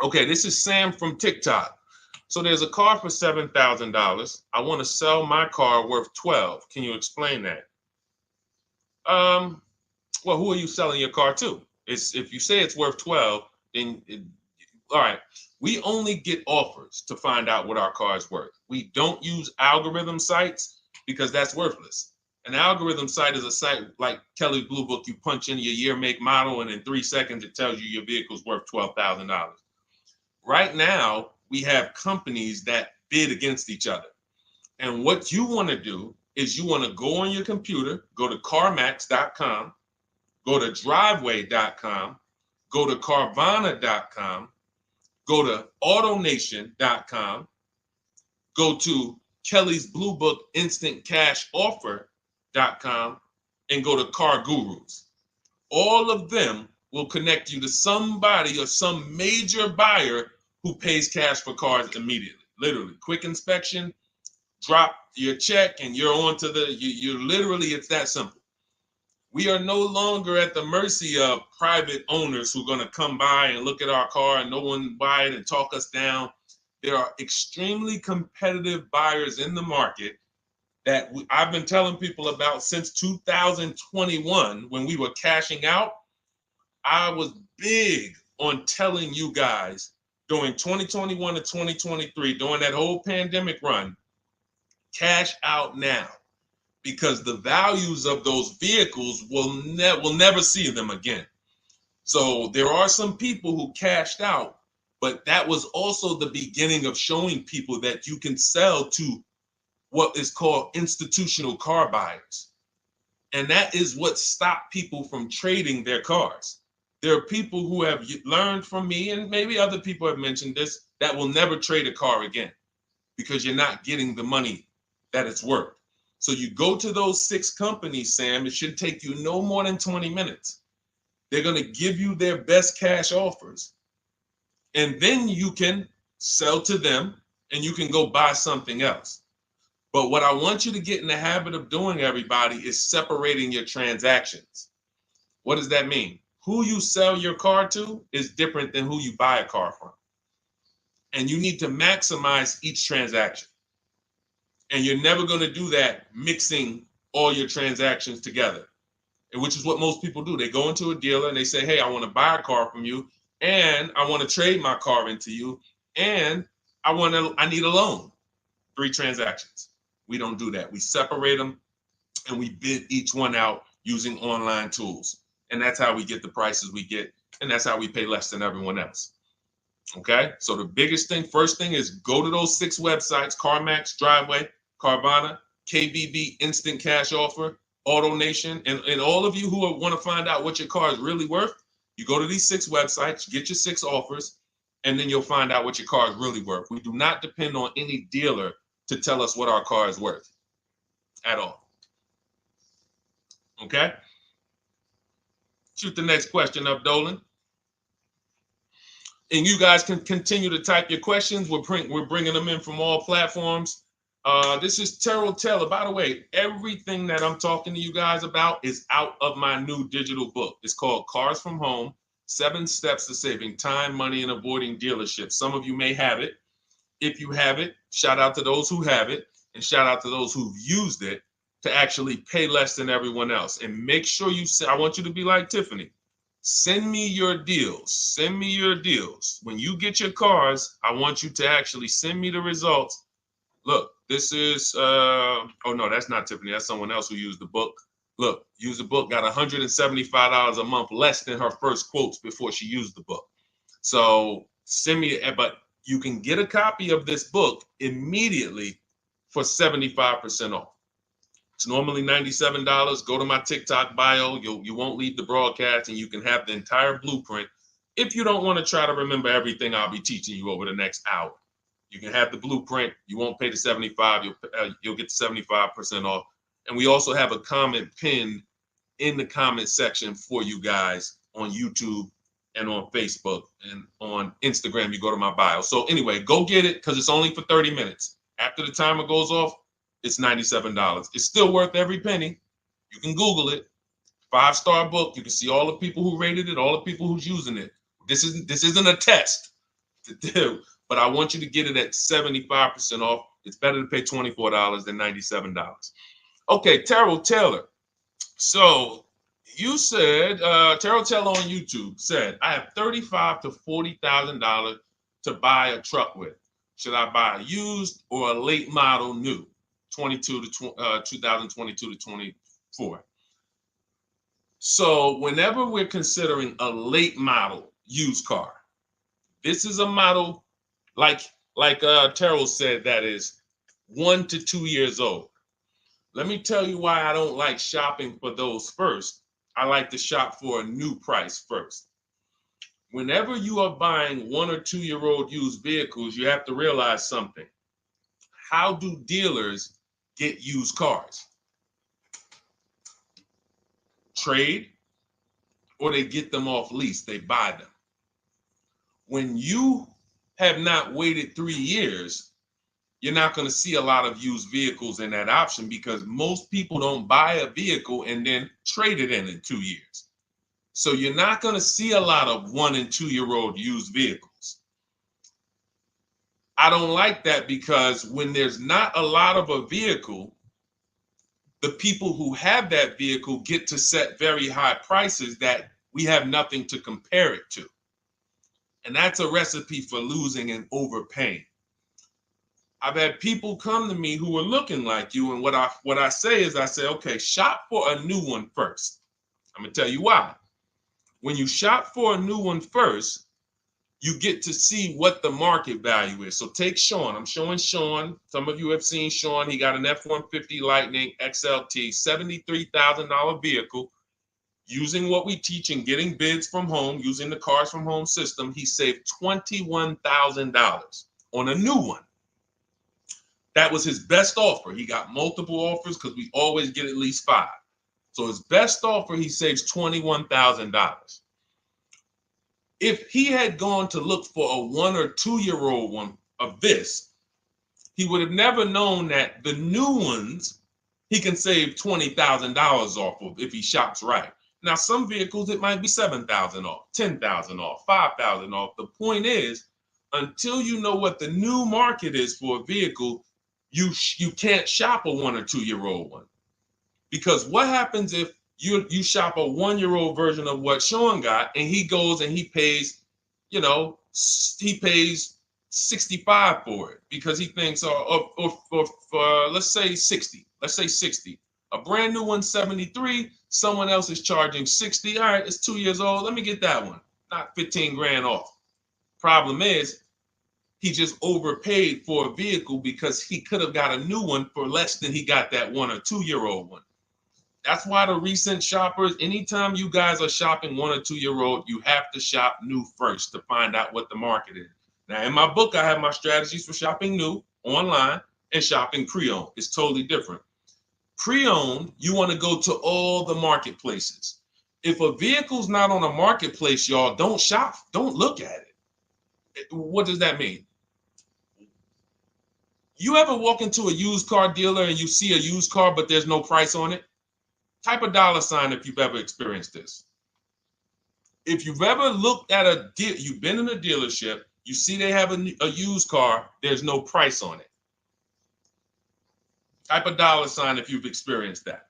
Okay, this is Sam from TikTok. So there's a car for $7,000. I want to sell my car worth 12. Can you explain that? Um, well, who are you selling your car to? It's if you say it's worth 12, then all right. We only get offers to find out what our car is worth. We don't use algorithm sites because that's worthless. An algorithm site is a site like Kelly's Blue Book. You punch in your year, make, model, and in 3 seconds it tells you your vehicle's worth $12,000. Right now, we have companies that bid against each other. And what you want to do is you want to go on your computer, go to CarMax.com, go to Driveway.com, go to Carvana.com, go to AutoNation.com, go to Kelly's Blue Book Instant Cash Offer.com, and go to Car Gurus. All of them will connect you to somebody or some major buyer who pays cash for cars immediately. Literally, quick inspection, drop your check, and you're on to you literally, it's that simple. We are no longer at the mercy of private owners who are going to come by and look at our car and no one buy it and talk us down. There are extremely competitive buyers in the market that I've been telling people about since 2021 when we were cashing out. I was big on telling you guys during 2021 to 2023, during that whole pandemic run, cash out now, because the values of those vehicles will never see them again. So there are some people who cashed out, but that was also the beginning of showing people that you can sell to what is called institutional car buyers. And that is what stopped people from trading their cars. There are people who have learned from me, and maybe other people have mentioned this, that will never trade a car again because you're not getting the money that it's worth. So you go to those 6 companies, Sam, it should take you no more than 20 minutes. They're going to give you their best cash offers. And then you can sell to them and you can go buy something else. But what I want you to get in the habit of doing, everybody, is separating your transactions. What does that mean? Who you sell your car to is different than who you buy a car from. And you need to maximize each transaction. And you're never going to do that mixing all your transactions together, which is what most people do. They go into a dealer and they say, hey, I want to buy a car from you, and I want to trade my car into you, and I need a loan. 3 transactions. We don't do that. We separate them and we bid each one out using online tools. And that's how we get the prices we get. And that's how we pay less than everyone else. Okay. So the biggest thing, first thing, is go to those 6 websites: CarMax, Driveway, Carvana, KBB, Instant Cash Offer, AutoNation. And all of you who want to find out what your car is really worth, you go to these 6 websites, get your 6 offers, and then you'll find out what your car is really worth. We do not depend on any dealer to tell us what our car is worth at all. Okay? Shoot the next question up, Dolan. And you guys can continue to type your questions. We're bringing them in from all platforms. This is Terrell Taylor. By the way, everything that I'm talking to you guys about is out of my new digital book. It's called Cars from Home, 7 Steps to Saving Time, Money, and Avoiding Dealerships. Some of you may have it. If you have it, shout out to those who have it, and shout out to those who've used it to actually pay less than everyone else. And make sure I want you to be like Tiffany. Send me your deals. Send me your deals. When you get your cars, I want you to actually send me the results. Look, this is, oh no, that's not Tiffany. That's someone else who used the book. Look, used the book, got $175 a month less than her first quotes before she used the book. So send me, but you can get a copy of this book immediately for 75% off. It's normally $97. Go to my TikTok bio. You won't leave the broadcast, and you can have the entire blueprint. If you don't want to try to remember everything I'll be teaching you over the next hour, you can have the blueprint. You won't pay the 75. You'll get the 75% off. And we also have a comment pinned in the comment section for you guys on YouTube and on Facebook, and on Instagram. You go to my bio. So anyway, go get it, because it's only for 30 minutes. After the timer goes off, it's $97. It's still worth every penny. You can Google it. 5-star book. You can see all the people who rated it, all the people who's using it. This isn't a test. to do, but I want you to get it at 75% off. It's better to pay $24 than $97. Okay, Terrell Taylor. So you said, Terrell Taylor on YouTube said, I have $35,000 to $40,000 to buy a truck with. Should I buy a used or a late model new, 2022 to 24? So whenever we're considering a late model used car, this is a model like Terrell said that is 1 to 2 years old. Let me tell you why I don't like shopping for those first. I like to shop for a new price first. Whenever you are buying 1 or 2 year old used vehicles, you have to realize something. How do dealers get used cars? Trade, or they get them off lease, they buy them. When you have not waited 3 years, you're not going to see a lot of used vehicles in that option because most people don't buy a vehicle and then trade it in 2 years. So you're not going to see a lot of 1 and 2 year old used vehicles. I don't like that because when there's not a lot of a vehicle, the people who have that vehicle get to set very high prices that we have nothing to compare it to. And that's a recipe for losing and overpaying. I've had people come to me who are looking like you, and what I say is, I say, okay, shop for a new one first. I'm gonna tell you why. When you shop for a new one first, you get to see what the market value is. So take Sean. I'm showing Sean. Some of you have seen Sean. He got an F-150 Lightning XLT, $73,000 vehicle. Using what we teach and getting bids from home, using the Cars from Home system, he saved $21,000 on a new one. That was his best offer. He got multiple offers because we always get at least 5. So his best offer, he saves $21,000. If he had gone to look for a 1 or 2 year old one of this, he would have never known that the new ones he can save $20,000 off of if he shops right. Now, some vehicles, it might be $7,000 off, $10,000 off, $5,000 off. The point is, until you know what the new market is for a vehicle, you can't shop a 1 or 2 year old one. Because what happens if you shop a 1 year old version of what Sean got and he goes and he pays, he pays 65 for it because he thinks, or let's say 60. Let's say 60. A brand new one, 73. Someone else is charging 60. All right, it's 2 years old. Let me get that one. Not 15 grand off. Problem is, he just overpaid for a vehicle because he could have got a new one for less than he got that 1 or 2 year old one. That's why the recent shoppers, anytime you guys are shopping 1 or 2 year old, you have to shop new first to find out what the market is. Now, in my book, I have my strategies for shopping new online and shopping pre-owned. It's totally different. Pre-owned, you want to go to all the marketplaces. If a vehicle's not on a marketplace, y'all, don't shop. Don't look at it. What does that mean? You ever walk into a used car dealer and you see a used car, but there's no price on it? Type a $ if you've ever experienced this. If you've ever looked at a deal, you've been in a dealership, you see they have a used car, there's no price on it. Type a $ if you've experienced that.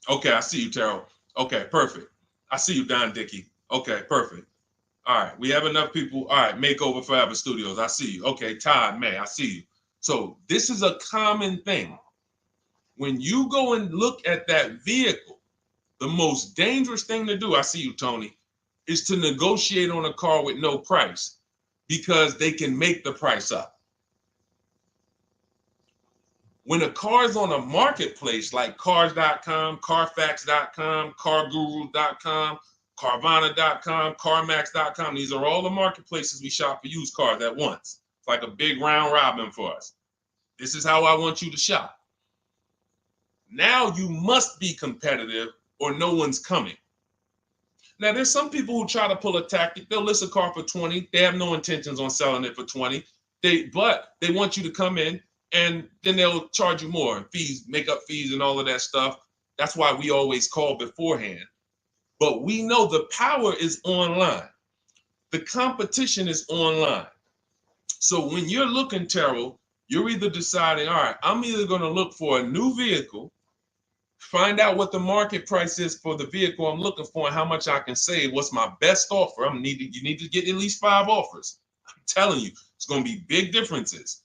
Okay, I see you, Terrell. Okay, perfect. I see you, Don Dickey. Okay, perfect. All right, we have enough people. All right, Makeover Forever Studios. I see you. Okay, Todd May, I see you. So this is a common thing. When you go and look at that vehicle, the most dangerous thing to do, I see you, Tony, is to negotiate on a car with no price because they can make the price up. When a car is on a marketplace like cars.com, carfax.com, carguru.com, carvana.com, carmax.com, these are all the marketplaces we shop for used cars at once. It's like a big round robin for us. This is how I want you to shop. Now you must be competitive or no one's coming. Now there's some people who try to pull a tactic. They'll list a car for 20. They have no intentions on selling it for 20. But they want you to come in and then they'll charge you more, fees, makeup fees and all of that stuff. That's why we always call beforehand. But we know the power is online. The competition is online. So when you're looking, Terrell, you're either deciding, all right, I'm either going to look for a new vehicle, find out what the market price is for the vehicle I'm looking for and how much I can save. What's my best offer? You need to get at least 5 offers. I'm telling you, it's going to be big differences.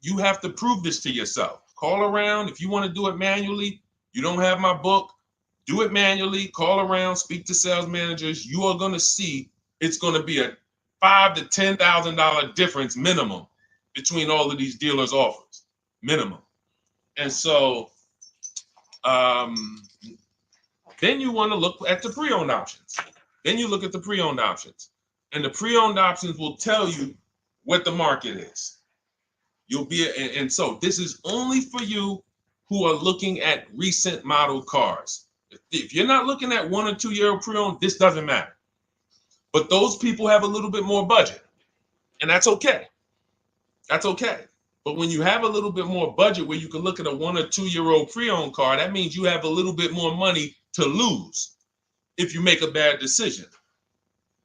You have to prove this to yourself. Call around. If you want to do it manually, you don't have my book, do it manually, call around, speak to sales managers. You are going to see it's going to be a $5,000 to $10,000 difference minimum between all of these dealers' offers, minimum. And so then you want to look at the pre-owned options. Then you look at the pre-owned options. And the pre-owned options will tell you what the market is. And so this is only for you who are looking at recent model cars. If you're not looking at 1 or 2 year old pre-owned, this doesn't matter. But those people have a little bit more budget, and that's okay. That's okay. But when you have a little bit more budget where you can look at a 1 or 2 year old pre-owned car, that means you have a little bit more money to lose if you make a bad decision.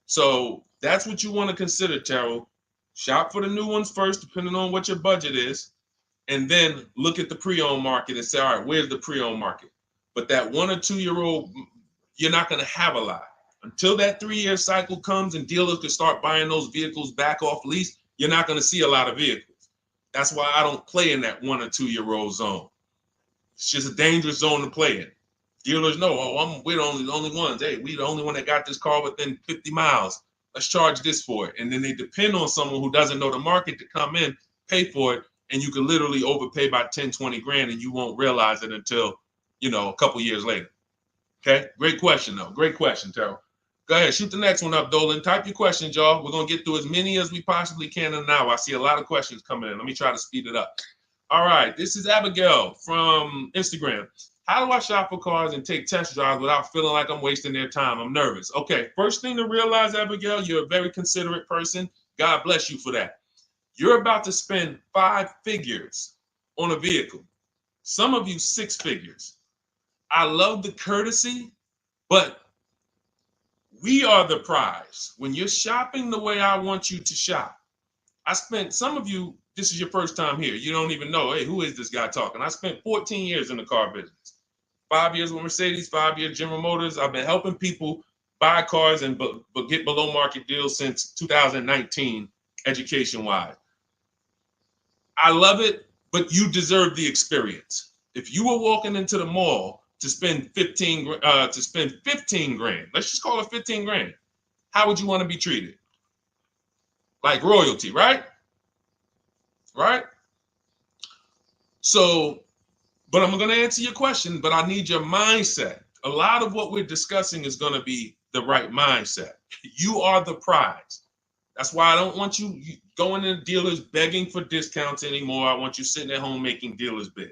So that's what you want to consider, Terrell. Shop for the new ones first, depending on what your budget is, and then look at the pre-owned market and say, all right, where's the pre-owned market? But that 1 or 2 year old, you're not going to have a lot. Until that 3 year cycle comes and dealers can start buying those vehicles back off lease, you're not going to see a lot of vehicles. That's why I don't play in that 1 or 2 year old zone. It's just a dangerous zone to play in. Dealers know, we're the only ones. Hey, we the only one that got this car within 50 miles. Let's charge this for it. And then they depend on someone who doesn't know the market to come in, pay for it, and you can literally overpay by 10, 20 grand and you won't realize it until, a couple years later. Okay, great question though. Great question, Terrell. Go ahead, shoot the next one up, Dolan. Type your questions, y'all. We're going to get through as many as we possibly can in an hour. I see a lot of questions coming in. Let me try to speed it up. All right, this is Abigail from Instagram. How do I shop for cars and take test drives without feeling like I'm wasting their time? I'm nervous. Okay, first thing to realize, Abigail, you're a very considerate person. God bless you for that. You're about to spend 5 figures on a vehicle. Some of you 6 figures. I love the courtesy, but we are the prize. When you're shopping the way I want you to shop, some of you, this is your first time here. You don't even know, hey, who is this guy talking? I spent 14 years in the car business. 5 years with Mercedes, 5 years General Motors. I've been helping people buy cars and get below market deals since 2019, education-wise. I love it, but you deserve the experience. If you were walking into the mall to spend 15 grand, let's just call it 15 grand. How would you want to be treated? Like royalty, right? Right? So, but I'm going to answer your question, but I need your mindset. A lot of what we're discussing is going to be the right mindset. You are the prize. That's why I don't want you going to dealers begging for discounts anymore. I want you sitting at home making dealers bid.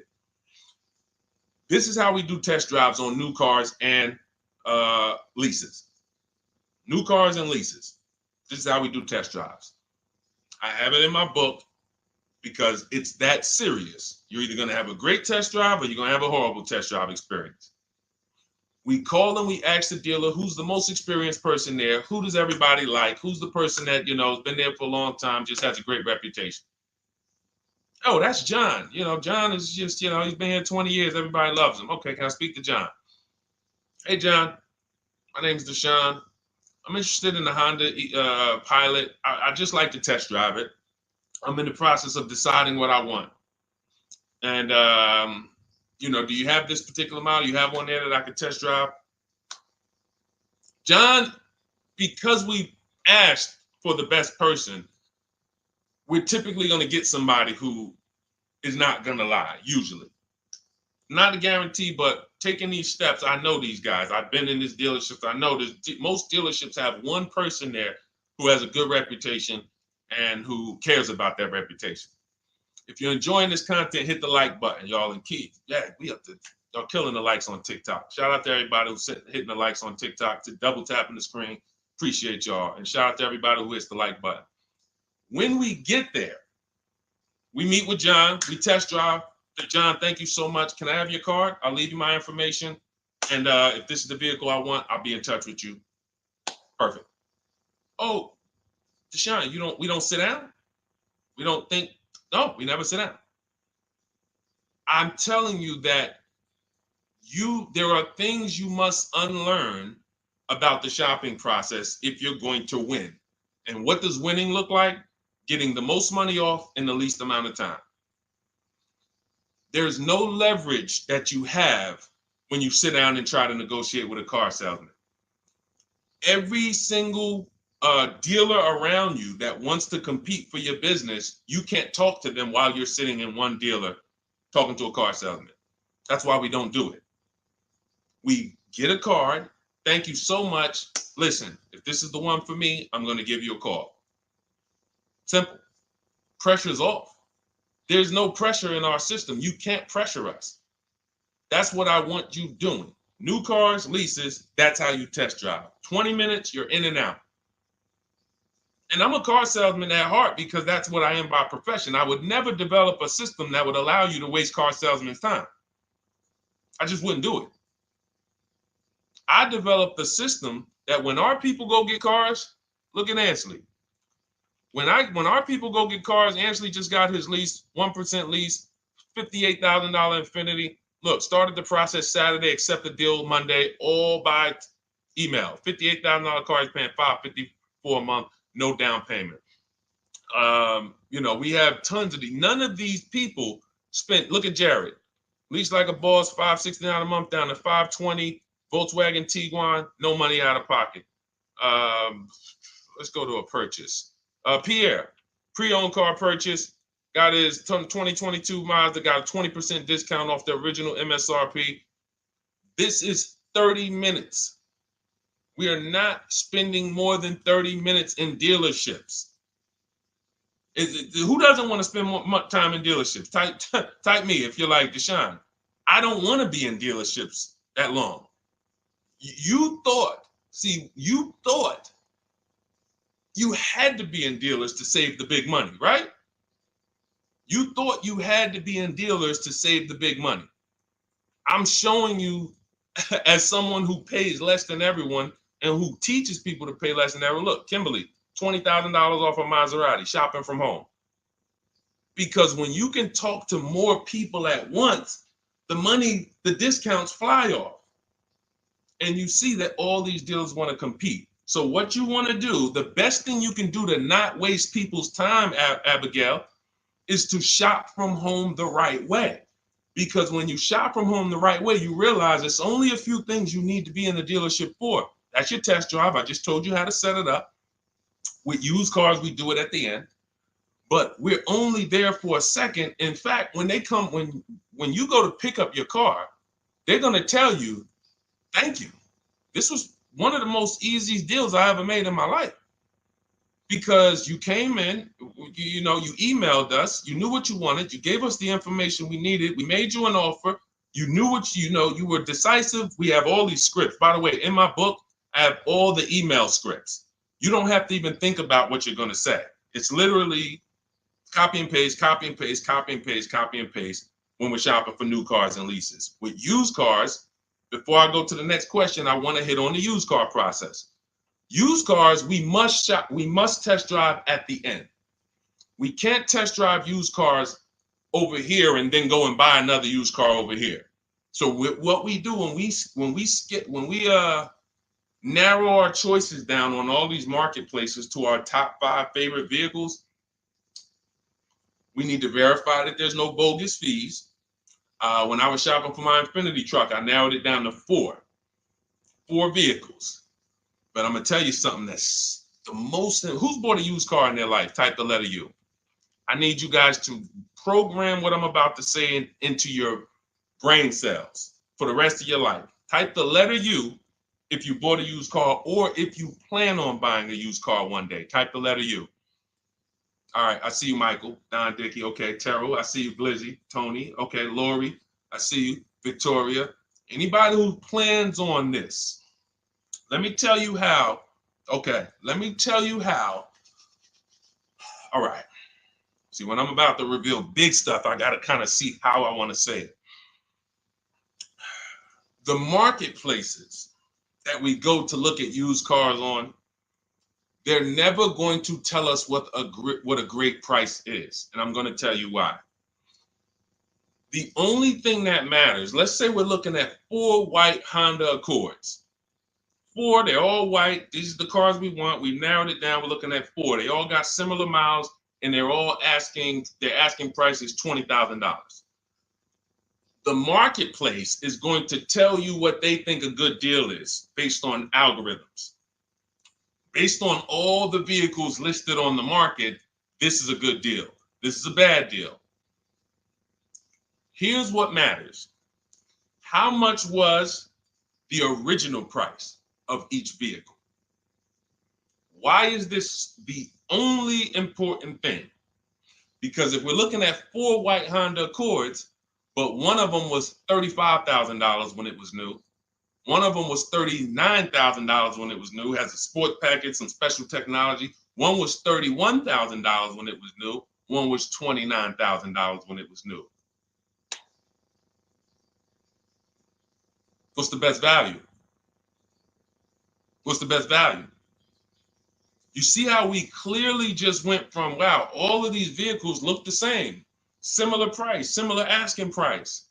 This is how we do test drives on new cars and leases. New cars and leases. This is how we do test drives. I have it in my book because it's that serious. You're either going to have a great test drive or you're going to have a horrible test drive experience. We call and we ask the dealer, who's the most experienced person there? Who does everybody like? Who's the person that, has been there for a long time, just has a great reputation? Oh, that's John. John is just, he's been here 20 years. Everybody loves him. Okay, can I speak to John? Hey, John, my name's Deshone. I'm interested in the Honda Pilot. I just like to test drive it. I'm in the process of deciding what I want. And, do you have this particular model? You have one there that I could test drive? John, because we asked for the best person, we're typically going to get somebody who is not going to lie, usually. Not a guarantee, but taking these steps, I know these guys. I've been in this dealership. I know most dealerships have one person there who has a good reputation and who cares about that reputation. If you're enjoying this content, hit the like button, y'all. And Keith, y'all killing the likes on TikTok. Shout out to everybody who's hitting the likes on TikTok, to double tapping the screen. Appreciate y'all. And shout out to everybody who hits the like button. When we get there, we meet with John. We test drive. John, thank you so much. Can I have your card? I'll leave you my information. And if this is the vehicle I want, I'll be in touch with you. Perfect. Oh, Deshone, we don't sit down? We don't think, no, we never sit down. I'm telling you that there are things you must unlearn about the shopping process if you're going to win. And what does winning look like? Getting the most money off in the least amount of time. There's no leverage that you have when you sit down and try to negotiate with a car salesman. Every single dealer around you that wants to compete for your business, you can't talk to them while you're sitting in one dealer talking to a car salesman. That's why we don't do it. We get a card. Thank you so much. Listen, if this is the one for me, I'm going to give you a call. Simple. Pressure's off. There's no pressure in our system. You can't pressure us. That's what I want you doing. New cars, leases, that's how you test drive. 20 minutes, you're in and out. And I'm a car salesman at heart because that's what I am by profession. I would never develop a system that would allow you to waste car salesmen's time. I just wouldn't do it. I developed a system that when our people go get cars, look at Ansley. When our people go get cars, Ansley just got his lease, 1% lease, $58,000 Infiniti. Look, started the process Saturday, accept the deal Monday, all by email. $58,000 car, he's paying $554 a month, no down payment. We have tons of these. None of these people spent, look at Jared, lease like a boss, $569 a month down to $520, Volkswagen Tiguan, no money out of pocket. Let's go to a purchase. Pierre, pre-owned car purchase, got his 2022 Mazda, got a 20% discount off the original MSRP. This is 30 minutes. We are not spending more than 30 minutes in dealerships. Who doesn't want to spend more time in dealerships? Type me if you're like Deshone. I don't want to be in dealerships that long. You thought you had to be in dealers to save the big money, right? You thought you had to be in dealers to save the big money. I'm showing you as someone who pays less than everyone and who teaches people to pay less than everyone. Look, Kimberly, $20,000 off a Maserati, shopping from home. Because when you can talk to more people at once, the discounts fly off. And you see that all these dealers want to compete. So what you want to do, the best thing you can do to not waste people's time, Abigail, is to shop from home the right way. Because when you shop from home the right way, you realize it's only a few things you need to be in the dealership for. That's your test drive. I just told you how to set it up. With used cars, we do it at the end. But we're only there for a second. In fact, when you go to pick up your car, they're going to tell you, thank you. This was one of the most easiest deals I ever made in my life. Because you came in, you emailed us, you knew what you wanted, you gave us the information we needed, we made you an offer, you knew what you were decisive. We have all these scripts. By the way, in my book, I have all the email scripts. You don't have to even think about what you're going to say. It's literally copy and paste, copy and paste, copy and paste, copy and paste when we're shopping for new cars and leases. With used cars, before I go to the next question, I want to hit on the used car process. Used cars, we must test drive at the end. We can't test drive used cars over here and then go and buy another used car over here. So what we do when we narrow our choices down on all these marketplaces to our top 5 favorite vehicles, we need to verify that there's no bogus fees. When I was shopping for my Infiniti truck, I narrowed it down to 4 vehicles. But I'm going to tell you something that's the most, who's bought a used car in their life? Type the letter U. I need you guys to program what I'm about to say into your brain cells for the rest of your life. Type the letter U if you bought a used car or if you plan on buying a used car one day. Type the letter U. All right, I see you, Michael. Don Dickey, okay. Terrell, I see you. Blizzy, Tony, okay. Lori, I see you. Victoria. Anybody who plans on this, let me tell you how. Okay, let me tell you how. All right. See, when I'm about to reveal big stuff, I got to kind of see how I want to say it. The marketplaces that we go to look at used cars on, They're never going to tell us what a great price is. And I'm going to tell you why. The only thing that matters, let's say we're looking at 4 white Honda Accords. 4, they're all white. These are the cars we want. We've narrowed it down. We're looking at 4. They all got similar miles, and they're asking price is $20,000. The marketplace is going to tell you what they think a good deal is based on algorithms. Based on all the vehicles listed on the market, this is a good deal. This is a bad deal. Here's what matters. How much was the original price of each vehicle? Why is this the only important thing? Because if we're looking at 4 white Honda Accords, but one of them was $35,000 when it was new, one of them was $39,000 when it was new, has a sport package, some special technology. One was $31,000 when it was new, one was $29,000 when it was new. What's the best value? What's the best value? You see how we clearly just went from, wow, all of these vehicles look the same, similar price, similar asking price.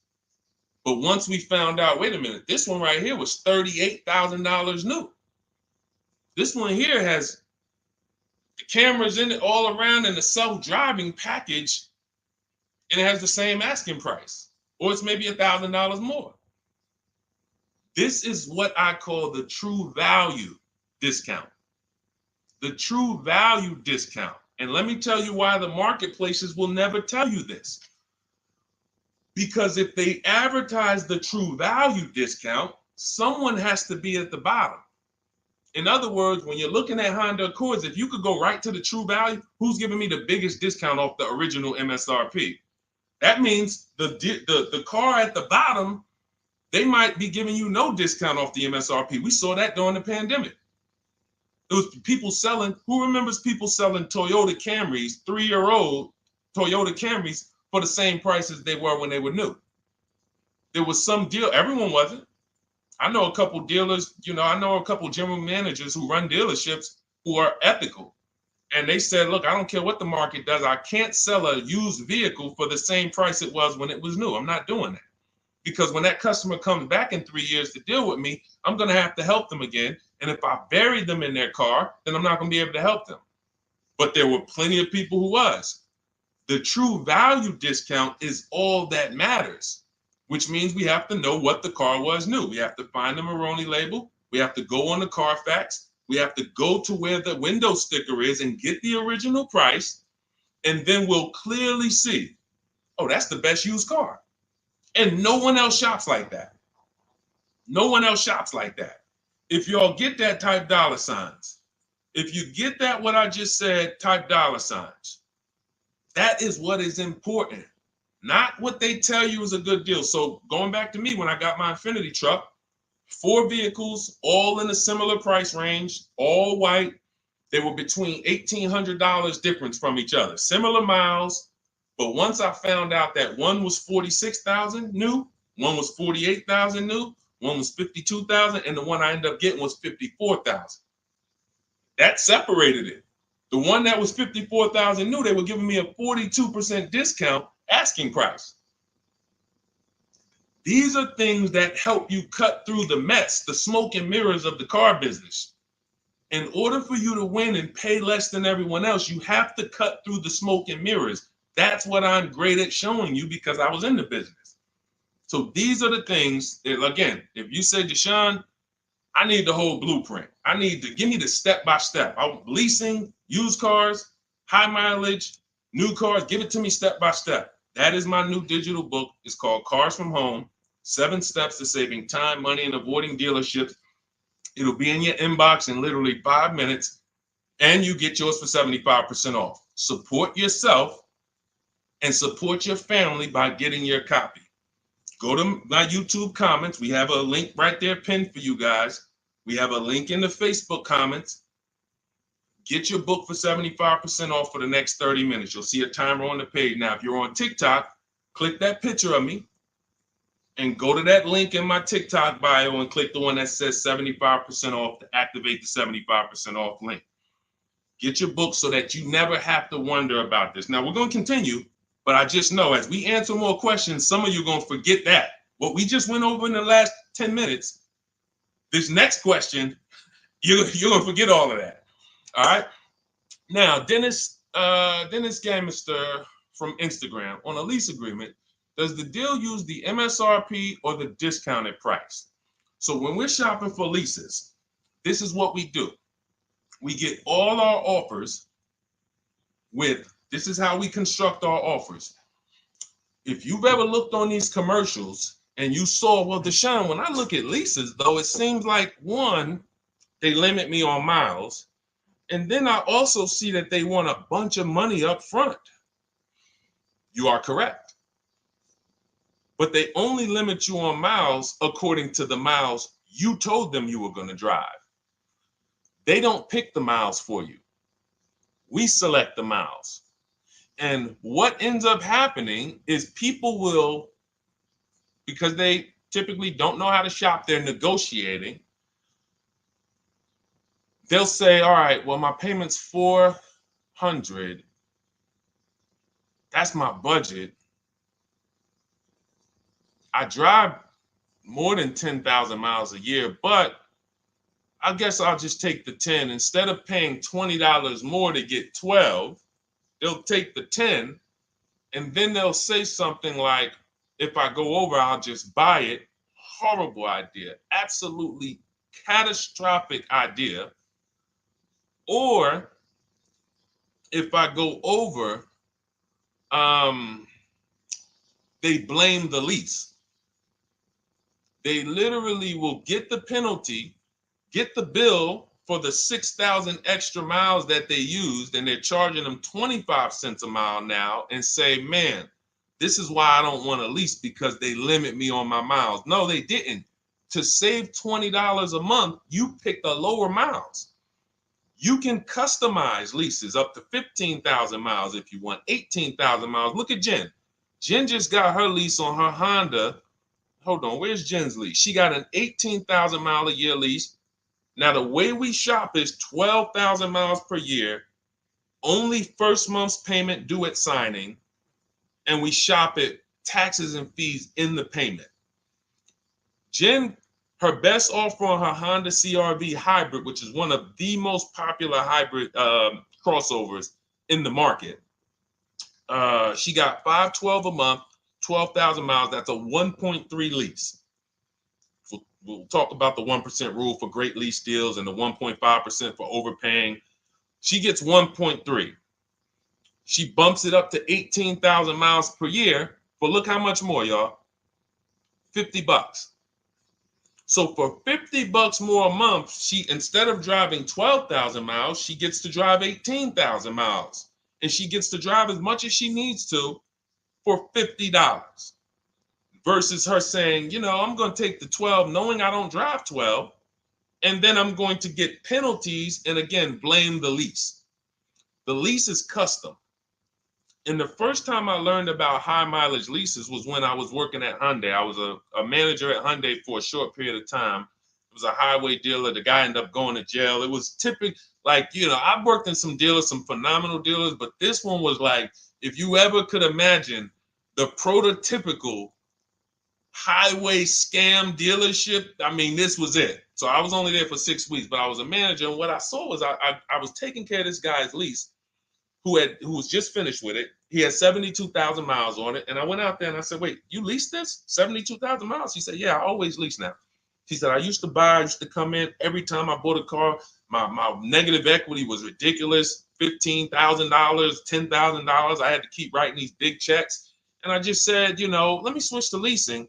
But once we found out, wait a minute, this one right here was $38,000 new. This one here has the cameras in it all around and the self-driving package, and it has the same asking price, or it's maybe $1,000 more. This is what I call the true value discount. The true value discount. And let me tell you why the marketplaces will never tell you this. Because if they advertise the true value discount, someone has to be at the bottom. In other words, when you're looking at Honda Accords, if you could go right to the true value, who's giving me the biggest discount off the original MSRP? That means the car at the bottom, they might be giving you no discount off the MSRP. We saw that during the pandemic. It was people selling, who remembers people selling Toyota Camrys, 3-year-old Toyota Camrys for the same price as they were when they were new? There was some deal, everyone wasn't. I know a couple dealers, I know a couple general managers who run dealerships who are ethical. And they said, look, I don't care what the market does. I can't sell a used vehicle for the same price it was when it was new. I'm not doing that. Because when that customer comes back in 3 years to deal with me, I'm going to have to help them again. And if I bury them in their car, then I'm not going to be able to help them. But there were plenty of people who was. The true value discount is all that matters, which means we have to know what the car was new. We have to find the Maroni label. We have to go on the Carfax. We have to go to where the window sticker is and get the original price. And then we'll clearly see, oh, that's the best used car. And no one else shops like that. No one else shops like that. If y'all get that, type dollar signs. If you get that, what I just said, type dollar signs. That is what is important, not what they tell you is a good deal. So going back to me, when I got my Infiniti truck, 4 vehicles, all in a similar price range, all white. They were between $1,800 difference from each other, similar miles. But once I found out that one was 46,000 new, one was 48,000 new, one was 52,000, and the one I ended up getting was 54,000. That separated it. The one that was 54,000 new, they were giving me a 42% discount asking price. These are things that help you cut through the mess, the smoke and mirrors of the car business. In order for you to win and pay less than everyone else, you have to cut through the smoke and mirrors. That's what I'm great at showing you because I was in the business. So these are the things that, again, if you say, Deshone, I need the whole blueprint. I need to give me the step-by-step. I'm leasing, used cars, high mileage, new cars. Give it to me step-by-step. That is my new digital book. It's called Cars from Home, 7 Steps to Saving Time, Money, and Avoiding Dealerships. It'll be in your inbox in literally 5 minutes, and you get yours for 75% off. Support yourself and support your family by getting your copy. Go to my YouTube comments. We have a link right there pinned for you guys. We have a link in the Facebook comments. Get your book for 75% off for the next 30 minutes. You'll see a timer on the page. Now, if you're on TikTok, click that picture of me and go to that link in my TikTok bio and click the one that says 75% off to activate the 75% off link. Get your book so that you never have to wonder about this. Now, we're going to continue, but I just know as we answer more questions, some of you are going to forget that. What we just went over in the last 10 minutes, this next question, you're going to forget all of that. All right? Now, Dennis Gamister from Instagram, on a lease agreement, does the deal use the MSRP or the discounted price? So when we're shopping for leases, this is what we do. We get all our offers this is how we construct our offers. If you've ever looked on these commercials and you saw, well, Deshone, when I look at leases, though, it seems like, one, they limit me on miles. And then I also see that they want a bunch of money up front. You are correct. But they only limit you on miles according to the miles you told them you were going to drive. They don't pick the miles for you. We select the miles. And what ends up happening is people will, because they typically don't know how to shop, they're negotiating. They'll say, all right, well, my payment's $400. That's my budget. I drive more than 10,000 miles a year, but I guess I'll just take the 10. Instead of paying $20 more to get 12, they'll take the 10, and then they'll say something like, if I go over, I'll just buy it. Horrible idea. Absolutely catastrophic idea. Or if I go over, they blame the lease. They literally will get the penalty, get the bill for the 6,000 extra miles that they used, and they're charging them 25 cents a mile now, and say, man, this is why I don't want to lease, because they limit me on my miles. No, they didn't. To save $20 a month, you pick the lower miles. You can customize leases up to 15,000 miles if you want, 18,000 miles. Look at Jen. Jen just got her lease on her Honda. Hold on, where's Jen's lease? She got an 18,000 mile a year lease. Now, the way we shop is 12,000 miles per year, only first month's payment due at signing, and we shop it taxes and fees in the payment. Jen, her best offer on her Honda CR-V hybrid, which is one of the most popular hybrid crossovers in the market, she got $512 a month, 12,000 miles. That's a 1.3 lease. We'll talk about the 1% rule for great lease deals and the 1.5% for overpaying. She gets 1.3. She bumps it up to 18,000 miles per year. But look how much more, y'all. $50. So for $50 more a month, she, instead of driving 12,000 miles, she gets to drive 18,000 miles. And she gets to drive as much as she needs to for $50. Versus her saying, you know, I'm going to take the 12 knowing I don't drive 12, and then I'm going to get penalties and, again, blame the lease. The lease is custom. And the first time I learned about high mileage leases was when I was working at Hyundai. I was a manager at Hyundai for a short period of time. It was a highway dealer. The guy ended up going to jail. It was typical, like, you know, I've worked in some dealers, some phenomenal dealers, but this one was like, if you ever could imagine the prototypical highway scam dealership, I mean, this was it. So I was only there for 6 weeks, but I was a manager, and what I saw was I was taking care of this guy's lease who was just finished with it. He had 72,000 miles on it, and I went out there and I said, wait, you leased this? 72,000 miles? He said, yeah, I always lease now. He said, I used to come in every time I bought a car, my negative equity was ridiculous, $15,000, $10,000. I had to keep writing these big checks. And I just said, you know, let me switch to leasing.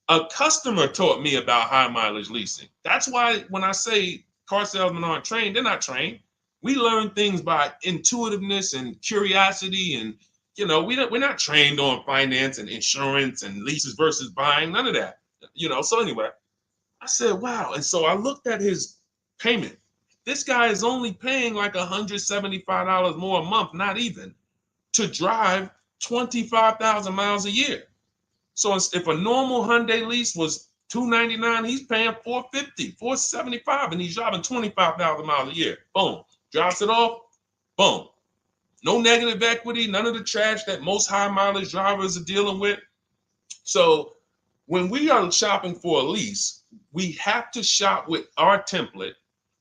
A customer taught me about high mileage leasing. That's why when I say car salesmen aren't trained, they're not trained. We learn things by intuitiveness and curiosity, and you know, we're not trained on finance and insurance and leases versus buying, none of that. You know, so anyway, I said, wow. And so I looked at his payment. This guy is only paying like $175 more a month, not even, to drive 25,000 miles a year. So if a normal Hyundai lease was $299, he's paying $450, $475, and he's driving 25,000 miles a year. Boom, drops it off, Boom. No negative equity, none of the trash that most high mileage drivers are dealing with. So when we are shopping for a lease, we have to shop with our template.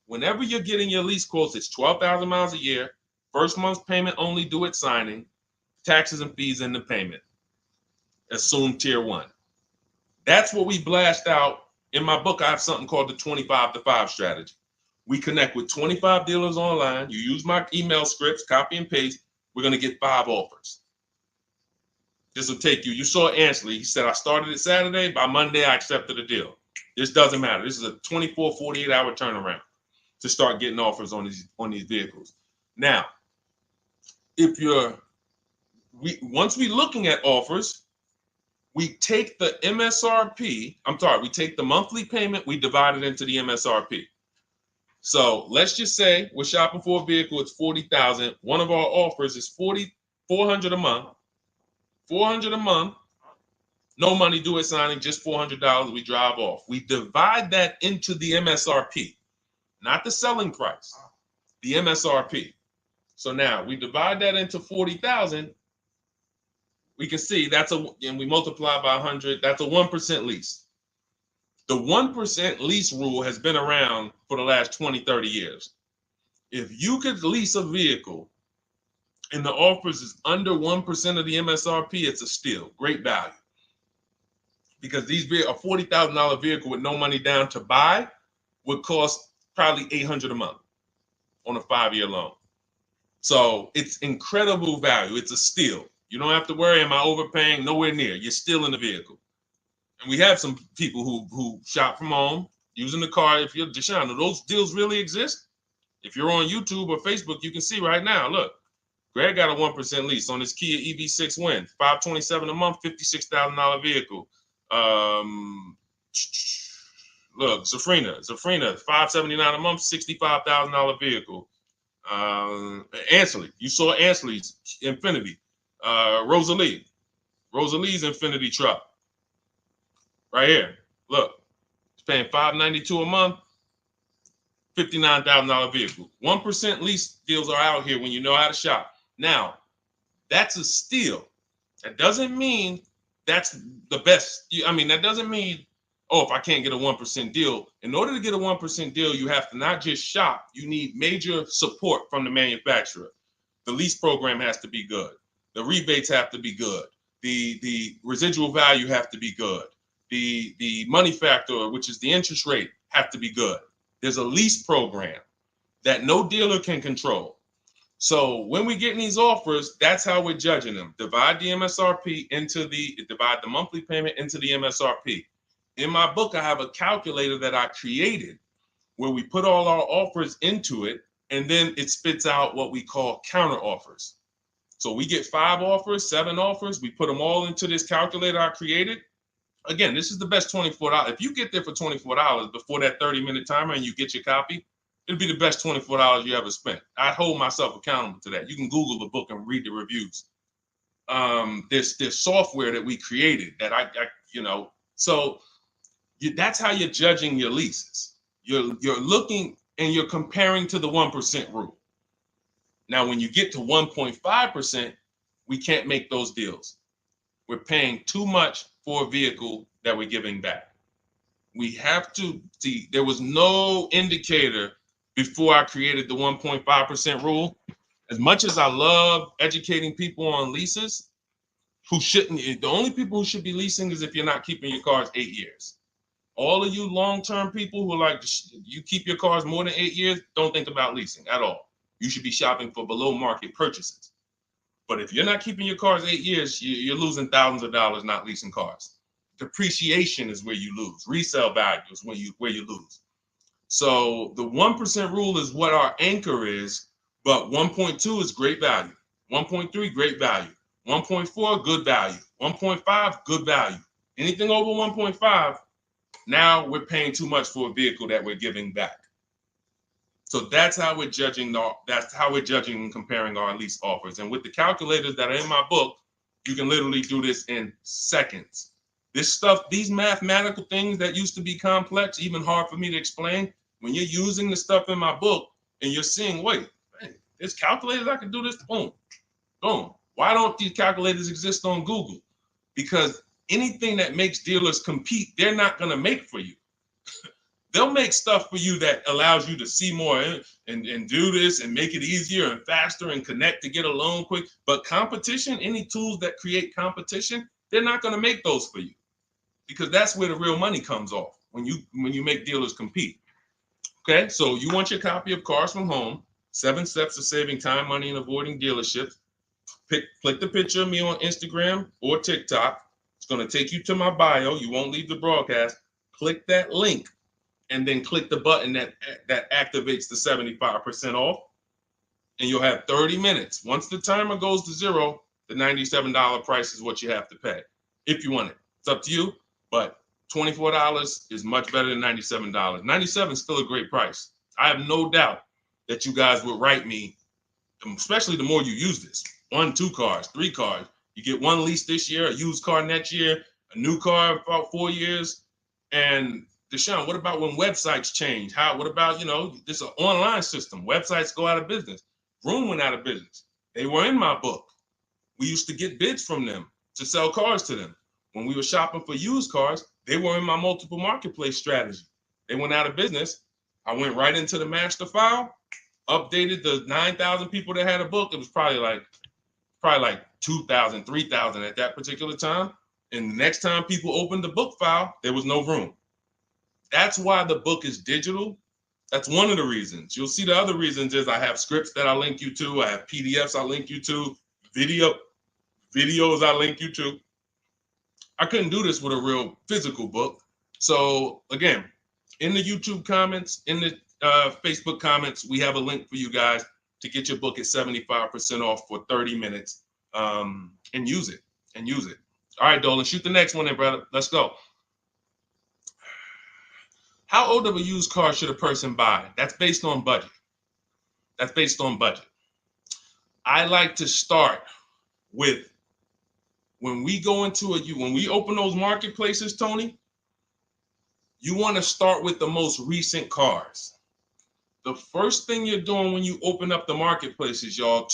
Whenever you're getting your lease quotes, it's 12,000 miles a year, first month's payment only due at signing, taxes and fees in the payment. Assume tier 1. That's what we blast out. In my book, I have something called the 25 to 5 strategy. We connect with 25 dealers online. You use my email scripts, copy and paste. We're going to get 5 offers. This will take you. You saw Ansley. He said, I started it Saturday. By Monday, I accepted a deal. This doesn't matter. This is a 24, 48-hour turnaround to start getting offers on these vehicles. Now, once we're looking at offers, we take the MSRP. We take the monthly payment. We divide it into the MSRP. So let's just say we're shopping for a vehicle. It's $40,000. One of our offers is $400 a month. $400 a month. No money due at signing, just $400. We drive off. We divide that into the MSRP, not the selling price, the MSRP. So now we divide that into 40,000. We can see and we multiply by 100. That's a 1% lease. The 1% lease rule has been around for the last 20, 30 years. If you could lease a vehicle and the offers is under 1% of the MSRP, it's a steal. Great value. Because a $40,000 vehicle with no money down to buy would cost probably $800 a month on a 5-year loan. So it's incredible value. It's a steal. You don't have to worry, am I overpaying? Nowhere near. You're still in the vehicle. And we have some people who shop from home using the car. If you're Deshone, do those deals really exist? If you're on YouTube or Facebook, you can see right now, look, Greg got a 1% lease on his Kia EV6 Win, $527 a month, $56,000 vehicle. Look, Zafrina, $579 a month, $65,000 vehicle. Ansley, you saw Ansley's Infinity. Rosalie's Infinity truck. Right here. Look, it's paying $592 a month, $59,000 vehicle. 1% lease deals are out here when you know how to shop. Now, that's a steal. That doesn't mean that's the best. That doesn't mean, if I can't get a 1% deal. In order to get a 1% deal, you have to not just shop. You need major support from the manufacturer. The lease program has to be good. The rebates have to be good. The residual value have to be good. The money factor, which is the interest rate, have to be good. There's a lease program that no dealer can control. So when we get these offers, that's how we're judging them. Divide the monthly payment into the MSRP. In my book, I have a calculator that I created where we put all our offers into it, and then it spits out what we call counter offers. So we get 5 offers, 7 offers. We put them all into this calculator I created. Again, this is the best $24. If you get there for $24 before that 30-minute timer and you get your copy, it'll be the best $24 you ever spent. I hold myself accountable to that. You can Google the book and read the reviews. There's software that we created that that's how you're judging your leases. You're looking and you're comparing to the 1% rule. Now, when you get to 1.5%, we can't make those deals. We're paying too much for a vehicle that we're giving back. We have to see, there was no indicator before I created the 1.5% rule. As much as I love educating people on leases, the only people who should be leasing is if you're not keeping your cars 8 years. All of you long-term people who you keep your cars more than 8 years, don't think about leasing at all. You should be shopping for below market purchases. But if you're not keeping your cars 8 years, you're losing thousands of dollars not leasing cars. Depreciation is where you lose. Resale value is where you lose. So the 1% rule is what our anchor is, but 1.2 is great value. 1.3, great value. 1.4, good value. 1.5, good value. Anything over 1.5, now we're paying too much for a vehicle that we're giving back. So that's how we're judging. That's how we're judging and comparing our lease offers. And with the calculators that are in my book, you can literally do this in seconds. This stuff, these mathematical things that used to be complex, even hard for me to explain, when you're using the stuff in my book and you're seeing, wait, There's calculators I can do this. Boom, boom. Why don't these calculators exist on Google? Because anything that makes dealers compete, they're not going to make for you. They'll make stuff for you that allows you to see more and do this and make it easier and faster and connect to get a loan quick. But competition, any tools that create competition, they're not going to make those for you, because that's where the real money comes off when you make dealers compete. Okay, so you want your copy of Cars from Home, 7 Steps of Saving Time, Money, and Avoiding Dealerships. Click the picture of me on Instagram or TikTok. It's going to take you to my bio. You won't leave the broadcast. Click that link, and then click the button that activates the 75% off, and you'll have 30 minutes. Once the timer goes to 0, the $97 price is what you have to pay if you want it. It's up to you, but $24 is much better than $97. $97 is still a great price. I have no doubt that you guys would write me, especially the more you use this. 1, 2 cars, 3 cars. You get 1 lease this year, a used car next year, a new car in about 4 years, and Deshone, what about when websites change? What about, this is an online system. Websites go out of business. Vroom went out of business. They were in my book. We used to get bids from them to sell cars to them. When we were shopping for used cars, they were in my multiple marketplace strategy. They went out of business. I went right into the master file, updated the 9,000 people that had a book. It was probably like 2,000, 3,000 at that particular time. And the next time people opened the book file, there was no room. That's why the book is digital. That's one of the reasons. You'll see the other reasons is I have scripts that I link you to. I have PDFs I link you to. Videos I link you to. I couldn't do this with a real physical book. So again, in the YouTube comments, in the Facebook comments, we have a link for you guys to get your book at 75% off for 30 minutes and use it. All right, Dolan, shoot the next one in, brother. Let's go. How old of a used car should a person buy? That's based on budget. I like to start with, when we open those marketplaces, Tony, you want to start with the most recent cars. The first thing you're doing when you open up the marketplaces, y'all,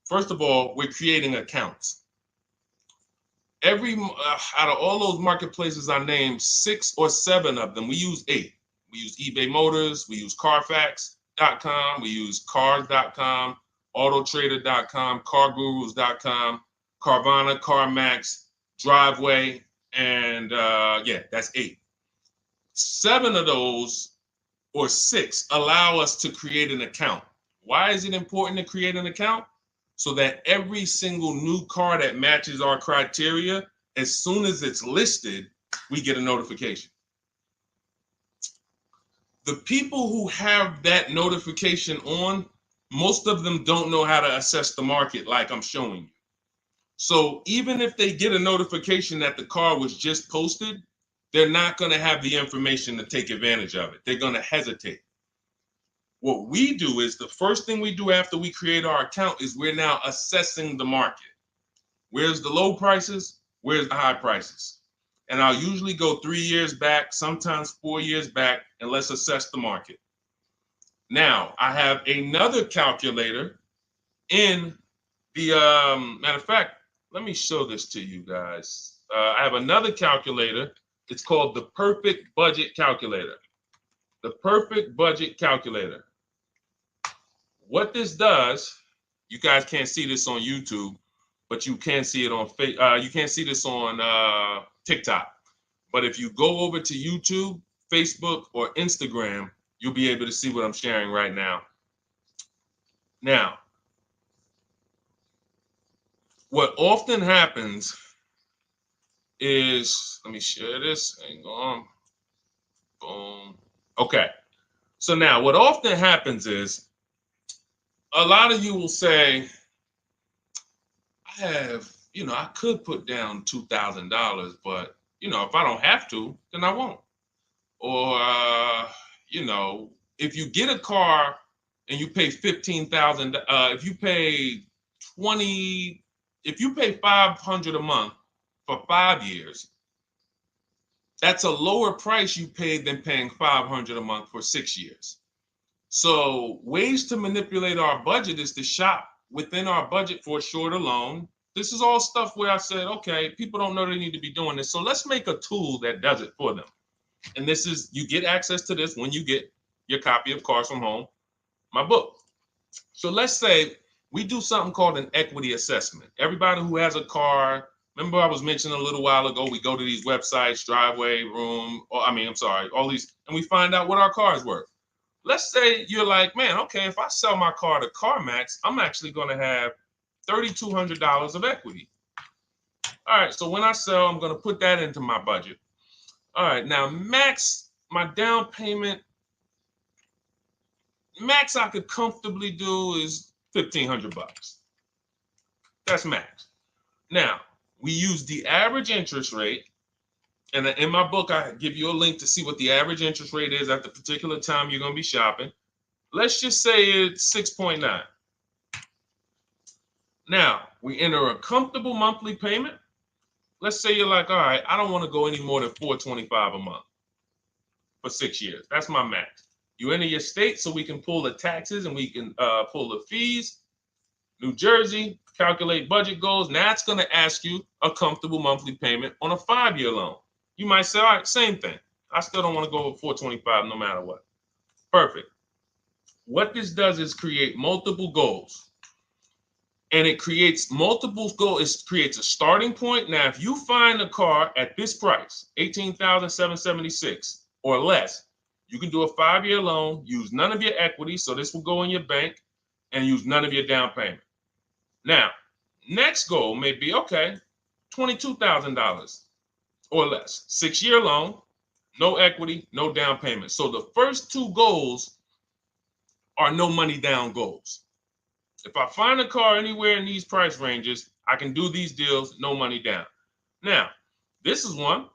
first of all, we're creating accounts. Out of all those marketplaces I named, 6 or 7 of them, we use 8. We use eBay Motors, we use Carfax.com, we use Cars.com, Autotrader.com, CarGurus.com, Carvana, CarMax, Driveway, and that's 8. 7 of those, or 6, allow us to create an account. Why is it important to create an account? So that every single new car that matches our criteria, as soon as it's listed, we get a notification. The people who have that notification on, most of them don't know how to assess the market like I'm showing you. So even if they get a notification that the car was just posted, they're not going to have the information to take advantage of it. They're going to hesitate. What we do is, the first thing we do after we create our account is we're now assessing the market. Where's the low prices? Where's the high prices? And I'll usually go 3 years back, sometimes 4 years back, and let's assess the market. Now, I have another calculator in the, matter of fact, let me show this to you guys. I have another calculator. It's called the Perfect Budget Calculator. The Perfect Budget Calculator. What this does, you guys can't see this on YouTube, but you can see it on you can't see this on TikTok. But if you go over to YouTube, Facebook, or Instagram, you'll be able to see what I'm sharing right now. Now, what often happens is, let me share this. Hang on. Boom. Okay. So now what often happens is, a lot of you will say, I could put down $2,000, but, if I don't have to, then I won't. Or, if you get a car and you pay $15,000, if you pay $500 a month for 5 years, that's a lower price you paid than paying $500 a month for 6 years. So ways to manipulate our budget is to shop within our budget for a shorter loan. This is all stuff where I said, okay, people don't know they need to be doing this. So let's make a tool that does it for them. And this is, you get access to this when you get your copy of Cars from Home, my book. So let's say we do something called an equity assessment. Everybody who has a car, remember I was mentioning a little while ago, we go to these websites, Driveway, Room, or all these, and we find out what our car is worth. Let's say you're like, man, okay, if I sell my car to CarMax, I'm actually going to have $3,200 of equity. All right, so when I sell, I'm going to put that into my budget. All right, now max, my down payment, max I could comfortably do is $1,500. That's max. Now, we use the average interest rate, and in my book, I give you a link to see what the average interest rate is at the particular time you're going to be shopping. Let's just say it's 6.9. Now, we enter a comfortable monthly payment. Let's say you're like, all right, I don't want to go any more than $425 a month for 6 years. That's my max. You enter your state so we can pull the taxes and we can pull the fees. New Jersey, calculate budget goals. Now it's going to ask you a comfortable monthly payment on a 5-year loan. You might say, all right, same thing. I still don't want to go over 425 no matter what. Perfect. What this does is create multiple goals. And it creates multiple goals. It creates a starting point. Now, if you find a car at this price, $18,776 or less, you can do a 5-year loan, use none of your equity, so this will go in your bank, and use none of your down payment. Now, next goal may be, okay, $22,000 or less. 6-year loan, no equity, no down payment. So the first two goals are no money down goals. If I find a car anywhere in these price ranges, I can do these deals, no money down. Now, this is one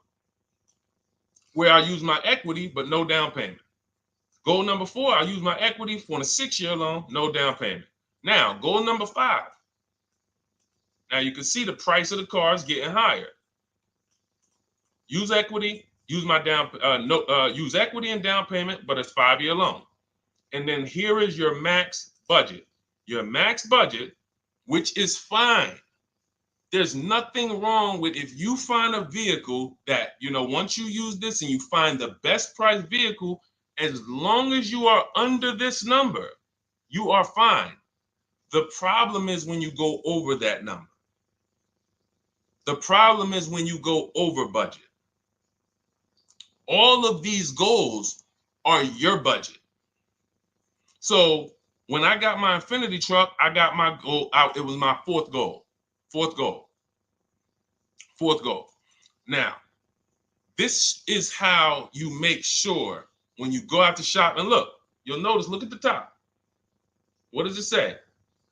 where I use my equity, but no down payment. Goal number 4, I use my equity for a 6-year loan, no down payment. Now, goal number 5. Now you can see the price of the car is getting higher. Use equity, use my use equity and down payment, but it's 5-year loan. And then here is your max budget. Your max budget, which is fine. There's nothing wrong with if you find a vehicle that, once you use this and you find the best price vehicle, as long as you are under this number, you are fine. The problem is when you go over that number. The problem is when you go over budget. All of these goals are your budget. So when I got my Infinity truck, I got my goal out. It was my fourth goal. Now, this is how you make sure when you go out to shop, and look at the top. What does it say?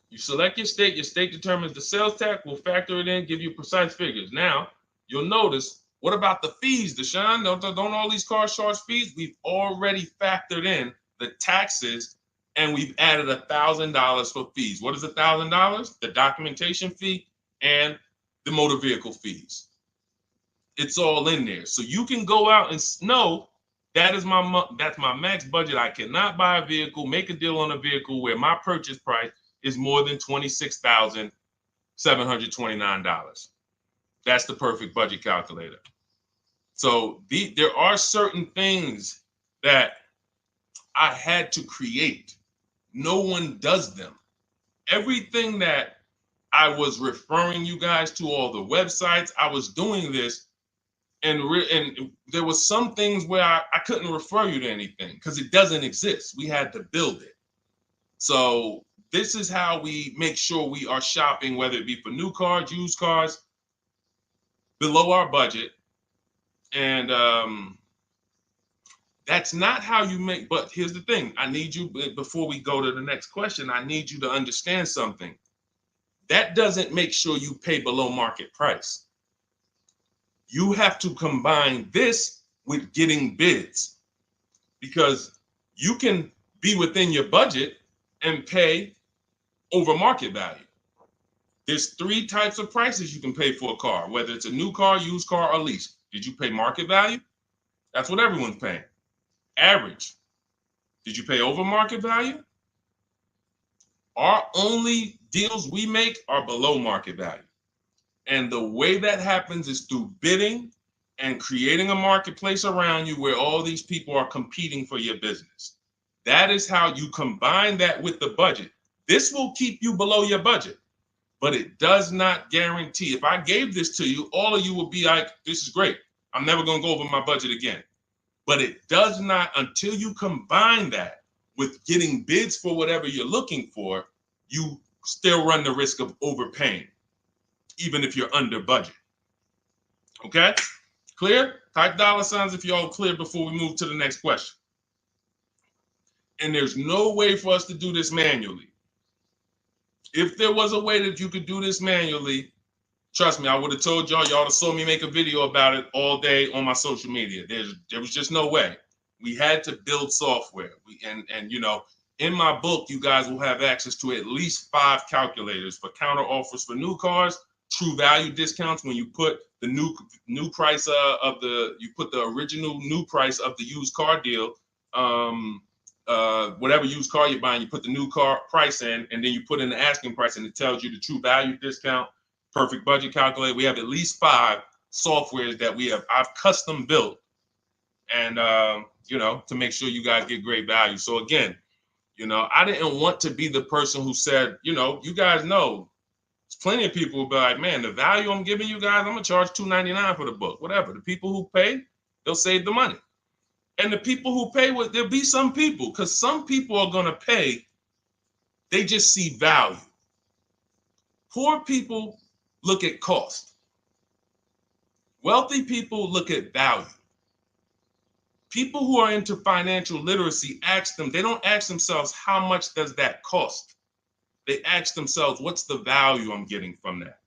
You select your state determines the sales tax, will factor it in, give you precise figures. Now, you'll notice, what about the fees, Deshone? Don't all these cars charge fees? We've already factored in the taxes, and we've added $1,000 for fees. What is $1,000? The documentation fee and the motor vehicle fees. It's all in there. So you can go out and know that's my max budget. I cannot buy a vehicle, make a deal on a vehicle where my purchase price is more than $26,729. That's the perfect budget calculator. So there are certain things that I had to create. No one does them. Everything that I was referring you guys to, all the websites, I was doing this, and there was some things where I couldn't refer you to anything because it doesn't exist. We had to build it. So this is how we make sure we are shopping, whether it be for new cars, used cars, below our budget. And that's not how you make, but here's the thing. I need you, before we go to the next question, I need you to understand something. That doesn't make sure you pay below market price. You have to combine this with getting bids, because you can be within your budget and pay over market value. There's 3 types of prices you can pay for a car, whether it's a new car, used car, or lease. Did you pay market value? That's what everyone's paying. Average. Did you pay over market value? Our only deals we make are below market value. And the way that happens is through bidding and creating a marketplace around you where all these people are competing for your business. That is how you combine that with the budget. This will keep you below your budget, but it does not guarantee. If I gave this to you, all of you would be like, this is great. I'm never going to go over my budget again. But it does not, until you combine that with getting bids for whatever you're looking for, you still run the risk of overpaying, even if you're under budget. Okay? Clear? Type $ if you're all clear before we move to the next question. And there's no way for us to do this manually. If there was a way that you could do this manually, trust me, I would have told y'all to saw me make a video about it all day on my social media. There was just no way. We had to build software. And you know, in my book, you guys will have access to at least 5 calculators for counter offers for new cars, true value discounts when you put the new price you put the original new price of the used car deal, whatever used car you're buying, you put the new car price in, and then you put in the asking price, and it tells you the true value discount, perfect budget calculator. We have at least 5 softwares that I've custom built, and you know, to make sure you guys get great value. So again, you know, I didn't want to be the person who said, you know, you guys know, there's plenty of people who be like, man, the value I'm giving you guys, I'm gonna charge $2.99 for the book, whatever. The people who pay, they'll save the money. And the people who pay, there'll be some people, because some people are gonna pay, they just see value. Poor people look at cost. Wealthy people look at value. People who are into financial literacy they don't ask themselves, how much does that cost? They ask themselves, what's the value I'm getting from that?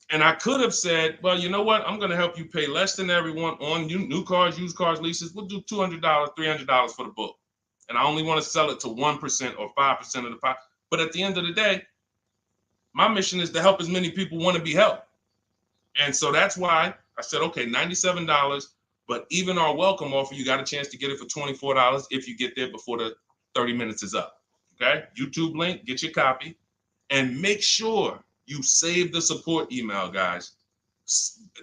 And I could have said, well, you know what? I'm going to help you pay less than everyone on new cars, used cars, leases. We'll do $200, $300 for the book. And I only want to sell it to 1% or 5% of the pie. But at the end of the day, my mission is to help as many people want to be helped. And so that's why I said, okay, $97. But even our welcome offer, you got a chance to get it for $24 if you get there before the 30 minutes is up. Okay? YouTube link, get your copy. And make sure you save the support email, guys.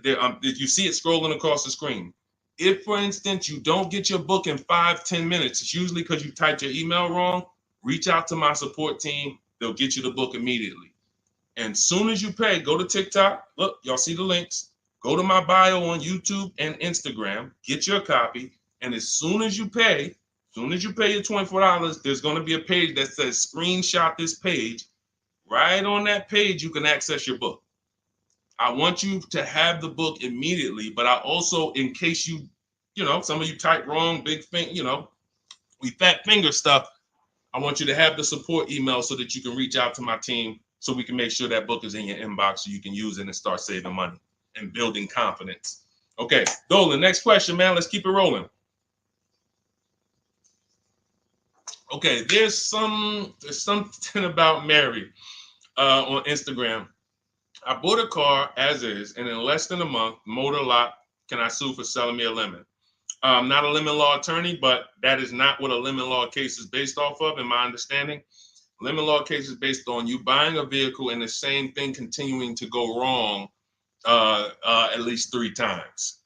If you see it scrolling across the screen. If, for instance, you don't get your book in 5-10 minutes, it's usually because you typed your email wrong. Reach out to my support team. They'll get you the book immediately. And soon as you pay, go to TikTok. Look, y'all see the links. Go to my bio on YouTube and Instagram. Get your copy. And as soon as you pay your $24, there's going to be a page that says screenshot this page. Right on that page, you can access your book. I want you to have the book immediately, but I also, in case you know, some of you type wrong, big thing, you know, we fat finger stuff. I want you to have the support email so that you can reach out to my team so we can make sure that book is in your inbox so you can use it and start saving money and building confidence. Okay, Dolan, next question, man. Let's keep it rolling. Okay, there's something about Mary on Instagram. I bought a car as is, and in less than a month, motor lock, can I sue for selling me a lemon? I'm not a lemon law attorney, but that is not what a lemon law case is based off of, in my understanding. Lemon law case is based on you buying a vehicle and the same thing continuing to go wrong at least 3 times.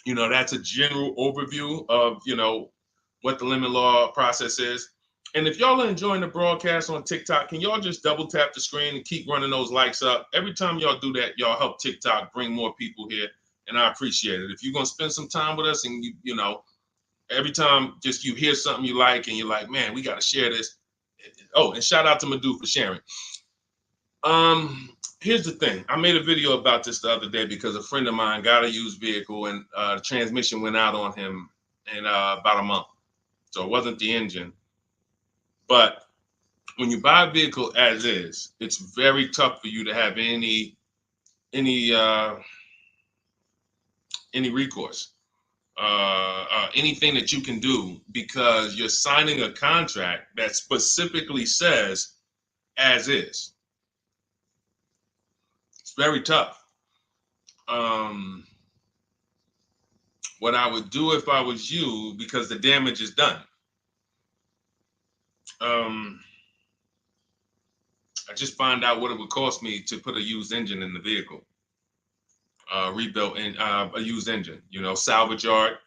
You know, that's a general overview of, you know, what the lemon law process is. And if y'all are enjoying the broadcast on TikTok, can y'all just double tap the screen and keep running those likes up? Every time y'all do that, y'all help TikTok bring more people here, and I appreciate it. If you're going to spend some time with us and, you know, every time just you hear something you like and you're like, man, we got to share this. Oh, and shout out to Madhu for sharing. Here's the thing. I made a video about this the other day because a friend of mine got a used vehicle and the transmission went out on him in about a month. So it wasn't the engine. But when you buy a vehicle as is, it's very tough for you to have any recourse, anything that you can do, because you're signing a contract that specifically says as is. It's very tough. What I would do if I was you, because the damage is done. I just find out what it would cost me to put a used engine in the vehicle, rebuilt in a used engine. You know, salvage yard.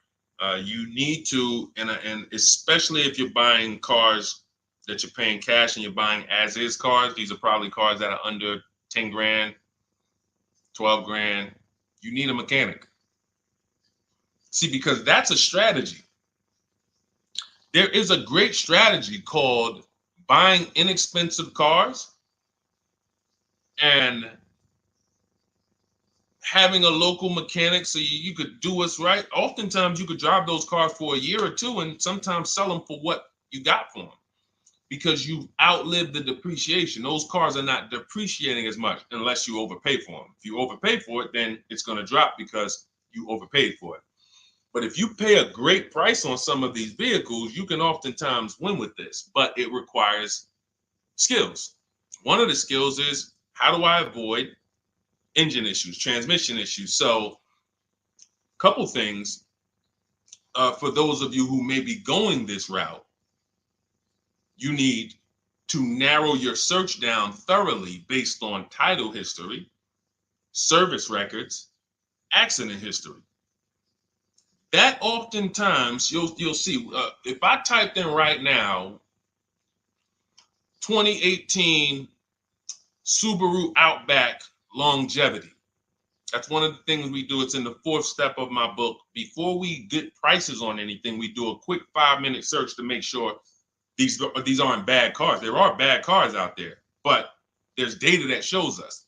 You need to, and especially if you're buying cars that you're paying cash and you're buying as is cars. These are probably cars that are under 10 grand, 12 grand. You need a mechanic. See, because that's a strategy. There is a great strategy called buying inexpensive cars and having a local mechanic so you could do what's right. Oftentimes you could drive those cars for a year or two and sometimes sell them for what you got for them because you've outlived the depreciation. Those cars are not depreciating as much unless you overpay for them. If you overpay for it, then it's going to drop because you overpaid for it. But if you pay a great price on some of these vehicles, you can oftentimes win with this, but it requires skills. One of the skills is, how do I avoid engine issues, transmission issues? So a couple things for those of you who may be going this route, you need to narrow your search down thoroughly based on title history, service records, accident history. That oftentimes you'll see, if I typed in right now 2018 Subaru Outback longevity. That's one of the things we do. It's in the 4th step of my book. Before we get prices on anything, we do a quick 5-minute search to make sure these aren't bad cars. There are bad cars out there, but there's data that shows us.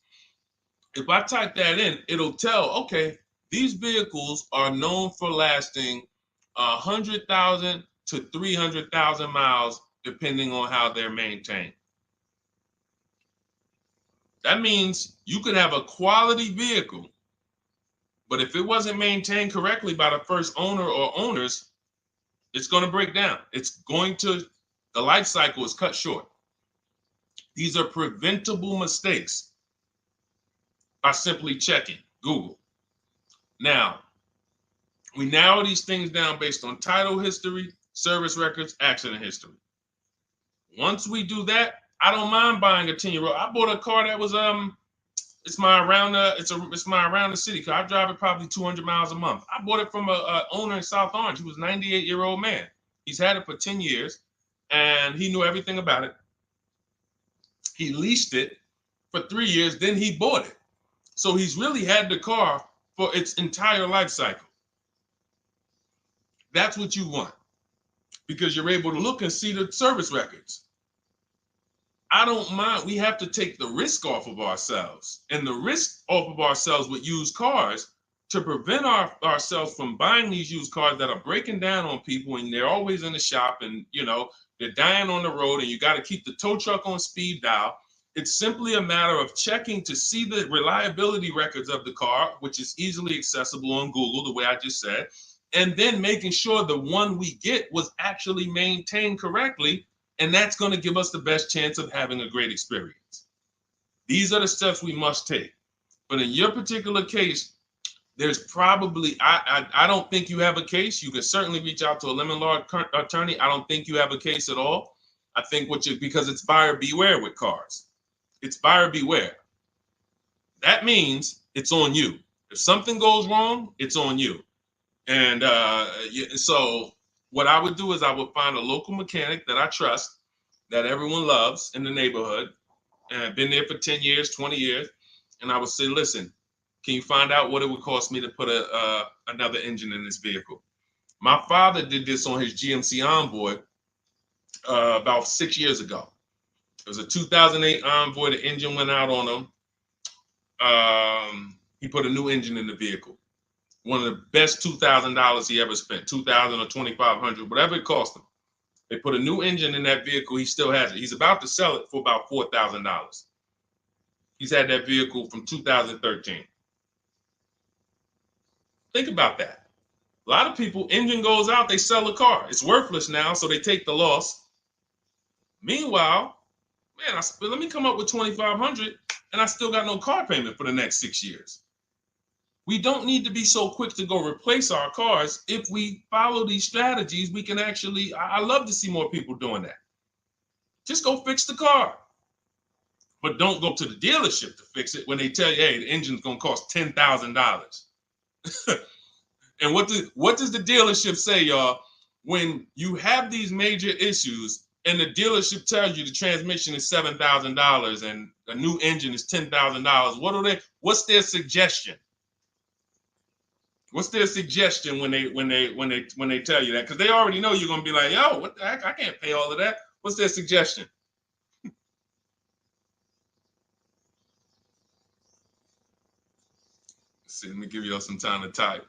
If I type that in, it'll tell, okay, these vehicles are known for lasting 100,000 to 300,000 miles, depending on how they're maintained. That means you could have a quality vehicle, but if it wasn't maintained correctly by the first owner or owners, it's going to break down. The life cycle is cut short. These are preventable mistakes by simply checking Google. Now, we narrow these things down based on title history, service records, accident history. Once we do that, I don't mind buying a 10-year-old. I bought a car that was it's my around the city car. I drive it probably 200 miles a month. I bought it from a owner in South Orange. He was a 98-year-old man. He's had it for 10 years and he knew everything about it. He leased it for 3 years, then he bought it. So he's really had the car for its entire life cycle. That's what you want because you're able to look and see the service records. I don't mind. We have to take the risk off of ourselves, and the risk off of ourselves with used cars to prevent ourselves from buying these used cars that are breaking down on people and they're always in the shop and, they're dying on the road and you got to keep the tow truck on speed dial. It's simply a matter of checking to see the reliability records of the car, which is easily accessible on Google, the way I just said, and then making sure the one we get was actually maintained correctly. And that's going to give us the best chance of having a great experience. These are the steps we must take. But in your particular case, there's probably, I don't think you have a case. You can certainly reach out to a lemon law attorney. I don't think you have a case at all. I think because it's buyer beware with cars. It's buyer beware. That means it's on you. If something goes wrong, it's on you. And so what I would do is I would find a local mechanic that I trust, that everyone loves in the neighborhood, and I've been there for 10 years, 20 years. And I would say, listen, can you find out what it would cost me to put another engine in this vehicle? My father did this on his GMC Envoy about 6 years ago. It was a 2008 Envoy. The engine went out on him. He put a new engine in the vehicle. One of the best $2,000 he ever spent, $2,000 or $2,500, whatever it cost him. They put a new engine in that vehicle. He still has it. He's about to sell it for about $4,000. He's had that vehicle from 2013. Think about that. A lot of people, engine goes out, they sell the car. It's worthless now, so they take the loss. Meanwhile, man, let me come up with $2,500 and I still got no car payment for the next 6 years. We don't need to be so quick to go replace our cars. If we follow these strategies, we can actually, I love to see more people doing that. Just go fix the car. But don't go to the dealership to fix it when they tell you, hey, the engine's gonna cost $10,000. And what does the dealership say, y'all? When you have these major issues and the dealership tells you the transmission is $7,000 and a new engine is $10,000, what's their suggestion? What's their suggestion when they tell you that? Because they already know you're gonna be like, yo, what the heck? I can't pay all of that. What's their suggestion? Let's see, let me give y'all some time to type.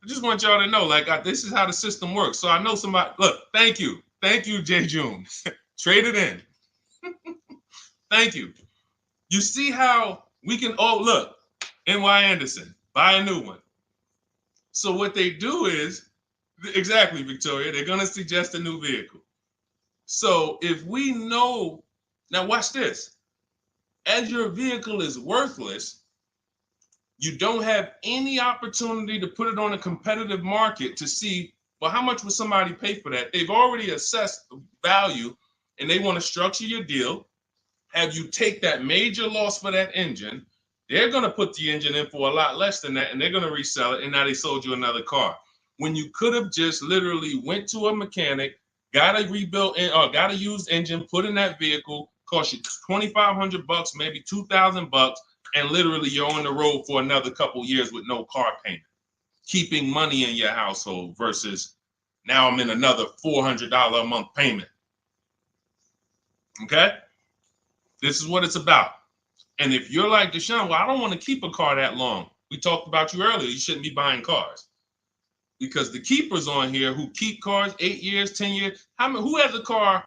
I just want y'all to know, like, this is how the system works. So I know somebody, look, thank you, Jay June. Trade it in. Thank you. You see how we can, oh, look, NY Anderson, buy a new one. So what they do is, exactly, Victoria, they're going to suggest a new vehicle. So if we know, now watch this, as your vehicle is worthless, you don't have any opportunity to put it on a competitive market to see, well, how much would somebody pay for that? They've already assessed the value and they want to structure your deal, have you take that major loss for that engine. They're going to put the engine in for a lot less than that and they're going to resell it. And now they sold you another car. When you could have just literally went to a mechanic, got a rebuilt or got a used engine, put in that vehicle, cost you $2,500, maybe $2,000. And literally you're on the road for another couple years with no car payment, keeping money in your household versus now I'm in another $400 a month payment. Okay? This is what it's about. And if you're like Deshone, well, I don't want to keep a car that long. We talked about you earlier. You shouldn't be buying cars. Because the keepers on here who keep cars 8 years, 10 years, who has a car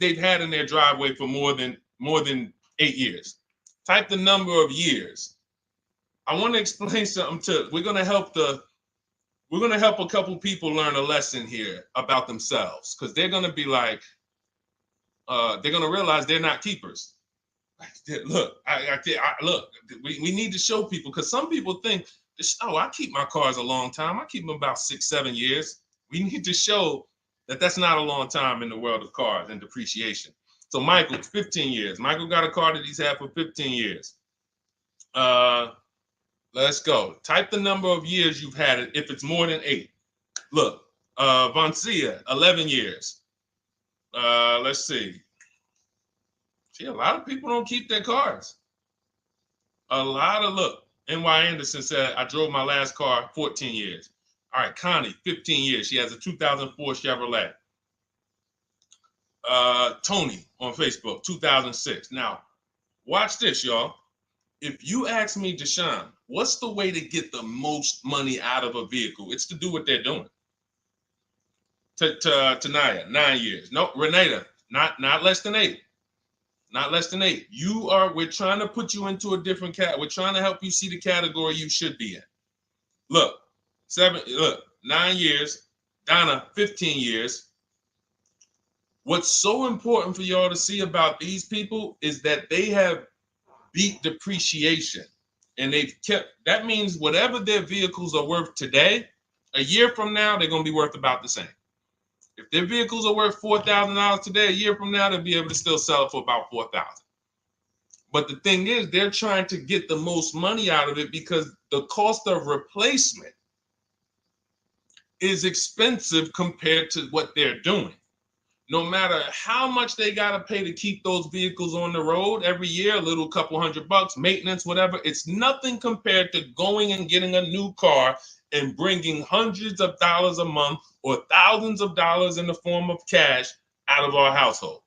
they've had in their driveway for more than 8 years? Type the number of years. I want to explain something we're going to help a couple people learn a lesson here about themselves, because they're going to be like, they're going to realize they're not keepers. Look, look, we need to show people, because some people think, oh, I keep my cars a long time. I keep them about 6-7 years. We need to show that that's not a long time in the world of cars and depreciation. So Michael, 15 years. Michael got a car that he's had for 15 years. Let's go. Type the number of years you've had it if it's more than 8. Look, Vancia, 11 years. Let's see. See, a lot of people don't keep their cars. Look, NY Anderson said, I drove my last car 14 years. All right, Connie, 15 years. She has a 2004 Chevrolet. Tony on Facebook, 2006. Now, watch this, y'all. If you ask me, Deshone, what's the way to get the most money out of a vehicle? It's to do what they're doing. Tanaya, 9 years. No, Renata, not less than 8. Not less than 8. We're trying to put you into a different cat. We're trying to help you see the category you should be in. Look, 9 years. Donna, 15 years. What's so important for y'all to see about these people is that they have beat depreciation. And that means whatever their vehicles are worth today, a year from now, they're going to be worth about the same. If their vehicles are worth $4,000 today, a year from now, they'll be able to still sell it for about $4,000. But the thing is, they're trying to get the most money out of it because the cost of replacement is expensive compared to what they're doing. No matter how much they got to pay to keep those vehicles on the road every year, a little couple $100, maintenance, whatever, it's nothing compared to going and getting a new car and bringing hundreds of dollars a month or thousands of dollars in the form of cash out of our household.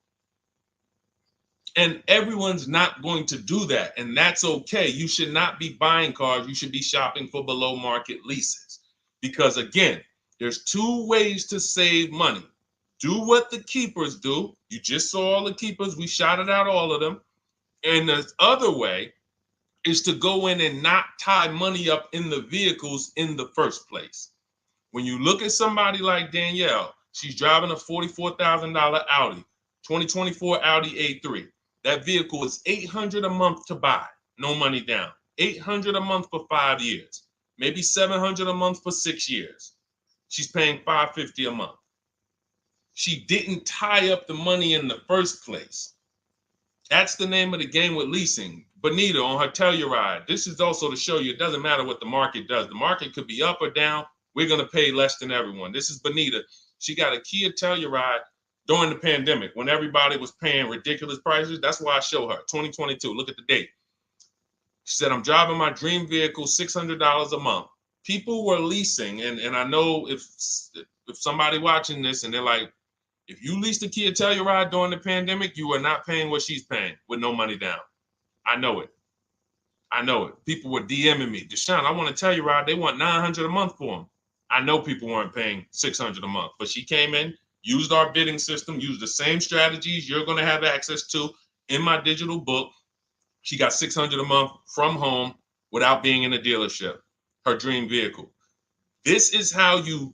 And everyone's not going to do that. And that's okay. You should not be buying cars. You should be shopping for below market leases. Because again, there's 2 ways to save money. Do what the keepers do. You just saw all the keepers. We shouted out all of them. And the other way is to go in and not tie money up in the vehicles in the first place. When you look at somebody like Danielle, she's driving a $44,000 Audi, 2024 Audi A3. That vehicle is $800 a month to buy, no money down. $800 a month for 5 years, maybe $700 a month for 6 years. She's paying $550 a month. She didn't tie up the money in the first place. That's the name of the game with leasing. Bonita on her Telluride. This is also to show you it doesn't matter what the market does. The market could be up or down. We're going to pay less than everyone. This is Bonita. She got a Kia Telluride during the pandemic when everybody was paying ridiculous prices. That's why I show her 2022. Look at the date. She said, I'm driving my dream vehicle, $600 a month. People were leasing. And I know if somebody watching this and they're like, if you leased a Kia Telluride during the pandemic, you are not paying what she's paying with no money down. I know it. I know it. People were DMing me, Deshone, I want a Telluride. They want $900 a month for them. I know people weren't paying $600 a month, but she came in, used our bidding system, used the same strategies you're going to have access to in my digital book. She got $600 a month from home without being in a dealership. Her dream vehicle. This is how you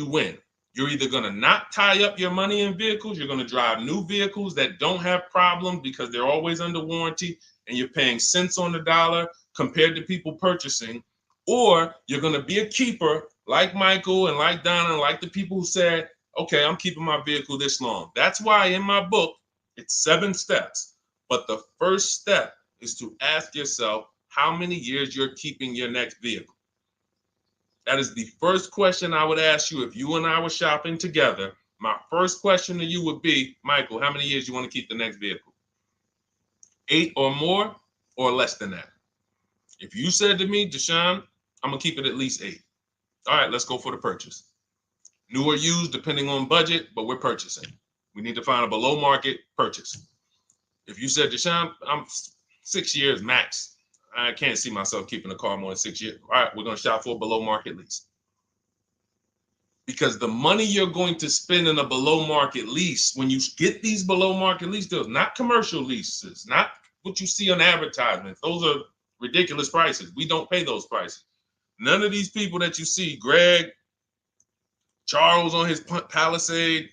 win. You're either going to not tie up your money in vehicles, you're going to drive new vehicles that don't have problems because they're always under warranty and you're paying cents on the dollar compared to people purchasing, or you're going to be a keeper like Michael and like Donna and like the people who said, okay, I'm keeping my vehicle this long. That's why in my book, it's 7 steps. But the first step is to ask yourself how many years you're keeping your next vehicle. That is the first question I would ask you if you and I were shopping together. My first question to you would be, Michael, how many years you want to keep the next vehicle? 8 or more or less than that? If you said to me, Deshone, I'm going to keep it at least 8. All right, let's go for the purchase. New or used, depending on budget, but we're purchasing. We need to find a below market purchase. If you said, Deshone, I'm 6 years max. I can't see myself keeping a car more than 6 years. All right, we're going to shop for a below market lease. Because the money you're going to spend in a below market lease, when you get these below market lease deals, not commercial leases, not what you see on advertisements. Those are ridiculous prices. We don't pay those prices. None of these people that you see, Greg, Charles on his Palisade,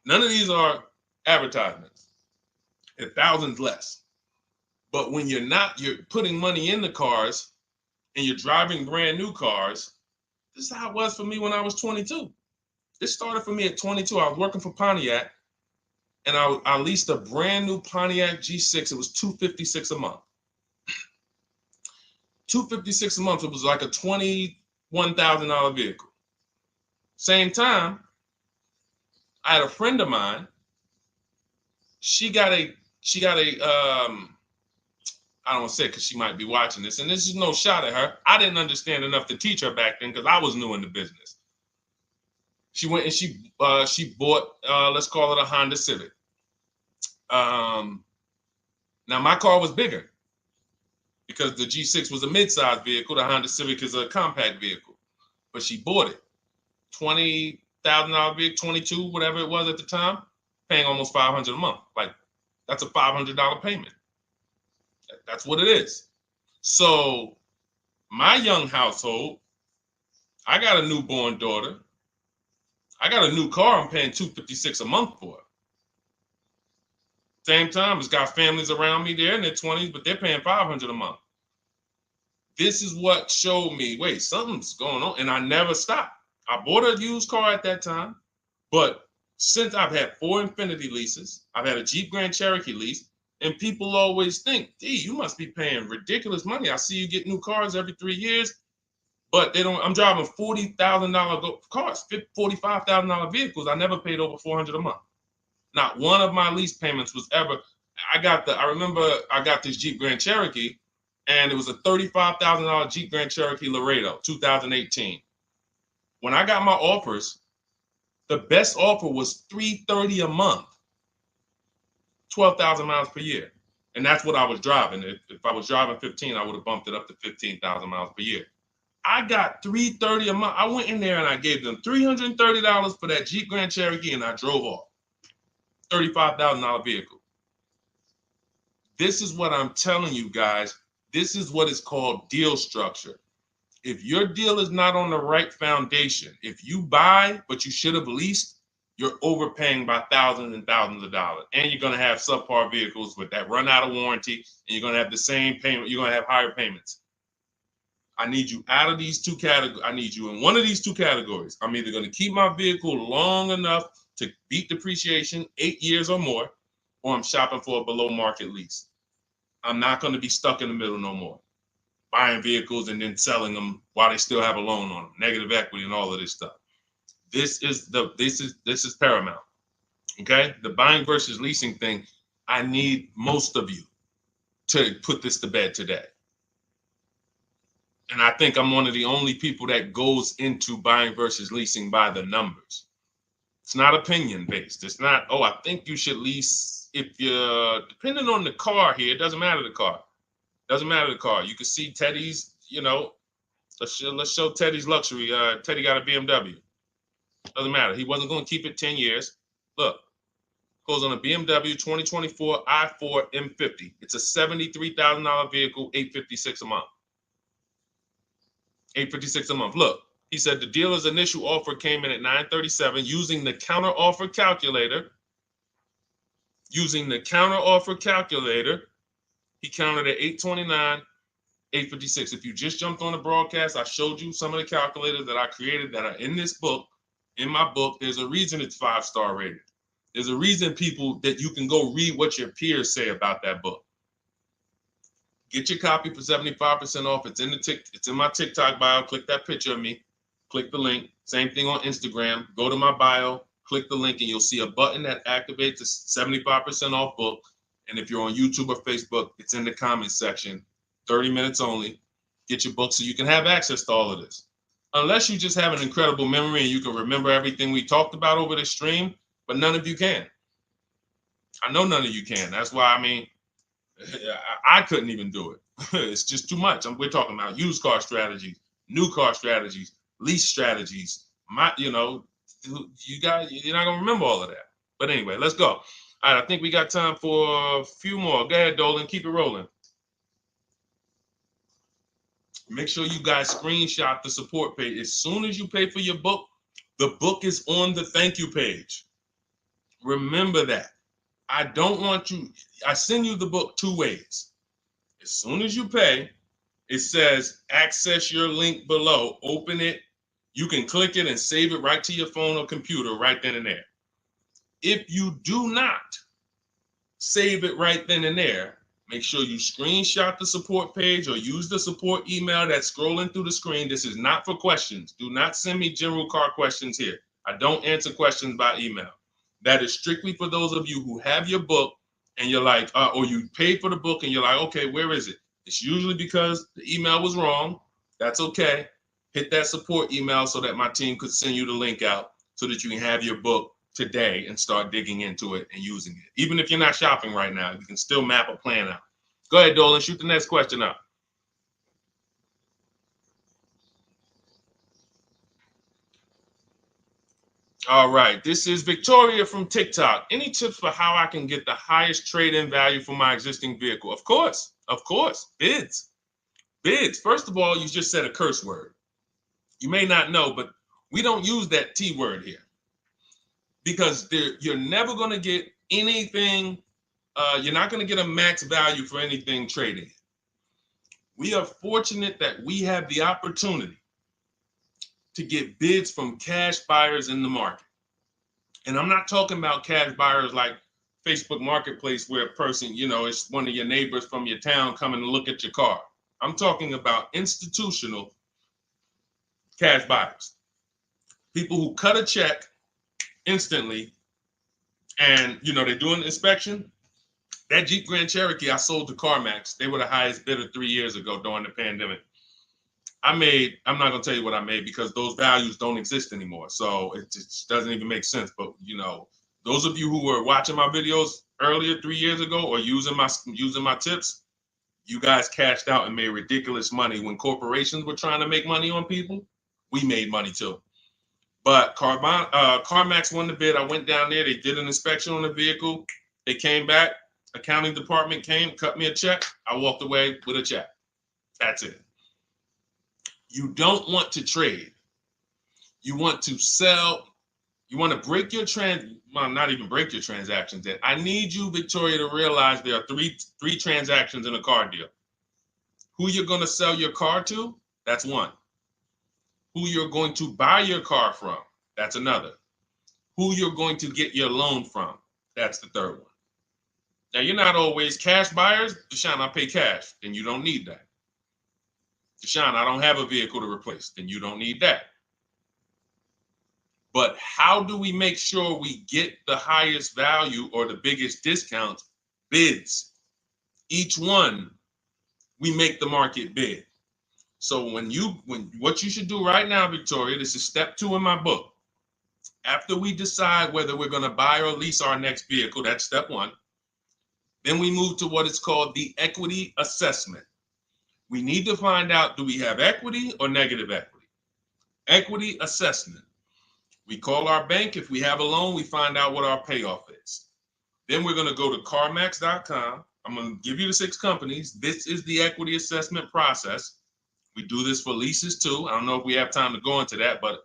none of these are advertisements. They're thousands less. But when you're putting money in the cars and you're driving brand new cars, this is how it was for me when I was 22. This started for me at 22. I was working for Pontiac and I leased a brand new Pontiac G6. It was $256 a month. $256 a month. It was like a $21,000 vehicle. Same time, I had a friend of mine. She got a I don't want to say it because she might be watching this, and this is no shot at her. I didn't understand enough to teach her back then because I was new in the business. She went and she bought, let's call it a Honda Civic. Now my car was bigger because the G6 was a mid-sized vehicle. The Honda Civic is a compact vehicle, but she bought it. $20,000 vehicle, 22, whatever it was at the time, paying almost $500 a month. Like that's a $500 payment. That's what it is. So my young household, I got a newborn daughter. I got a new car I'm paying $256 a month for. Same time, it's got families around me. They're in their 20s, but they're paying $500 a month. This is what showed me, wait, something's going on. And I never stopped. I bought a used car at that time, but since I've had 4 Infiniti leases, I've had a Jeep Grand Cherokee lease, and people always think, gee, you must be paying ridiculous money. I see you get new cars every 3 years, but they don't. I'm driving $40,000 cars, $45,000 vehicles. I never paid over $400 a month. Not one of my lease payments was ever. I remember I got this Jeep Grand Cherokee, and it was a $35,000 Jeep Grand Cherokee Laredo, 2018. When I got my offers, the best offer was $330 a month. 12,000 miles per year. And that's what I was driving. If I was driving 15, I would have bumped it up to 15,000 miles per year. I got $330 a month. I went in there and I gave them $330 for that Jeep Grand Cherokee and I drove off. $35,000 vehicle. This is what I'm telling you guys. This is what is called deal structure. If your deal is not on the right foundation, if you buy, but you should have leased, you're overpaying by thousands and thousands of dollars. And you're going to have subpar vehicles with that run out of warranty, and you're going to have the same payment. You're going to have higher payments. I need you out of these two categories. I need you in one of these two categories. I'm either going to keep my vehicle long enough to beat depreciation, 8 years or more, or I'm shopping for a below market lease. I'm not going to be stuck in the middle no more, buying vehicles and then selling them while they still have a loan on them, negative equity and all of this stuff. This is paramount. Okay, the buying versus leasing thing. I need most of you to put this to bed today. And I think I'm one of the only people that goes into buying versus leasing by the numbers. It's not opinion based. It's not, oh, I think you should lease if you're, depending on the car here, it doesn't matter the car. Doesn't matter the car. You can see Teddy's, let's show Teddy's luxury. Teddy got a BMW. Doesn't matter. He wasn't going to keep it 10 years. Look, goes on a BMW 2024 i4 M50. It's a $73,000 vehicle, $856 a month. $856 a month. Look, he said the dealer's initial offer came in at $937 using the counter offer calculator. Using the counter offer calculator, he counted at $829, $856. If you just jumped on the broadcast, I showed you some of the calculators that I created that are in this book. In my book, there's a reason it's 5-star rated. There's a reason people that you can go read what your peers say about that book. Get your copy for 75% off. It's in my TikTok bio. Click that picture of me. Click the link. Same thing on Instagram. Go to my bio. Click the link, and you'll see a button that activates a 75% off book. And if you're on YouTube or Facebook, it's in the comments section. 30 minutes only. Get your book so you can have access to all of this. Unless you just have an incredible memory and you can remember everything we talked about over the stream, but none of you can. I know none of you can. That's why, I couldn't even do it. It's just too much. We're talking about used car strategies, new car strategies, lease strategies. You guys, you're not gonna remember all of that. But anyway, let's go. All right, I think we got time for a few more. Go ahead, Dolan, keep it rolling. Make sure you guys screenshot the support page. As soon as you pay for your book, the book is on the thank you page. Remember that. I don't want you, I send you the book 2 ways. As soon as you pay, it says access your link below, open it. You can click it and save it right to your phone or computer right then and there. If you do not save it right then and there, make sure you screenshot the support page or use the support email that's scrolling through the screen. This is not for questions. Do not send me general car questions here. I don't answer questions by email. That is strictly for those of you who have your book and you're like, or you paid for the book and you're like, okay, where is it? It's usually because the email was wrong. That's okay. Hit that support email so that my team could send you the link out so that you can have your book today and start digging into it and using it. Even if you're not shopping right now, you can still map a plan out. Go ahead, Dolan, shoot the next question up. All right, this is Victoria from TikTok. Any tips for how I can get the highest trade-in value for my existing vehicle? Of course, bids. Bids. First of all, you just said a curse word. You may not know, but we don't use that T word here because you're never going to get anything. You're not going to get a max value for anything trading. We are fortunate that we have the opportunity to get bids from cash buyers in the market. And I'm not talking about cash buyers like Facebook Marketplace where a person, it's one of your neighbors from your town coming to look at your car. I'm talking about institutional cash buyers. People who cut a check instantly and, they do an inspection. That Jeep Grand Cherokee I sold to CarMax, they were the highest bidder 3 years ago during the pandemic. I'm not going to tell you what I made because those values don't exist anymore. So it just doesn't even make sense. But, those of you who were watching my videos earlier 3 years ago or using my tips, you guys cashed out and made ridiculous money. When corporations were trying to make money on people, we made money too. But CarMax won the bid. I went down there. They did an inspection on the vehicle. They came back. Accounting department came, cut me a check. I walked away with a check. That's it. You don't want to trade. You want to sell. You want to break your not even break your transactions. I need you, Victoria, to realize there are three transactions in a car deal. Who you're going to sell your car to, That's one. Who you're going to buy your car from, that's another. Who you're going to get your loan from, that's the third one. Now, you're not always cash buyers. Deshone, I pay cash. Then you don't need that. Deshone, I don't have a vehicle to replace. Then you don't need that. But how do we make sure we get the highest value or the biggest discounts? Bids. Each one, we make the market bid. So what you should do right now, Victoria, this is step 2 in my book. After we decide whether we're going to buy or lease our next vehicle, that's step 1. Then we move to what is called the equity assessment. We need to find out, do we have equity or negative equity? Equity assessment. We call our bank. If we have a loan, we find out what our payoff is. Then we're going to go to carmax.com. I'm going to give you the 6 companies. This is the equity assessment process. We do this for leases too. I don't know if we have time to go into that, but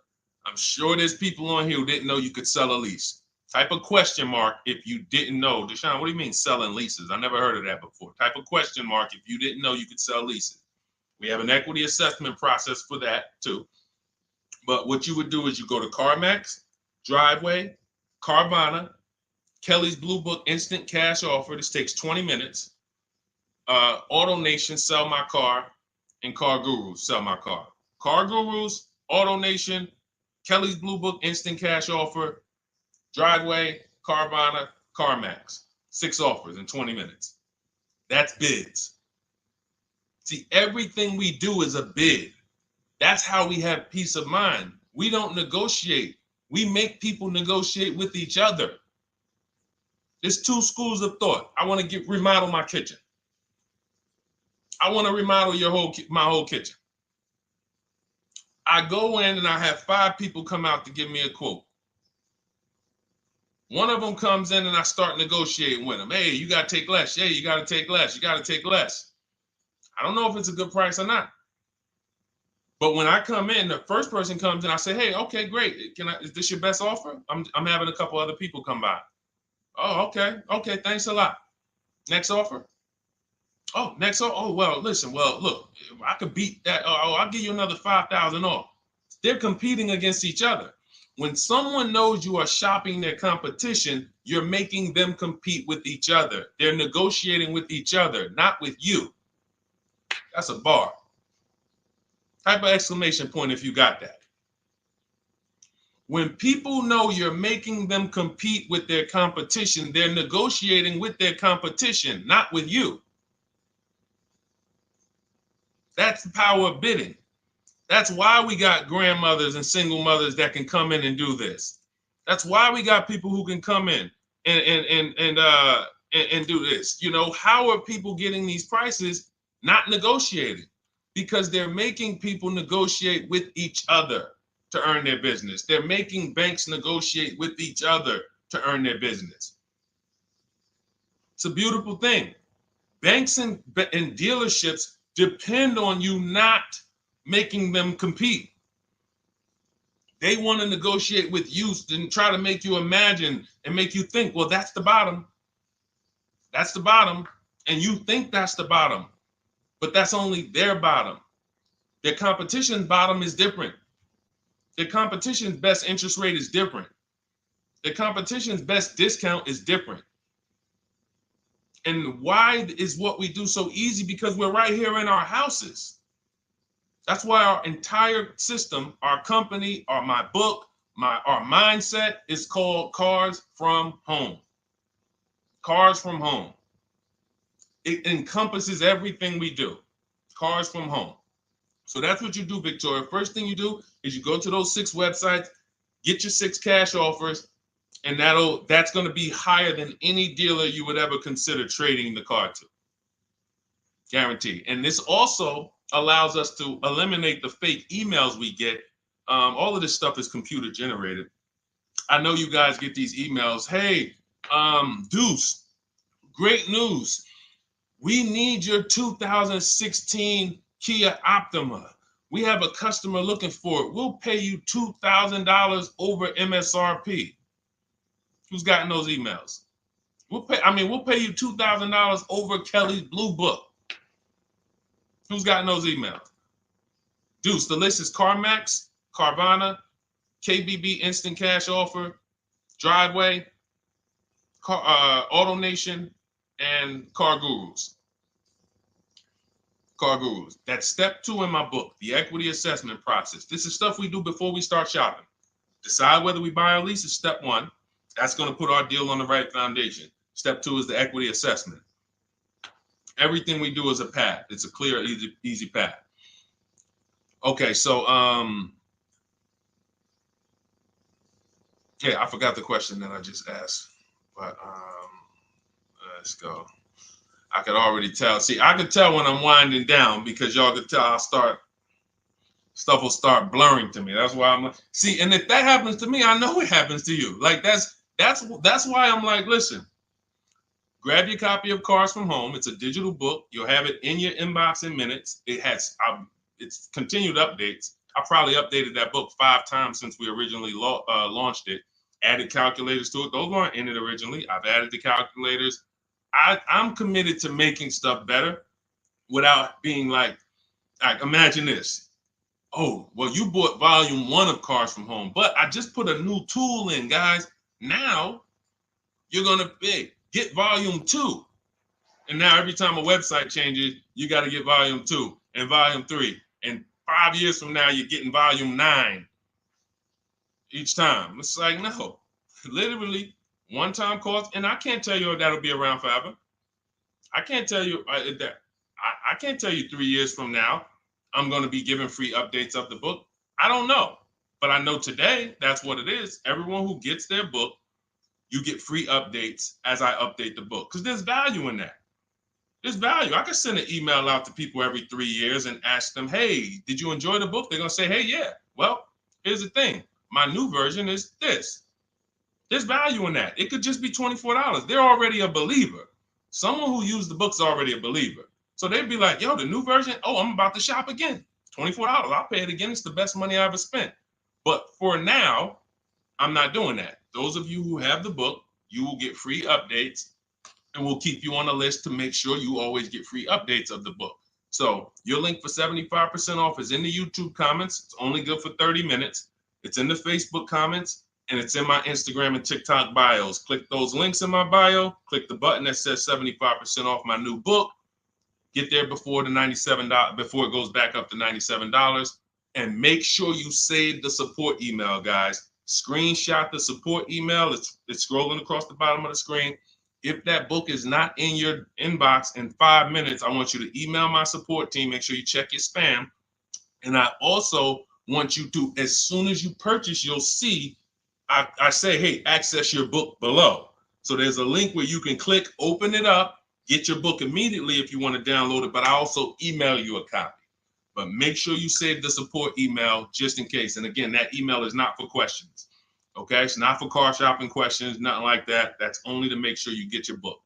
I'm sure there's people on here who didn't know you could sell a lease. Type a question mark if you didn't know. Deshone, what do you mean selling leases? I never heard of that before. Type a question mark if you didn't know you could sell leases. We have an equity assessment process for that too. But what you would do is you go to CarMax, Driveway, Carvana, Kelly's Blue Book Instant Cash Offer. This takes 20 minutes. Auto Nation, Sell My Car, and Car Gurus, Sell My Car. Car Gurus, Auto Nation, Kelly's Blue Book Instant Cash Offer, Driveway, Carvana, CarMax. 6 offers in 20 minutes. That's bids. See, everything we do is a bid. That's how we have peace of mind. We don't negotiate. We make people negotiate with each other. There's 2 schools of thought. I want to remodel my kitchen. I want to remodel my whole kitchen. I go in and I have 5 people come out to give me a quote. One of them comes in and I start negotiating with them. Hey, you got to take less. Yeah, you got to take less. You got to take less. I don't know if it's a good price or not. But when I come in, the first person comes in, I say, hey, okay, great. Is this your best offer? I'm having a couple other people come by. Oh, okay. Okay, thanks a lot. Next offer. Oh, next offer. Oh, well, listen, look, I could beat that. Oh, I'll give you another 5,000 off. They're competing against each other. When someone knows you are shopping their competition, you're making them compete with each other. They're negotiating with each other, not with you. That's a bar. Type of exclamation point if you got that. When people know you're making them compete with their competition, they're negotiating with their competition, not with you. That's the power of bidding. That's why we got grandmothers and single mothers that can come in and do this. That's why we got people who can come in and do this. You know, how are people getting these prices? Not negotiating, because they're making people negotiate with each other to earn their business. They're making banks negotiate with each other to earn their business. It's a beautiful thing. Banks and dealerships depend on you not making them compete. They want to negotiate with you and try to make you imagine and make you think, well, that's the bottom. That's the bottom. And you think that's the bottom, but that's only their bottom. Their competition's bottom is different. Their competition's best interest rate is different. Their competition's best discount is different. And why is what we do so easy? Because we're right here in our houses. That's why our entire system, our company, my book, our mindset is called Cars from Home. Cars from Home. It encompasses everything we do. Cars from Home. So that's what you do, Victoria. First thing you do is you go to those 6 websites, get your 6 cash offers, and that's going to be higher than any dealer you would ever consider trading the car to. Guaranteed. And this also allows us to eliminate the fake emails we get. All of this stuff is computer generated. I know you guys get these emails. Hey, Deuce, great news. We need your 2016 Kia Optima. We have a customer looking for it. We'll pay you $2,000 over MSRP. Who's gotten those emails? We'll pay you $2,000 over Kelly's Blue Book. Who's gotten those emails? Deuce, the list is CarMax, Carvana, KBB Instant Cash Offer, Driveway, Auto Nation, and Car Gurus. Car Gurus. That's step 2 in my book, the equity assessment process. This is stuff we do before we start shopping. Decide whether we buy or lease is step 1. That's going to put our deal on the right foundation. Step 2 is the equity assessment. Everything we do is a path. It's a clear, easy path. Okay, so yeah, I forgot the question that I just asked, but let's go. I could already tell. See, I could tell when I'm winding down because y'all could tell stuff will start blurring to me. That's why I'm like, see, and if that happens to me, I know it happens to you. Like that's why I'm like, listen, grab your copy of Cars from Home. It's a digital book. You'll have it in your inbox in minutes. It has it's continued updates. I probably updated that book 5 times since we originally launched it. Added calculators to it. Those weren't in it originally. I've added the calculators. I'm committed to making stuff better without being like imagine this. Oh, well, you bought volume 1 of Cars from Home, but I just put a new tool in, guys. Now you're going to get volume 2. And now every time a website changes, you got to get volume 2 and volume 3. And 5 years from now, you're getting volume 9 each time. It's like, no, literally one-time cost. And I can't tell you if that'll be around forever. I can't tell you that. I can't tell you 3 years from now, I'm going to be giving free updates of the book. I don't know. But I know today, that's what it is. Everyone who gets their book, you get free updates as I update the book. Because there's value in that. There's value. I could send an email out to people every 3 years and ask them, hey, did you enjoy the book? They're going to say, hey, yeah. Well, here's the thing. My new version is this. There's value in that. It could just be $24. They're already a believer. Someone who used the book's already a believer. So they'd be like, yo, the new version, oh, I'm about to shop again. $24. I'll pay it again. It's the best money I ever spent. But for now, I'm not doing that. Those of you who have the book, you will get free updates, and we'll keep you on the list to make sure you always get free updates of the book. So your link for 75% off is in the YouTube comments. It's only good for 30 minutes. It's in the Facebook comments, and it's in my Instagram and TikTok bios. Click those links in my bio. Click the button that says 75% off my new book. Get there before the $97, before it goes back up to $97. And make sure you save the support email, guys. Screenshot the support email. It's scrolling across the bottom of the screen. If that book is not in your inbox in 5 minutes, I want you to email my support team. Make sure you check your spam. And I also want you to, as soon as you purchase, you'll see, I say, hey, access your book below. So there's a link where you can click, open it up, get your book immediately if you want to download it, but I also email you a copy. But make sure you save the support email just in case. And again, that email is not for questions. Okay, it's not for car shopping questions, nothing like that. That's only to make sure you get your book.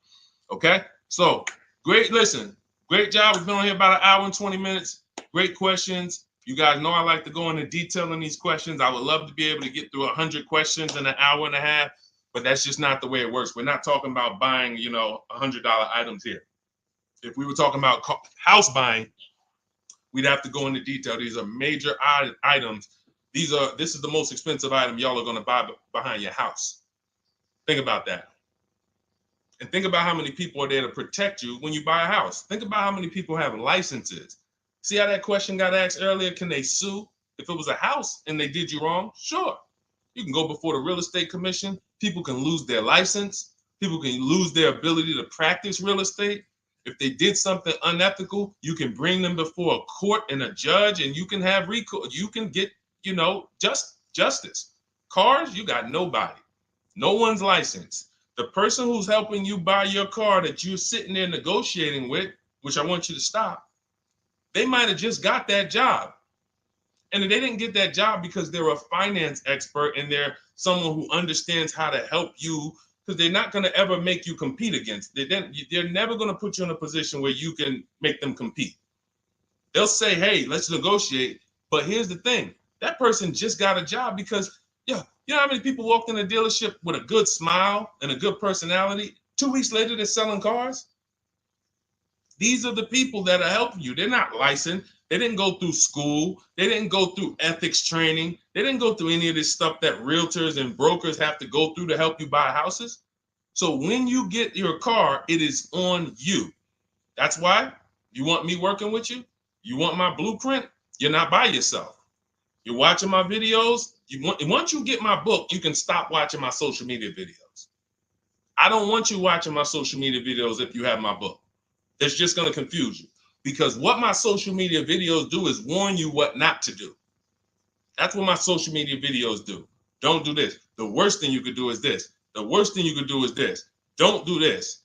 Okay, so great. Listen, great job. We've been on here about 1 hour and 20 minutes. Great questions. You guys know I like to go into detail in these questions. I would love to be able to get through 100 questions in 1.5 hours, but that's just not the way it works. We're not talking about buying, $100 items here. If we were talking about house buying, we'd have to go into detail. These are major items. This is the most expensive item y'all are going to buy behind your house. Think about that. And think about how many people are there to protect you when you buy a house. Think about how many people have licenses. See how that question got asked earlier? Can they sue if it was a house and they did you wrong? Sure. You can go before the real estate commission. People can lose their license. People can lose their ability to practice real estate. If they did something unethical, you can bring them before a court and a judge, and you can have recourse. You can get, justice. Cars, you got nobody. No one's licensed. The person who's helping you buy your car that you're sitting there negotiating with, which I want you to stop, they might have just got that job. And they didn't get that job because they're a finance expert and they're someone who understands how to help you, because they're not going to ever make you compete against. They're never going to put you in a position where you can make them compete. They'll say, hey, let's negotiate. But here's the thing. That person just got a job because, you know how many people walked in a dealership with a good smile and a good personality? 2 weeks later, they're selling cars. These are the people that are helping you. They're not licensed. They didn't go through school. They didn't go through ethics training. They didn't go through any of this stuff that realtors and brokers have to go through to help you buy houses. So when you get your car, it is on you. That's why you want me working with you. You want my blueprint. You're not by yourself. You're watching my videos. Once you get my book, you can stop watching my social media videos. I don't want you watching my social media videos if you have my book. It's just going to confuse you, because what my social media videos do is warn you what not to do. That's what my social media videos do. Don't do this. The worst thing you could do is this. The worst thing you could do is this. Don't do this.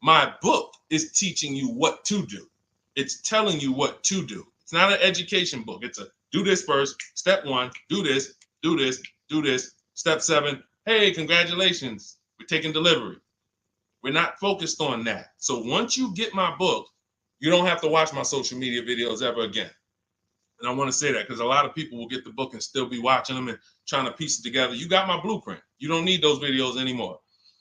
My book is teaching you what to do. It's telling you what to do. It's not an education book. It's a do this first. Step 1, do this, do this, do this. Step 7, hey, congratulations. We're taking delivery. We're not focused on that. So once you get my book, you don't have to watch my social media videos ever again. And I want to say that because a lot of people will get the book and still be watching them and trying to piece it together. You got my blueprint. You don't need those videos anymore.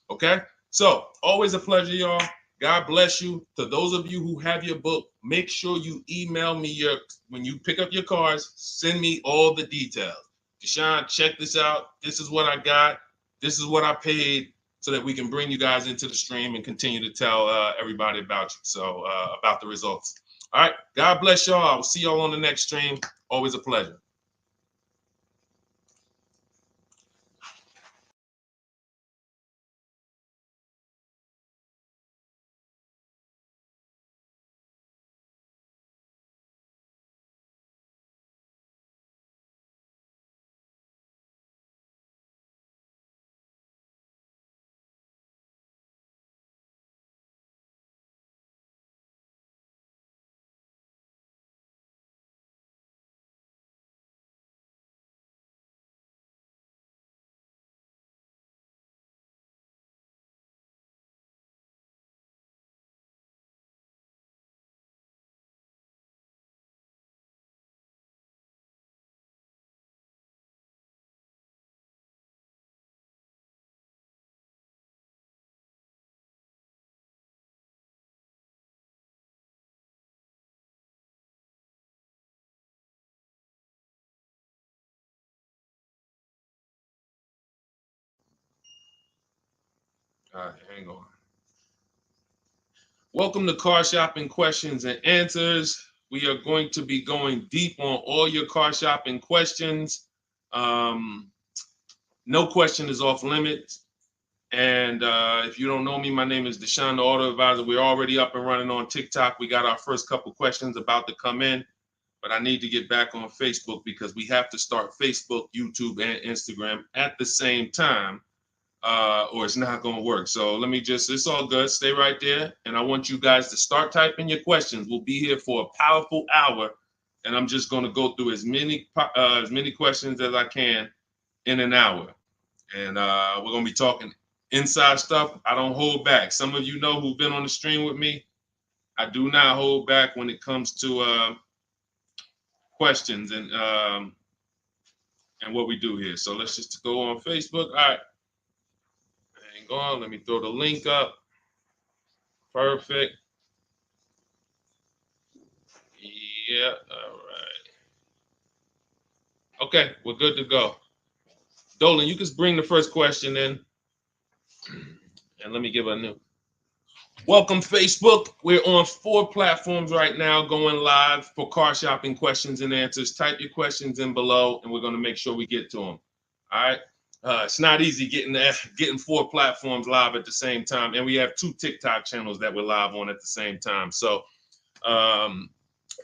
Okay? So always a pleasure, y'all. God bless you. To those of you who have your book, make sure you email me when you pick up your cars, send me all the details. Deshone, check this out. This is what I got. This is what I paid, so that we can bring you guys into the stream and continue to tell everybody about you. So about the results. All right. God bless y'all. I will see y'all on the next stream. Always a pleasure. All right, hang on. Welcome to Car Shopping Questions and Answers. We are going to be going deep on all your car shopping questions. No question is off limits. And if you don't know me, my name is Deshone the Auto Advisor. We're already up and running on TikTok. We got our first couple questions about to come in, but I need to get back on Facebook because we have to start Facebook, YouTube, and Instagram at the same time, or it's not going to work. So let me it's all good. Stay right there. And I want you guys to start typing your questions. We'll be here for a powerful hour, and I'm just going to go through as many questions as I can in an hour. And we're going to be talking inside stuff. I don't hold back. Some of you know who've been on the stream with me. I do not hold back when it comes to questions and what we do here. So let's just go on Facebook. All right. Hang on. Let me throw the link up. Perfect. Yeah. All right. Okay. We're good to go. Dolan, you can bring the first question in. And let me give a new. Welcome, Facebook. We're on 4 platforms right now going live for car shopping questions and answers. Type your questions in below, and we're going to make sure we get to them. All right. It's not easy getting 4 platforms live at the same time. And we have 2 TikTok channels that we're live on at the same time. So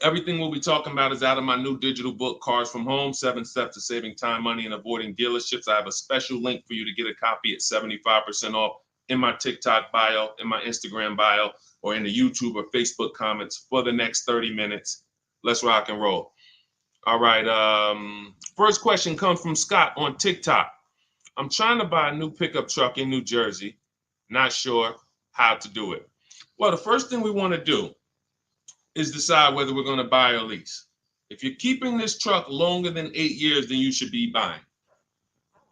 everything we'll be talking about is out of my new digital book, Cars from Home, 7 Steps to Saving Time, Money, and Avoiding Dealerships. I have a special link for you to get a copy at 75% off in my TikTok bio, in my Instagram bio, or in the YouTube or Facebook comments for the next 30 minutes. Let's rock and roll. All right. First question comes from Scott on TikTok. I'm trying to buy a new pickup truck in New Jersey. Not sure how to do it. Well, the first thing we want to do is decide whether we're going to buy or lease. If you're keeping this truck longer than 8 years, then you should be buying.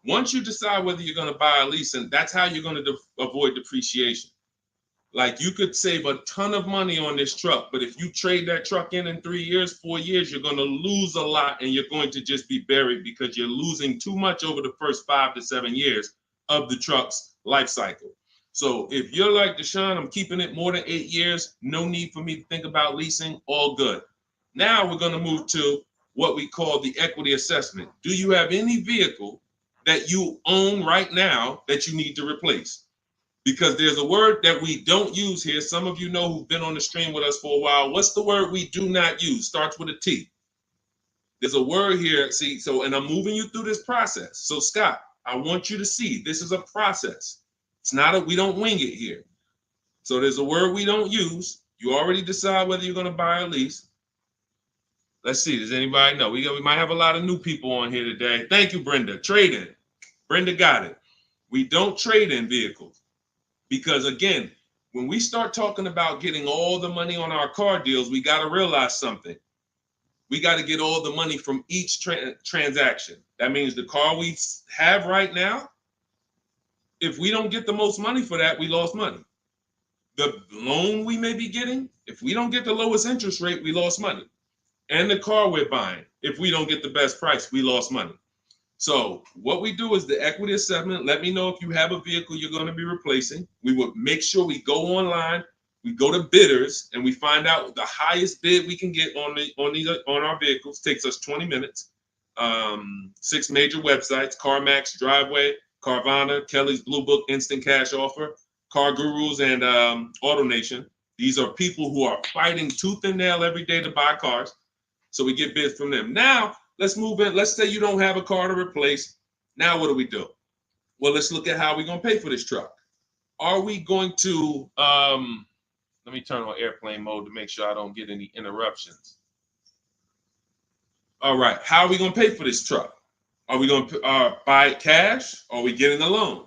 Once you decide whether you're going to buy or lease, and that's how you're going to avoid depreciation. Like you could save a ton of money on this truck, but if you trade that truck in 3 years, 4 years, you're going to lose a lot and you're going to just be buried because you're losing too much over the first 5 to 7 years of the truck's life cycle. So if you're like Deshone, I'm keeping it more than 8 years, no need for me to think about leasing, all good. Now we're going to move to what we call the equity assessment. Do you have any vehicle that you own right now that you need to replace? Because there's a word that we don't use here. Some of you know who've been on the stream with us for a while. What's the word we do not use? Starts with a T. There's a word here. See, so, and I'm moving you through this process. So Scott, I want you to see this is a process. It's not we don't wing it here. So there's a word we don't use. You already decide whether you're going to buy or lease. Let's see. Does anybody know? We might have a lot of new people on here today. Thank you, Brenda. Trade in. Brenda got it. We don't trade in vehicles. Because again, when we start talking about getting all the money on our car deals, we got to realize something. We got to get all the money from each transaction. That means the car we have right now, if we don't get the most money for that, we lost money. The loan we may be getting, if we don't get the lowest interest rate, we lost money. And the car we're buying, if we don't get the best price, we lost money. So what we do is the equity assessment. Let me know if you have a vehicle you're going to be replacing. We would make sure we go online, we go to bidders, and we find out the highest bid we can get on our vehicles. Takes us 20 minutes. 6 major websites: CarMax, Driveway, Carvana, Kelly's Blue Book, Instant Cash Offer, Car Gurus, and AutoNation. These are people who are fighting tooth and nail every day to buy cars. So we get bids from them. Now, let's move in. Let's say you don't have a car to replace. Now, what do? Well, let's look at how we're going to pay for this truck. Are we going to, let me turn on airplane mode to make sure I don't get any interruptions. All right. How are we going to pay for this truck? Are we going to buy it cash? Or are we getting a loan?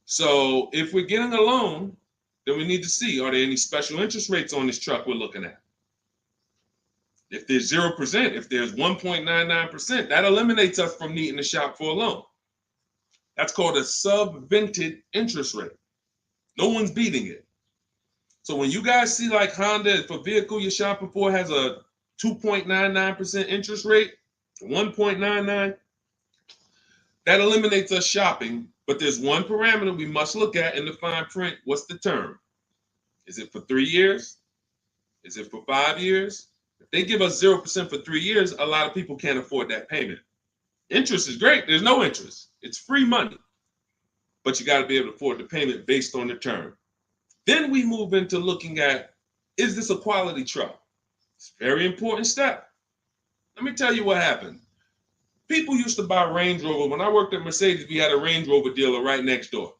So if we're getting a loan, then we need to see, are there any special interest rates on this truck we're looking at? If there's 0%, if there's 1.99%, that eliminates us from needing to shop for a loan. That's called a subvented interest rate. No one's beating it. So when you guys see like Honda, if a vehicle you're shopping for has a 2.99% interest rate, 1.99, that eliminates us shopping. But there's one parameter we must look at in the fine print. What's the term? Is it for 3 years? Is it for 5 years? If they give us 0% for 3 years, a lot of people can't afford that payment. Interest is great. There's no interest. It's free money. But you got to be able to afford the payment based on the term. Then we move into looking at, is this a quality truck? It's a very important step. Let me tell you what happened. People used to buy Range Rover. When I worked at Mercedes, we had a Range Rover dealer right next door.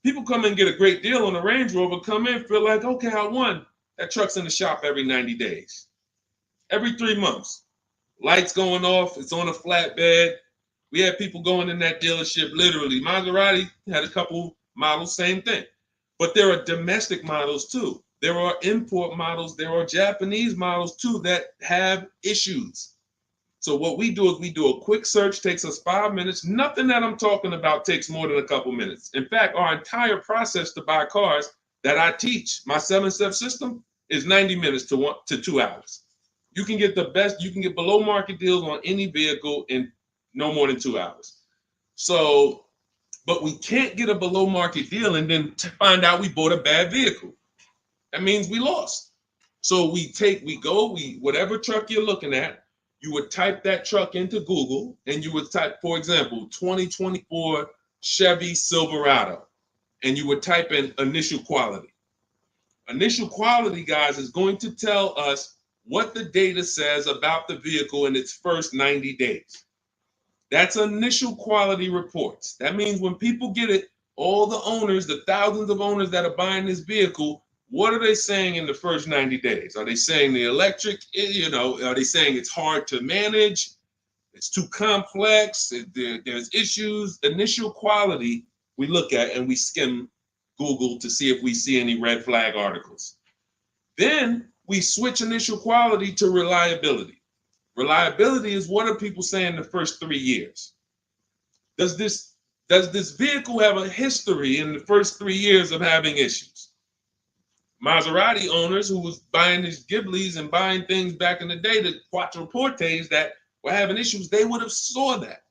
People come in and get a great deal on a Range Rover, come in, feel like, okay, I won. That truck's in the shop every 90 days. Every 3 months. Lights going off, it's on a flatbed. We had people going in that dealership, literally. Maserati had a couple models, same thing. But there are domestic models too. There are import models. There are Japanese models too that have issues. So what we do is we do a quick search, takes us 5 minutes. Nothing that I'm talking about takes more than a couple minutes. In fact, our entire process to buy cars that I teach, my 7-step system, is 90 minutes to 2 hours. You can get the best, you can get below market deals on any vehicle in no more than 2 hours. So, but we can't get a below market deal and then find out we bought a bad vehicle. That means we lost. So whatever truck you're looking at, you would type that truck into Google and you would type, for example, 2024 Chevy Silverado, and you would type in initial quality. Initial quality, guys, is going to tell us what the data says about the vehicle in its first 90 days. That's initial quality reports. That means when people get it, all the owners, the thousands of owners that are buying this vehicle, what are they saying in the first 90 days? Are they saying the electric, are they saying it's hard to manage? It's too complex. There's issues. Initial quality we look at and we skim Google to see if we see any red flag articles. Then we switch initial quality to reliability. Reliability is what are people saying the first 3 years? Does this vehicle have a history in the first 3 years of having issues? Maserati owners who was buying these Ghiblis and buying things back in the day, the Quattroportes that were having issues, they would have saw that.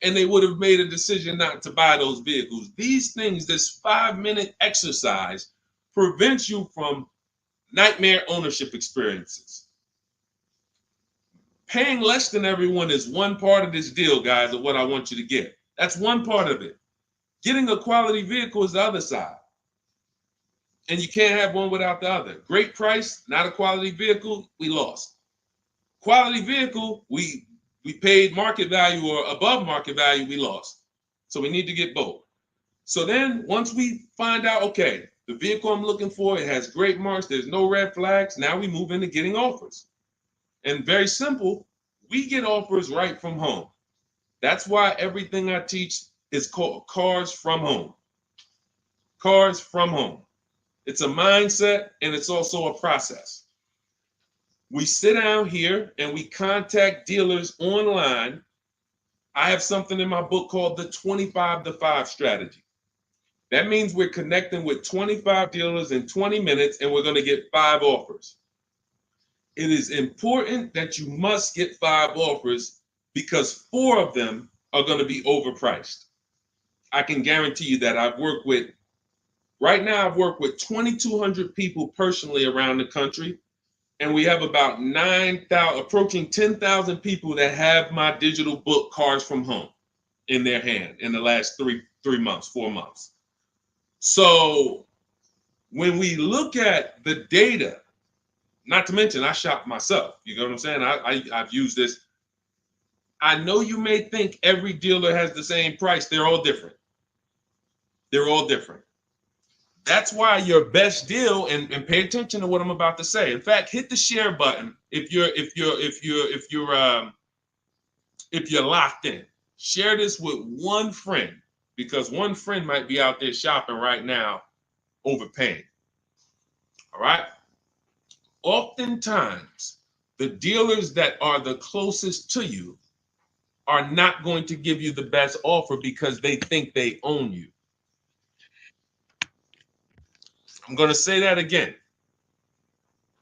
And they would have made a decision not to buy those vehicles. These things, this 5-minute exercise prevents you from nightmare ownership experiences. Paying less than everyone is one part of this deal, guys, of what I want you to get. That's one part of it. Getting a quality vehicle is the other side. And you can't have one without the other. Great price, not a quality vehicle, we lost. Quality vehicle, we paid market value or above market value, we lost. So we need to get both. So then once we find out, okay, the vehicle I'm looking for, it has great marks, there's no red flags, now we move into getting offers. And very simple, we get offers right from home. That's why everything I teach is called Cars from Home. Cars from Home. It's a mindset and it's also a process. We sit down here and we contact dealers online. I have something in my book called the 25 to 5 strategy. That means we're connecting with 25 dealers in 20 minutes and we're going to get 5 offers. It is important that you must get 5 offers because 4 of them are going to be overpriced. I can guarantee you that. Right now I've worked with 2,200 people personally around the country, and we have about 9,000, approaching 10,000 people that have my digital book, Cars from Home, in their hand in the last 4 months. So when we look at the data, not to mention I shop myself, you know what I'm saying? I've used this. I know you may think every dealer has the same price. They're all different. They're all different. That's why your best deal, and pay attention to what I'm about to say. In fact, hit the share button if you're locked in. Share this with one friend because one friend might be out there shopping right now, overpaying. All right. Oftentimes, the dealers that are the closest to you are not going to give you the best offer because they think they own you. I'm going to say that again.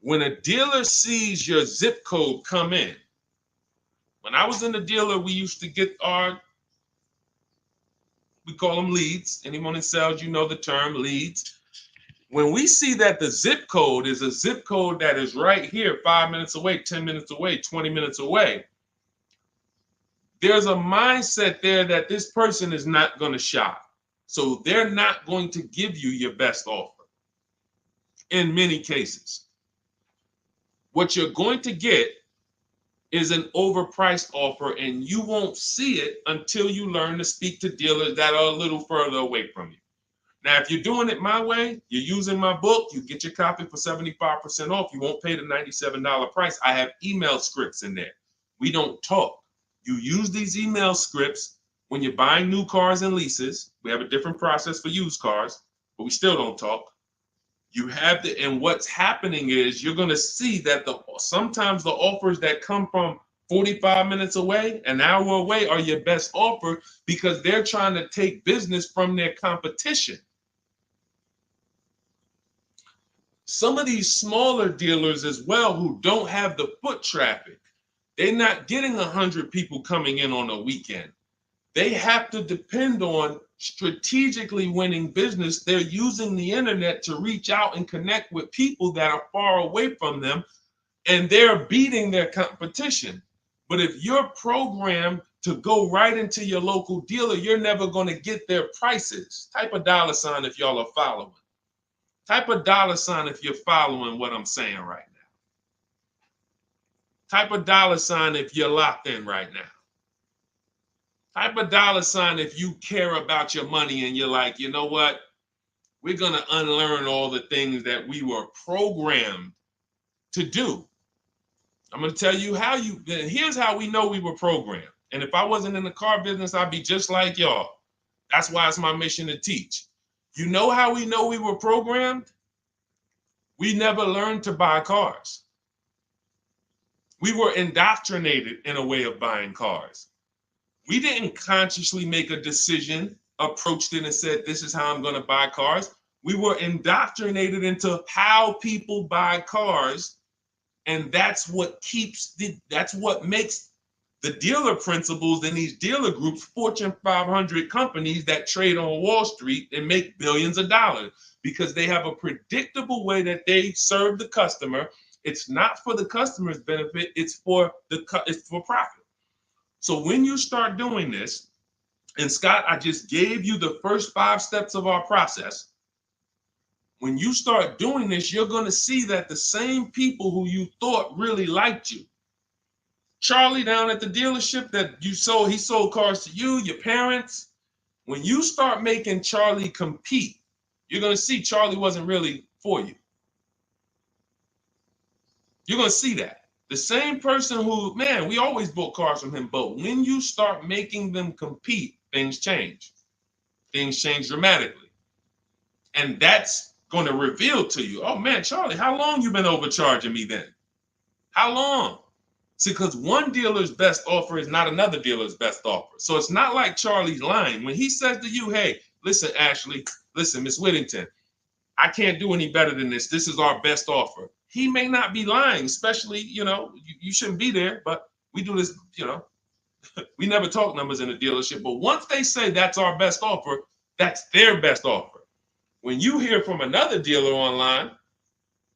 When a dealer sees your zip code come in, when I was in the dealer, we used to get we call them leads. Anyone in sales, you know the term leads. When we see that the zip code is a zip code that is right here, 5 minutes away, 10 minutes away, 20 minutes away, there's a mindset there that this person is not going to shop. So they're not going to give you your best offer in many cases. What you're going to get is an overpriced offer, and you won't see it until you learn to speak to dealers that are a little further away from you. Now, if you're doing it my way, you're using my book, you get your copy for 75% off. You won't pay the $97 price. I have email scripts in there. We don't talk. You use these email scripts when you're buying new cars and leases. We have a different process for used cars, but we still don't talk. You have to, and what's happening is you're going to see that sometimes the offers that come from 45 minutes away, an hour away, are your best offer because they're trying to take business from their competition. Some of these smaller dealers as well who don't have the foot traffic, they're not getting 100 people coming in on a weekend. They have to depend on strategically winning business. They're using the internet to reach out and connect with people that are far away from them, and they're beating their competition. But if you're programmed to go right into your local dealer, you're never going to get their prices. Type a $ if y'all are following. Type a $ if you're following what I'm saying right now. Type a $ if you're locked in right now. Type a $ if you care about your money and you're like, you know what? We're going to unlearn all the things that we were programmed to do. I'm going to tell you here's how we know we were programmed. And if I wasn't in the car business, I'd be just like y'all. That's why it's my mission to teach. You know how we know we were programmed? We never learned to buy cars. We were indoctrinated in a way of buying cars. We didn't consciously make a decision, approached it and said, this is how I'm going to buy cars. We were indoctrinated into how people buy cars, and that's what makes the dealer principals in these dealer groups, Fortune 500 companies that trade on Wall Street and make billions of dollars, because they have a predictable way that they serve the customer. It's not for the customer's benefit, it's for profit. So when you start doing this, and Scott, I just gave you the first 5 steps of our process. When you start doing this, you're going to see that the same people who you thought really liked you, Charlie down at the dealership that he sold cars to you, your parents. When you start making Charlie compete, you're going to see Charlie wasn't really for you. You're going to see that. The same person who, man, we always bought cars from him, but when you start making them compete, things change. Things change dramatically. And that's going to reveal to you, oh man, Charlie, how long you been overcharging me then? How long? See, because one dealer's best offer is not another dealer's best offer. So it's not like Charlie's lying. When he says to you, hey, listen, Ashley, listen, Miss Whittington, I can't do any better than this. This is our best offer. He may not be lying, especially, you shouldn't be there, but we do this, we never talk numbers in a dealership. But once they say that's our best offer, that's their best offer. When you hear from another dealer online,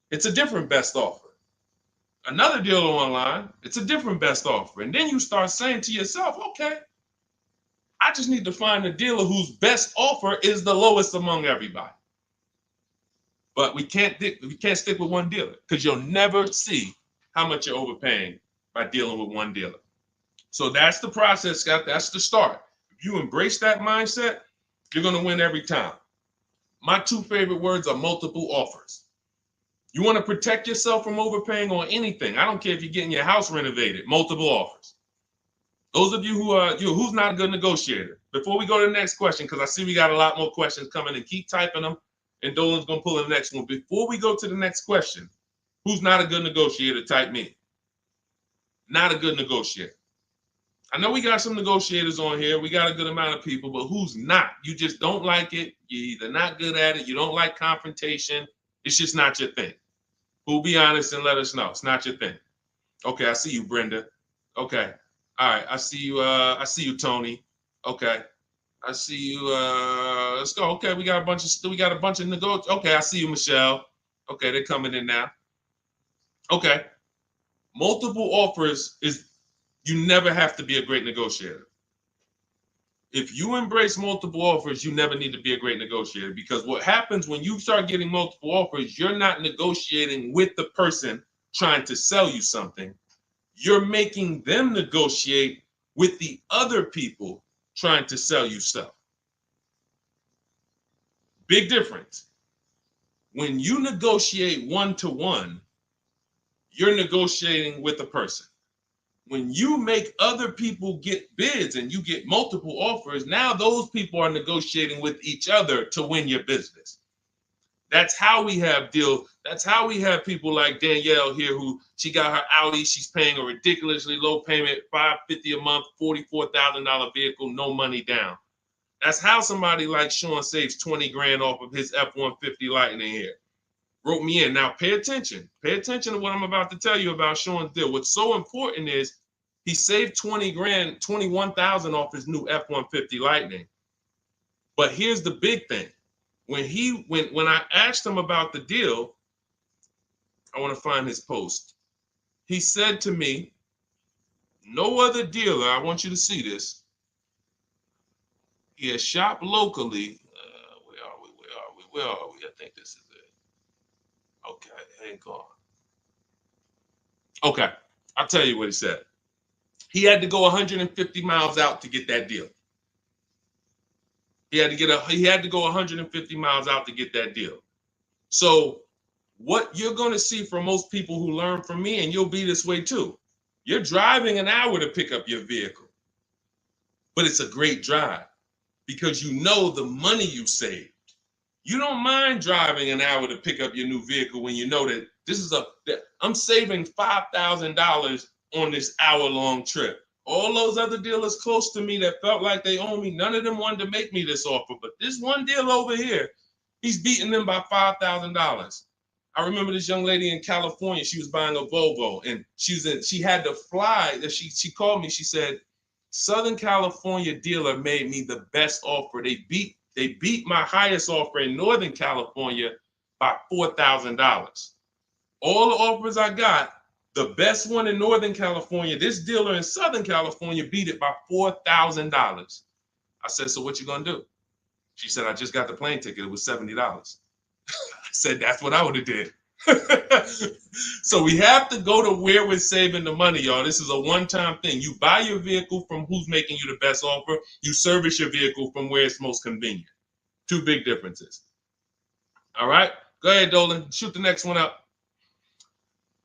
it's a different best offer. Another dealer online, it's a different best offer. And then you start saying to yourself, okay, I just need to find a dealer whose best offer is the lowest among everybody. But we can't stick with one dealer, because you'll never see how much you're overpaying by dealing with one dealer. So that's the process, Scott. That's the start. If you embrace that mindset, you're going to win every time. My 2 favorite words are multiple offers. You want to protect yourself from overpaying on anything. I don't care if you're getting your house renovated, multiple offers. Those of you who's not a good negotiator. Before we go to the next question, because I see we got a lot more questions coming, and keep typing them, and Dolan's going to pull in the next one. Before we go to the next question, who's not a good negotiator? Type me. Not a good negotiator. I know we got some negotiators on here. We got a good amount of people, but who's not? You just don't like it. You're either not good at it. You don't like confrontation. It's just not your thing. Who'll be honest and let us know. It's not your thing. Okay, I see you, Brenda. Okay. All right, I see you, Tony. Okay. I see you. Let's go. Okay, we got a bunch of negotiators. Okay, I see you, Michelle. Okay, they're coming in now. Okay. Multiple offers is, you never have to be a great negotiator. If you embrace multiple offers, you never need to be a great negotiator, because what happens when you start getting multiple offers, you're not negotiating with the person trying to sell you something. You're making them negotiate with the other people trying to sell you stuff. Big difference. When you negotiate one-to-one, you're negotiating with a person. When you make other people get bids and you get multiple offers, now those people are negotiating with each other to win your business. That's how we have deals. That's how we have people like Danielle here, who she got her Audi. She's paying a ridiculously low payment, $550 a month, $44,000 vehicle, no money down. That's how somebody like Sean saves 20 grand off of his F-150 Lightning here. Wrote me in. Now pay attention. Pay attention to what I'm about to tell you about Sean's deal. What's so important is he saved 20 grand, 21,000 off his new F-150 Lightning. But here's the big thing. When I asked him about the deal, I want to find his post. He said to me, no other dealer, I want you to see this. He has shopped locally. Where are we? I think this is it. Okay, hang on. Okay, I'll tell you what he said. He had to go 150 miles out to get that deal. He had to go 150 miles out to get that deal. So what you're going to see from most people who learn from me, and you'll be this way too, you're driving an hour to pick up your vehicle, but it's a great drive because you know the money you saved. You don't mind driving an hour to pick up your new vehicle when you know that I'm saving $5,000 on this hour-long trip. All those other dealers close to me that felt like they owe me, none of them wanted to make me this offer. But this one deal over here, He's beating them by $5,000. I remember this young lady in California. She was buying a Volvo, and she had to fly. She called me. She said, Southern California dealer made me the best offer. They beat my highest offer in Northern California by $4,000. All the offers I got, the best one in Northern California, this dealer in Southern California beat it by $4,000. I said, so what you gonna do? She said, I just got the plane ticket. It was $70. I said, that's what I would have did. So we have to go to where we're saving the money, y'all. This is a one-time thing. You buy your vehicle from who's making you the best offer. You service your vehicle from where it's most convenient. Two big differences. All right, go ahead, Dolan. Shoot the next one up.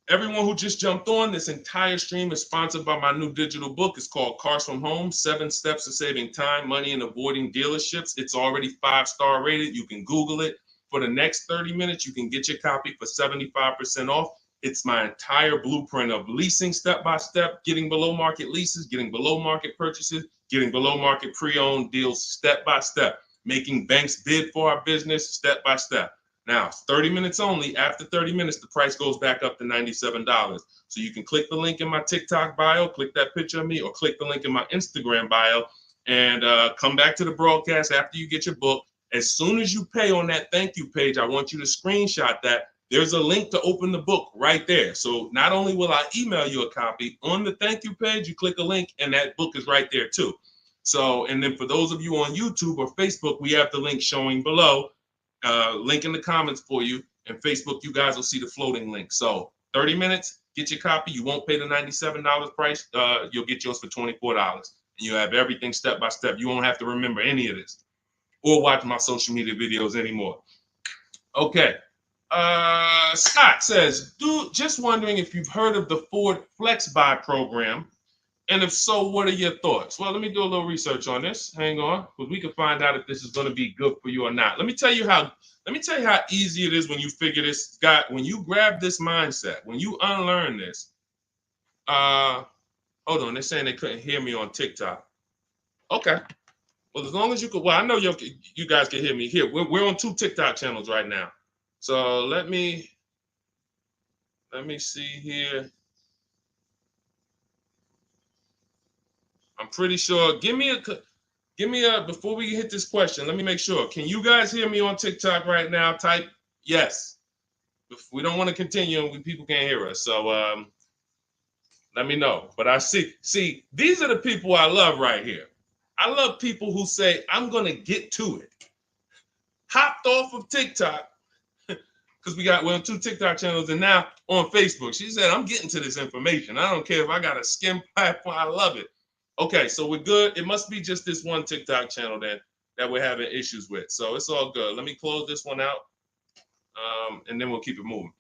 Everyone who just jumped on, this entire stream is sponsored by my new digital book. It's called Cars from Home, 7 Steps to Saving Time, Money, and Avoiding Dealerships. It's already 5-star rated. You can Google it. For the next 30 minutes, you can get your copy for 75% off. It's my entire blueprint of leasing step-by-step, getting below market leases, getting below market purchases, getting below market pre-owned deals step-by-step, making banks bid for our business step-by-step. Now, 30 minutes only. After 30 minutes, the price goes back up to $97. So you can click the link in my TikTok bio, click that picture of me, or click the link in my Instagram bio, and come back to the broadcast after you get your book. As soon as you pay on that thank you page, I want you to screenshot that. There's a link to open the book right there. So not only will I email you a copy, on the thank you page, you click a link, and that book is right there too. So, and then for those of you on YouTube or Facebook, we have the link showing below. Link in the comments for you, and Facebook, you guys will see the floating link. So 30 minutes, get your copy. You won't pay the $97 price. You'll get yours for $24, and you have everything step by step. You won't have to remember any of this or watch my social media videos anymore. Okay. Scott says, dude, just wondering if you've heard of the Ford Flex Buy program, and if so, what are your thoughts? Well, let me do a little research on this. Hang on, because we can find out if this is going to be good for you or not. Let me tell you how easy it is when you figure this, Scott. When you grab this mindset, when you unlearn this. Hold on, they're saying they couldn't hear me on TikTok. Okay. Well, as long as you could, well, I know you guys can hear me here. We're on 2 TikTok channels right now. So let me see here. I'm pretty sure. Give me a, before we hit this question, let me make sure. Can you guys hear me on TikTok right now? Type yes. If we don't want to continue and people can't hear us. So let me know. But I see, these are the people I love right here. I love people who say, I'm going to get to it. Hopped off of TikTok, because we're on 2 TikTok channels, and now on Facebook. She said, I'm getting to this information. I don't care if I got a skim platform. I love it. Okay, so we're good. It must be just this one TikTok channel then that we're having issues with. So it's all good. Let me close this one out, and then we'll keep it moving.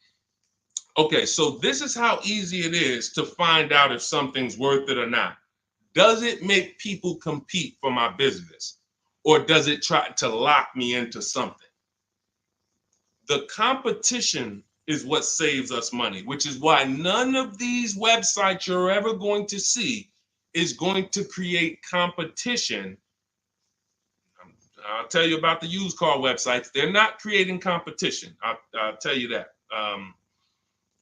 Okay, so this is how easy it is to find out if something's worth it or not. Does it make people compete for my business, or does it try to lock me into something? The competition is what saves us money, which is why none of these websites you're ever going to see is going to create competition. I'll tell you about the used car websites. They're not creating competition. I'll tell you that.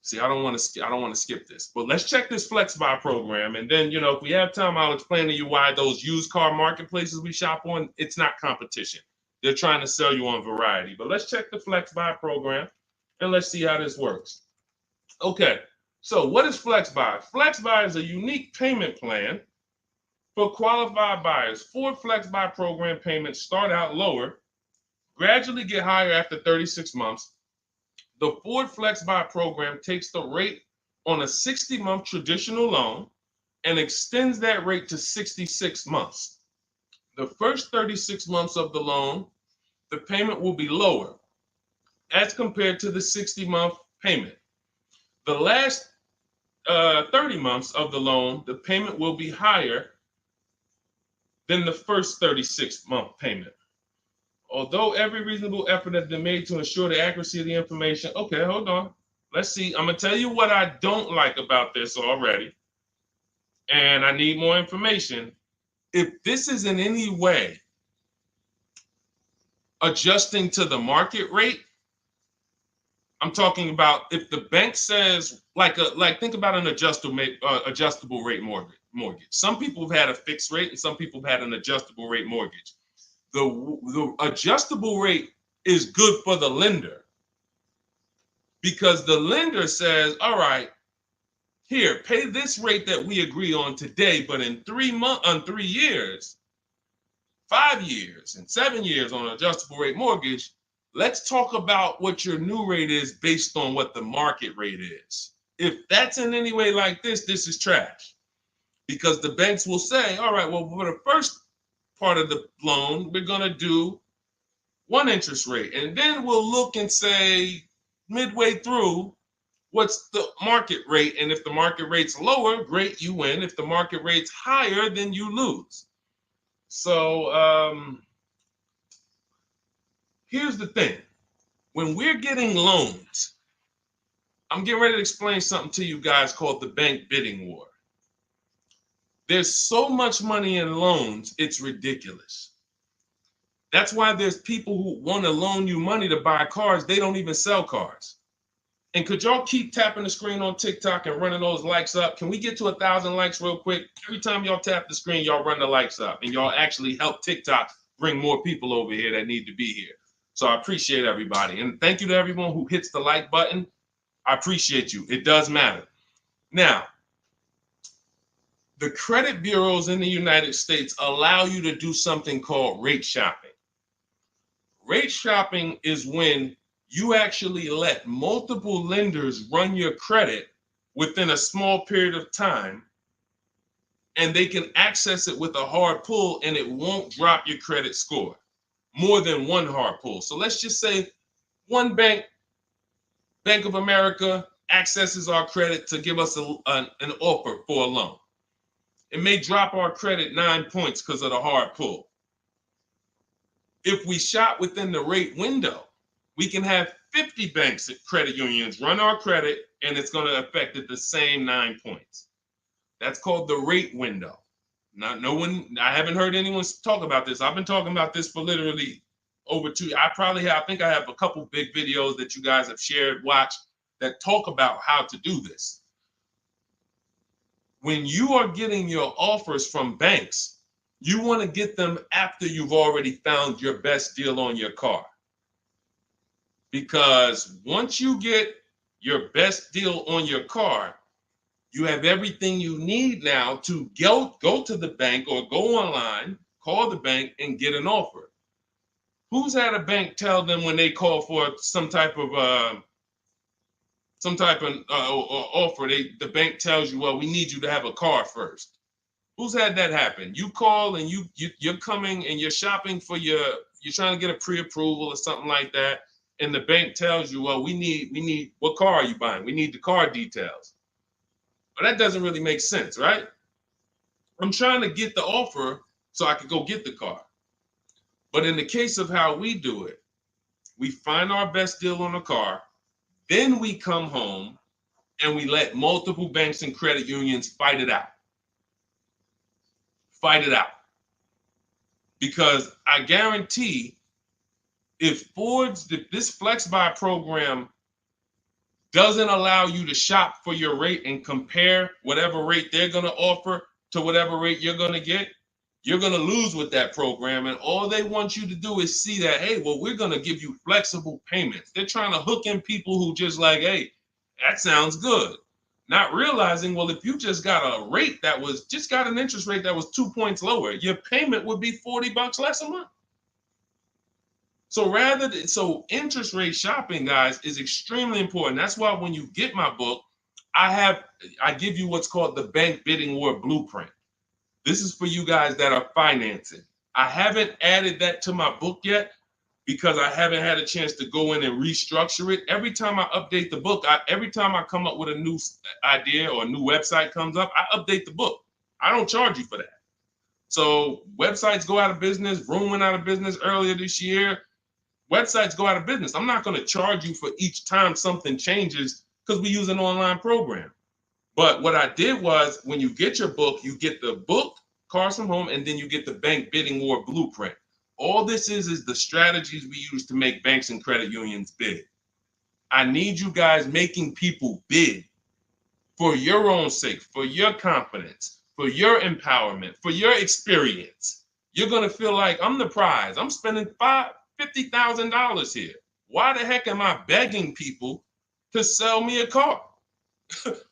See, I don't want to skip this, but let's check this Flex Buy program, and then if we have time, I'll explain to you why those used car marketplaces we shop on, it's not competition. They're trying to sell you on variety. But let's check the Flex Buy program, and let's see how this works. Okay. So what is Flex Buy? Flex Buy is a unique payment plan for qualified buyers. Ford Flex Buy program payments start out lower, gradually get higher after 36 months. The Ford Flex Buy program takes the rate on a 60-month traditional loan and extends that rate to 66 months. The first 36 months of the loan, the payment will be lower as compared to the 60-month payment. The last 30 months of the loan, the payment will be higher than the first 36-month payment. Although every reasonable effort has been made to ensure the accuracy of the information. Okay, hold on. Let's see. I'm going to tell you what I don't like about this already, and I need more information. If this is in any way adjusting to the market rate. I'm talking about if the bank says like think about an adjustable rate mortgage. Some people have had a fixed rate and some people have had an adjustable rate mortgage. The adjustable rate is good for the lender because the lender says, all right, here, pay this rate that we agree on today, but in 3 years, 5 years, and 7 years on an adjustable rate mortgage, let's talk about what your new rate is based on what the market rate is. If that's in any way like this is trash. Because the banks will say, all right, well, for the first part of the loan, we're going to do one interest rate. And then we'll look and say, midway through, what's the market rate? And if the market rate's lower, great, you win. If the market rate's higher, then you lose. So here's the thing. When we're getting loans, I'm getting ready to explain something to you guys called the bank bidding war. There's so much money in loans, it's ridiculous. That's why there's people who want to loan you money to buy cars. They don't even sell cars. And could y'all keep tapping the screen on TikTok and running those likes up? Can we get to 1,000 likes real quick? Every time y'all tap the screen, y'all run the likes up and y'all actually help TikTok bring more people over here that need to be here. So I appreciate everybody. And thank you to everyone who hits the like button. I appreciate you. It does matter. Now, the credit bureaus in the United States allow you to do something called rate shopping. Rate shopping is when you actually let multiple lenders run your credit within a small period of time, and they can access it with a hard pull and it won't drop your credit score more than one hard pull. So let's just say one bank, Bank of America, accesses our credit to give us an offer for a loan. It may drop our credit 9 points because of the hard pull. If we shop within the rate window, we can have 50 banks at credit unions run our credit, and it's going to affect it the same 9 points. That's called the rate window. I haven't heard anyone talk about this. I've been talking about this for literally over 2 years. I think I have a couple big videos that you guys have shared, watched, that talk about how to do this. When you are getting your offers from banks, you want to get them after you've already found your best deal on your car. Because once you get your best deal on your car, you have everything you need now to go to the bank or go online, call the bank and get an offer. Who's had a bank tell them when they call for some type of offer, the bank tells you, well, we need you to have a car first. Who's had that happen? You call and you're coming and you're shopping for you're trying to get a pre-approval or something like that, and the bank tells you, well, we need what car are you buying? We need the car details. Well, that doesn't really make sense, right? I'm trying to get the offer so I can go get the car. But in the case of how we do it, we find our best deal on the car, then we come home and we let multiple banks and credit unions fight it out. Fight it out. Because I guarantee if this Flex Buy program doesn't allow you to shop for your rate and compare whatever rate they're going to offer to whatever rate you're going to get, you're going to lose with that program. And all they want you to do is see that, hey, well, we're going to give you flexible payments. They're trying to hook in people who just like, hey, that sounds good. Not realizing, well, if you just got a rate that was just got an interest rate that was 2 points lower, your payment would be $40 less a month. So interest rate shopping, guys, is extremely important. That's why when you get my book, I give you what's called the Bank Bidding War Blueprint. This is for you guys that are financing. I haven't added that to my book yet because I haven't had a chance to go in and restructure it. Every time I update the book, every time I come up with a new idea or a new website comes up, I update the book. I don't charge you for that. So websites go out of business. Room went out of business earlier this year. Websites go out of business. I'm not going to charge you for each time something changes because we use an online program. But what I did was when you get your book, you get the book, Cars from Home, and then you get the Bank Bidding War Blueprint. All this is the strategies we use to make banks and credit unions bid. I need you guys making people bid for your own sake, for your confidence, for your empowerment, for your experience. You're going to feel like I'm the prize. I'm spending $50,000 here. Why the heck am I begging people to sell me a car?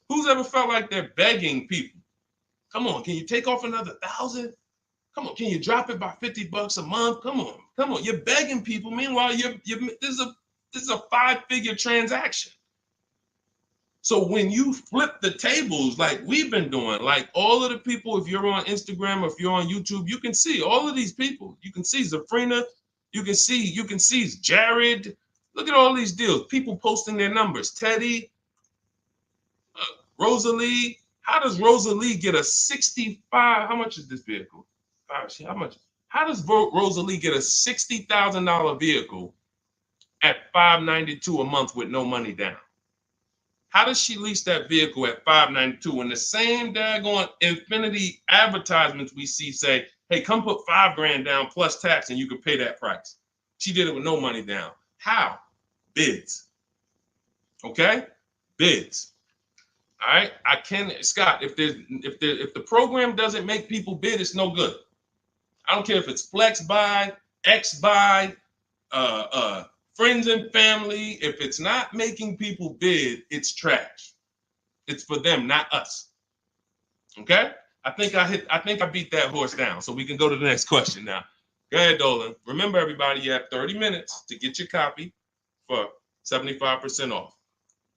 Who's ever felt like they're begging people? Come on, can you take off another 1,000? Come on, can you drop it by $50 a month? Come on. You're begging people. Meanwhile, this is a 5-figure transaction. So when you flip the tables like we've been doing, like all of the people, if you're on Instagram or if you're on YouTube, you can see all of these people. You can see Zafrina, you can see Jared. Look at all these deals. People posting their numbers. Teddy, Rosalie. How does Rosalie get a 65? How much is this vehicle? How much? How does Rosalie get a $60,000 vehicle at $592 a month with no money down? How does she lease that vehicle at $592 when the same daggone Infinity advertisements we see say, hey, come put $5,000 down plus tax and you can pay that price? She did it with no money down. How? Bids. Okay? Bids. All right. Scott, if the program doesn't make people bid, it's no good. I don't care if it's flex buy, X buy, friends and family. If it's not making people bid, it's trash. It's for them, not us. Okay? I think I beat that horse down. So we can go to the next question now. Go ahead, Dolan. Remember, everybody, you have 30 minutes to get your copy for 75% off.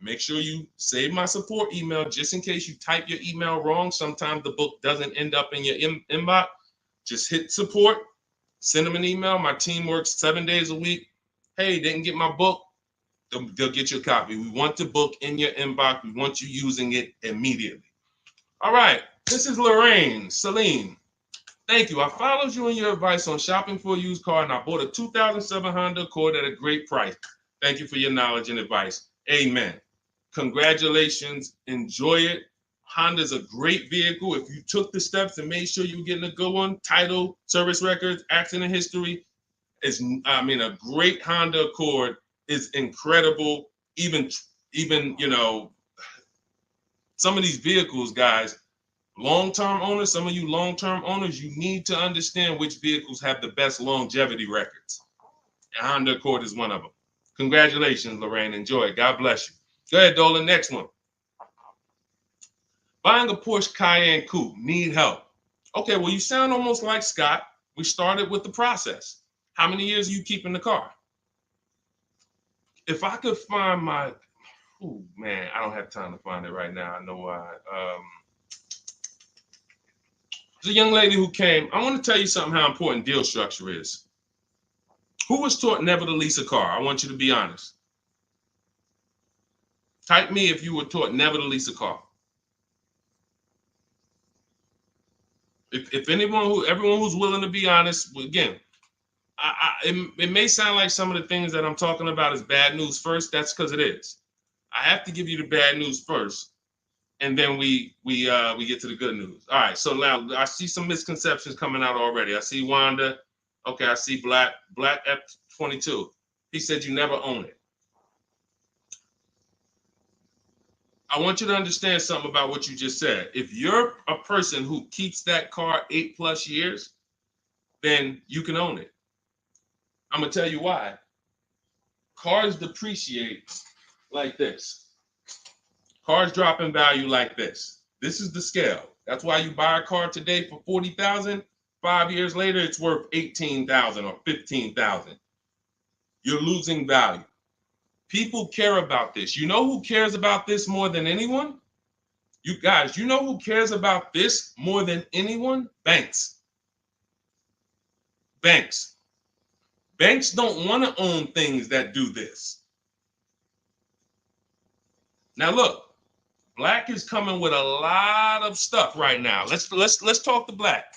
Make sure you save my support email just in case you type your email wrong. Sometimes the book doesn't end up in your inbox. Just hit support, send them an email. My team works 7 days a week. Hey, didn't get my book. They'll get you a copy. We want the book in your inbox. We want you using it immediately. All right. This is Lorraine Celine. Thank you. I followed you in your advice on shopping for a used car, and I bought a 2007 Honda Accord at a great price. Thank you for your knowledge and advice. Amen. Congratulations. Enjoy it. Honda's a great vehicle. If you took the steps and made sure you were getting a good one, title, service records, accident history, a great Honda Accord is incredible. Even some of these vehicles, guys, long-term owners, some of you long-term owners, you need to understand which vehicles have the best longevity records. And Honda Accord is one of them. Congratulations, Lorraine. Enjoy it. God bless you. Go ahead, Dolan. Next one. Buying a Porsche Cayenne Coupe. Need help. Okay, well, you sound almost like Scott. We started with the process. How many years are you keeping the car? If I could find my, oh man, I don't have time to find it right now. I know why. There's a young lady who came. I want to tell you something how important deal structure is. Who was taught never to lease a car? I want you to be honest. Type me if you were taught never to lease a car. If everyone who's willing to be honest, again, it may sound like some of the things that I'm talking about is bad news first. That's because it is. I have to give you the bad news first, and then we get to the good news. All right. So now I see some misconceptions coming out already. I see Wanda. Okay. I see Black F22. He said you never own it. I want you to understand something about what you just said. If you're a person who keeps that car 8+ years, then you can own it. I'm going to tell you why. Cars depreciate like this. Cars drop in value like this. This is the scale. That's why you buy a car today for $40,000. 5 years later, it's worth $18,000 or $15,000. You're losing value. People care about this. You know who cares about this more than anyone? You guys, you know who cares about this more than anyone? Banks. Banks. Banks don't want to own things that do this. Now look, Black is coming with a lot of stuff right now. Let's talk to Black.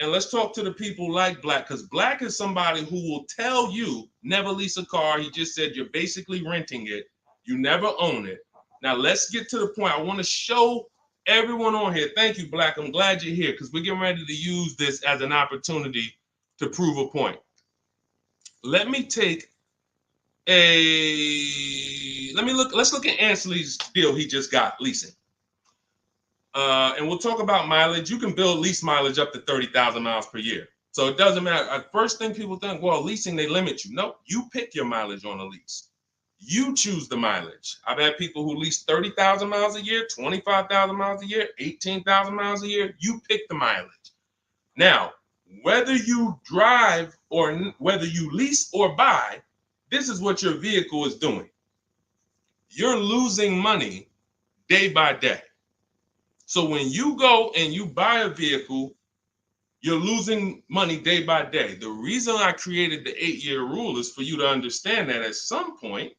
And let's talk to the people like Black, because Black is somebody who will tell you never lease a car. He just said you're basically renting it. You never own it. Now let's get to the point. I want to show everyone on here. Thank you, Black. I'm glad you're here because we're getting ready to use this as an opportunity to prove a point. Let me take let's look at Ansley's deal he just got leasing. And we'll talk about mileage. You can build lease mileage up to 30,000 miles per year. So it doesn't matter. First thing people think, well, leasing, they limit you. No, you pick your mileage on a lease. You choose the mileage. I've had people who lease 30,000 miles a year, 25,000 miles a year, 18,000 miles a year. You pick the mileage. Now, whether you drive or whether you lease or buy, this is what your vehicle is doing. You're losing money day by day. So when you go and you buy a vehicle, you're losing money day by day. The reason I created the 8-year rule is for you to understand that at some point,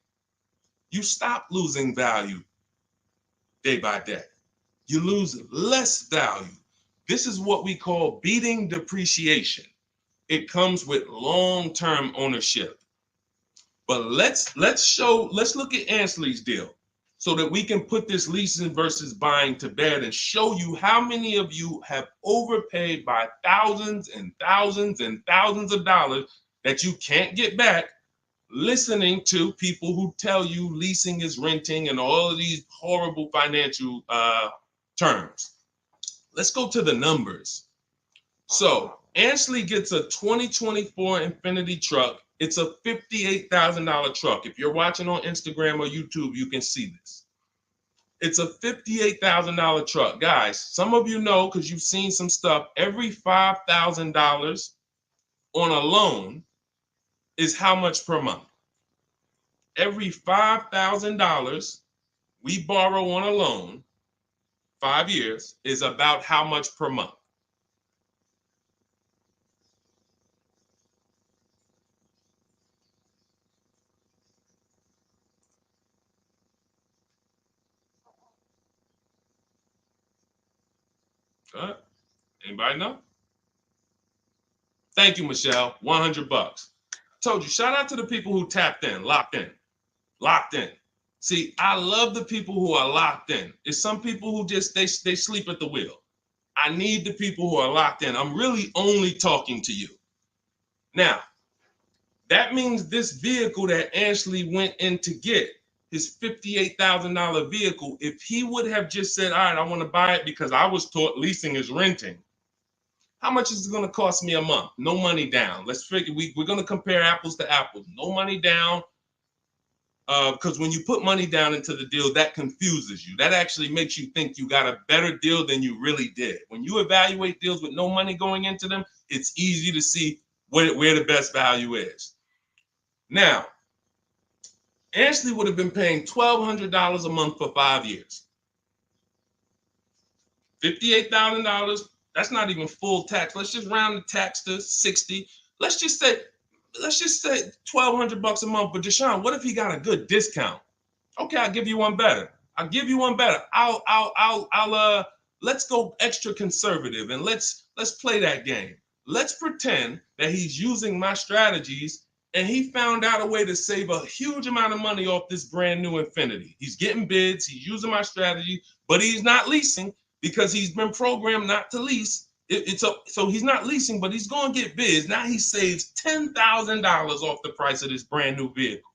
you stop losing value day by day. You lose less value. This is what we call beating depreciation. It comes with long-term ownership. But let's look at Ansley's deal so that we can put this leasing versus buying to bed and show you how many of you have overpaid by thousands and thousands and thousands of dollars that you can't get back listening to people who tell you leasing is renting and all of these horrible financial terms. Let's go to the numbers. So Ansley gets a 2024 Infiniti truck. It's a $58,000 truck. If you're watching on Instagram or YouTube, you can see this. It's a $58,000 truck. Guys, some of you know because you've seen some stuff, every $5,000 on a loan is how much per month? Every $5,000 we borrow on a loan, 5 years, is about how much per month? Anybody know? Thank you, Michelle. 100 bucks. Told you, shout out to the people who tapped in, locked in. See, I love the people who are locked in. It's some people who just, they sleep at the wheel. I need the people who are locked in. I'm really only talking to you. Now, that means this vehicle that Ashley went in to get, his $58,000 vehicle, if he would have just said, all right, I want to buy it because I was taught leasing is renting, how much is it going to cost me a month? No money down. Let's figure, we're going to compare apples to apples. No money down, because when you put money down into the deal, that confuses you. That actually makes you think you got a better deal than you really did. When you evaluate deals with no money going into them, it's easy to see where the best value is. Now, Ashley would have been paying $1,200 a month for 5 years. $58,000. That's not even full tax. Let's just round the tax to 60. Let's just say $1,200 a month. But Deshone, what if he got a good discount? Okay, I'll give you one better. Let's go extra conservative and let's play that game. Let's pretend that he's using my strategies and he found out a way to save a huge amount of money off this brand new Infiniti. He's getting bids, he's using my strategy, but he's not leasing because he's been programmed not to lease. So he's not leasing, but he's going to get bids. Now he saves $10,000 off the price of this brand new vehicle.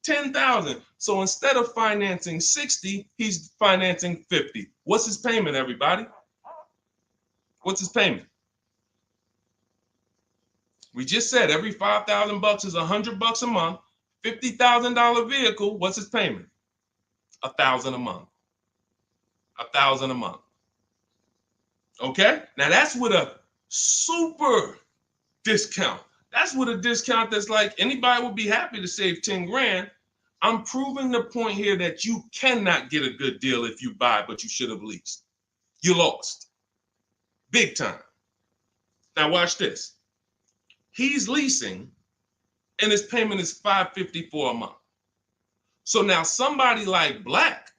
$10,000. So instead of financing 60, he's financing 50. What's his payment, everybody? What's his payment? We just said every $5,000 is $100 a month. $50,000 vehicle. What's his payment? $1,000 a month. $1,000 a month. Okay. Now that's with a super discount. That's with a discount that's like anybody would be happy to save 10 grand. I'm proving the point here that you cannot get a good deal if you buy, but you should have leased. You lost. Big time. Now watch this. He's leasing and his payment is $554 a month. So now somebody like Black,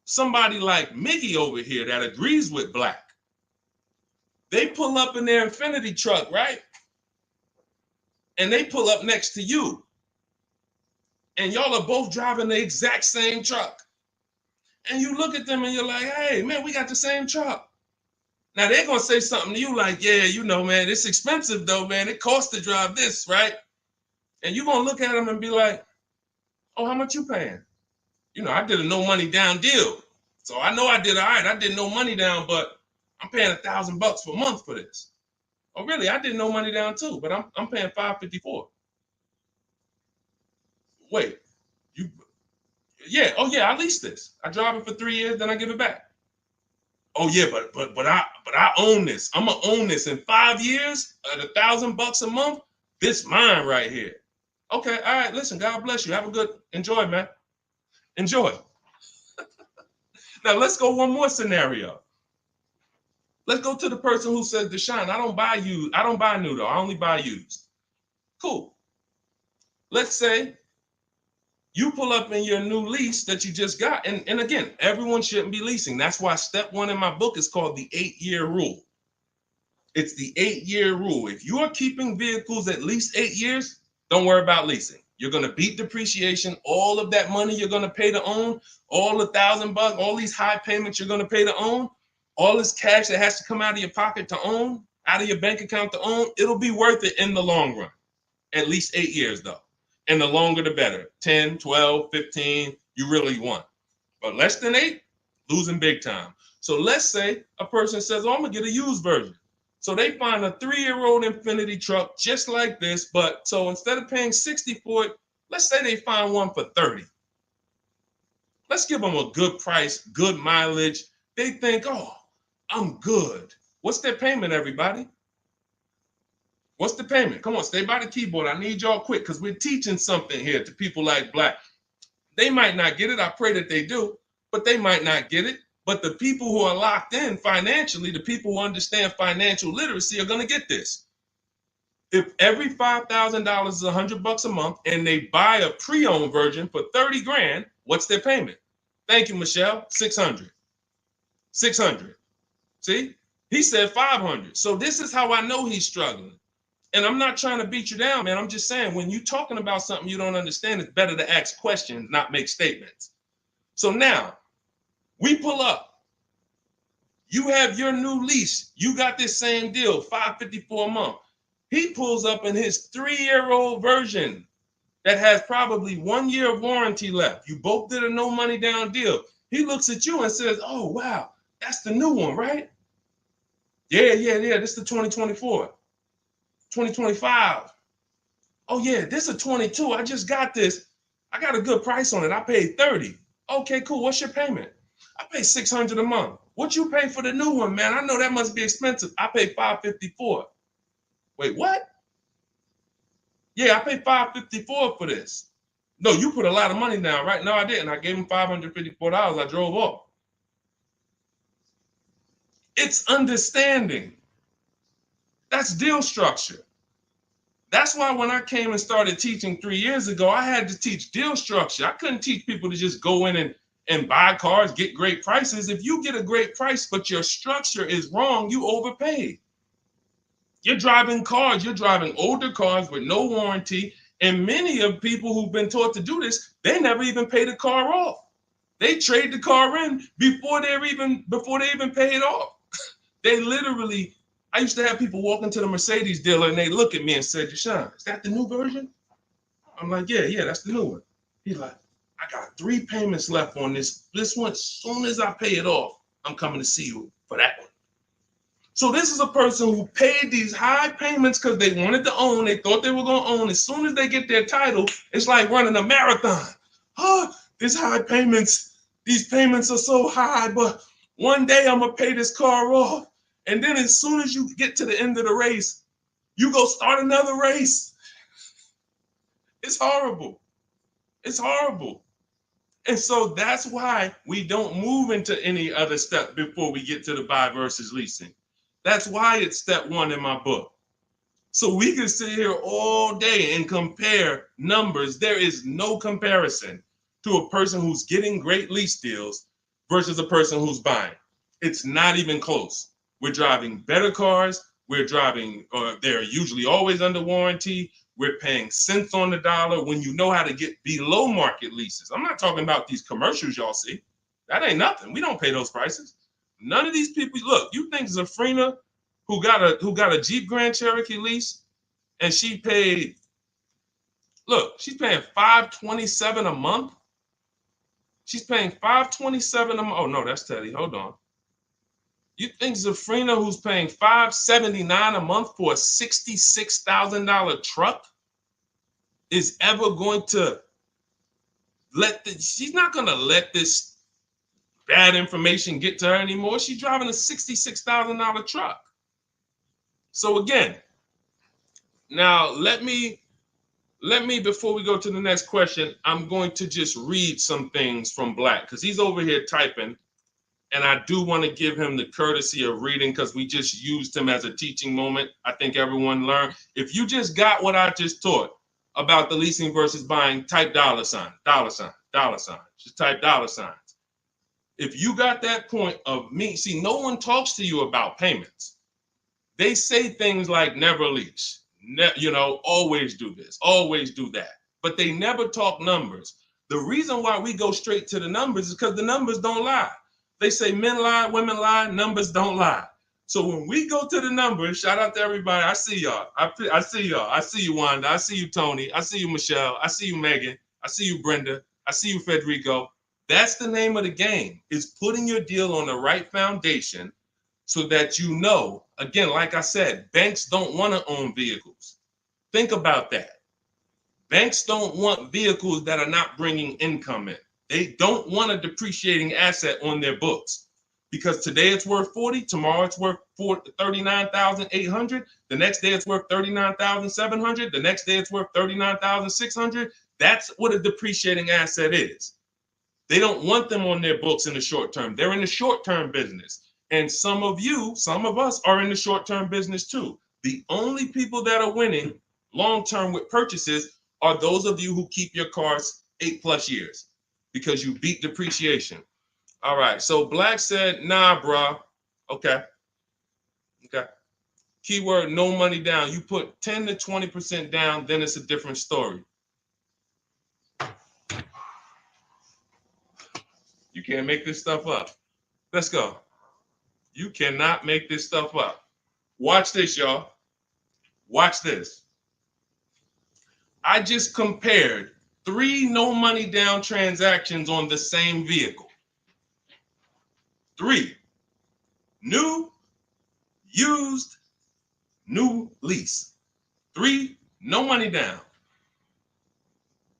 somebody like Miggy over here that agrees with Black, they pull up in their Infiniti truck, right? And they pull up next to you. And y'all are both driving the exact same truck. And you look at them and you're like, hey, man, we got the same truck. Now they're going to say something to you like, yeah, you know, man, it's expensive though, man. It costs to drive this, right? And you're going to look at them and be like, oh, how much you paying? You know, I did a no money down deal. So I know I did all right. I did no money down, but I'm paying $1,000 per month for this. Oh, really? I did no money down too, but I'm paying $554. Wait, you? Yeah. Oh, yeah. I leased this. I drive it for 3 years, then I give it back. Oh, yeah, but I own this. I'm gonna own this in 5 years at $1,000 a month. This mine right here. Okay. All right. Listen. God bless you. Have a good enjoy, man. Enjoy. Now let's go one more scenario. Let's go to the person who says, Deshone, I don't buy used. I don't buy new though. I only buy used. Cool. Let's say you pull up in your new lease that you just got. And again, everyone shouldn't be leasing. That's why step 1 in my book is called the 8-year rule. It's the 8-year rule. If you are keeping vehicles at least 8 years, don't worry about leasing. You're going to beat depreciation. All of that money you're going to pay to own, all the $1,000, all these high payments you're going to pay to own, all this cash that has to come out of your pocket to own, out of your bank account to own, it'll be worth it in the long run. At least 8 years though. And the longer the better. 10, 12, 15, you really want. But less than 8, losing big time. So let's say a person says, oh, I'm going to get a used version. So they find a 3-year-old Infiniti truck just like this, but so instead of paying $60 for it, let's say they find one for $30. Let's give them a good price, good mileage. They think, oh, I'm good. What's their payment, everybody? What's the payment? Come on, stay by the keyboard. I need y'all quick because we're teaching something here to people like Black. They might not get it. I pray that they do, but they might not get it. But the people who are locked in financially, the people who understand financial literacy are going to get this. If every $5,000 is $100 a month and they buy a pre-owned version for 30 grand, what's their payment? Thank you, Michelle. 600. 600. See, he said 500. So this is how I know he's struggling. And I'm not trying to beat you down, man. I'm just saying when you're talking about something you don't understand, it's better to ask questions, not make statements. So now, we pull up. You have your new lease. You got this same deal, $554 a month. He pulls up in his 3-year-old version that has probably 1 year of warranty left. You both did a no money down deal. He looks at you and says, oh, wow, that's the new one, right? Yeah. This is the 2024, 2025. Oh, yeah, this is a 22. I just got this. I got a good price on it. I paid 30. Okay, cool. What's your payment? I pay 600 a month. What you pay for the new one, man? I know that must be expensive. I pay 554. Wait, what? Yeah, I paid 554 for this. No, you put a lot of money down, right? No, I didn't. I gave him $554. I drove off. It's understanding. That's deal structure. That's why when I came and started teaching 3 years ago, I had to teach deal structure. I couldn't teach people to just go in and buy cars, get great prices. If you get a great price, but your structure is wrong, you overpaid. You're driving cars, you're driving older cars with no warranty. And many of people who've been taught to do this, they never even pay the car off. They trade the car in before they even pay it off. They literally, I used to have people walk into the Mercedes dealer and they look at me and say, Deshone, is that the new version? I'm like, yeah, that's the new one. He's like, I got 3 payments left on this one. As soon as I pay it off, I'm coming to see you for that one. So this is a person who paid these high payments because they wanted to own. They thought they were going to own. As soon as they get their title, it's like running a marathon. Oh, these high payments, these payments are so high, but one day I'm going to pay this car off. And then as soon as you get to the end of the race, you go start another race. It's horrible. It's horrible. And so that's why we don't move into any other step before we get to the buy versus leasing. That's why it's step 1 in my book. So we can sit here all day and compare numbers. There is no comparison to a person who's getting great lease deals versus a person who's buying. It's not even close. We're driving better cars. We're driving, they're usually always under warranty. We're paying cents on the dollar when you know how to get below market leases. I'm not talking about these commercials y'all see. That ain't nothing. We don't pay those prices. None of these people, look, you think Zafrina, who got a Jeep Grand Cherokee lease, and she paid Look, she's paying $527 a month. She's paying $527 a month. Oh no, that's Teddy. Hold on. You think Zafrina, who's paying $579 a month for a $66,000 truck, is ever going to she's not going to let this bad information get to her anymore. She's driving a $66,000 truck. So again, now let me, before we go to the next question, I'm going to just read some things from Black because he's over here typing. And I do want to give him the courtesy of reading because we just used him as a teaching moment. I think everyone learned. If you just got what I just taught about the leasing versus buying, type $, $, $. Just type $. If you got that point of me, see, no one talks to you about payments. They say things like never lease, always do this, always do that. But they never talk numbers. The reason why we go straight to the numbers is because the numbers don't lie. They say men lie, women lie, numbers don't lie. So when we go to the numbers, shout out to everybody. I see y'all. I see y'all. I see you, Wanda. I see you, Tony. I see you, Michelle. I see you, Megan. I see you, Brenda. I see you, Federico. That's the name of the game, is putting your deal on the right foundation so that you know, again, like I said, banks don't want to own vehicles. Think about that. Banks don't want vehicles that are not bringing income in. They don't want a depreciating asset on their books because today it's worth 40, tomorrow it's worth 39,800, the next day it's worth 39,700, the next day it's worth 39,600. That's what a depreciating asset is. They don't want them on their books in the short term. They're in the short-term business. And some of us are in the short-term business too. The only people that are winning long-term with purchases are those of you who keep your cars 8+ years. Because you beat depreciation. All right, so Black said, nah, bruh. Okay. Keyword, no money down. You put 10 to 20% down, then it's a different story. You can't make this stuff up. Let's go. You cannot make this stuff up. Watch this, y'all. Watch this. I just compared 3 no money down transactions on the same vehicle. 3. New, used, new lease. 3, no money down.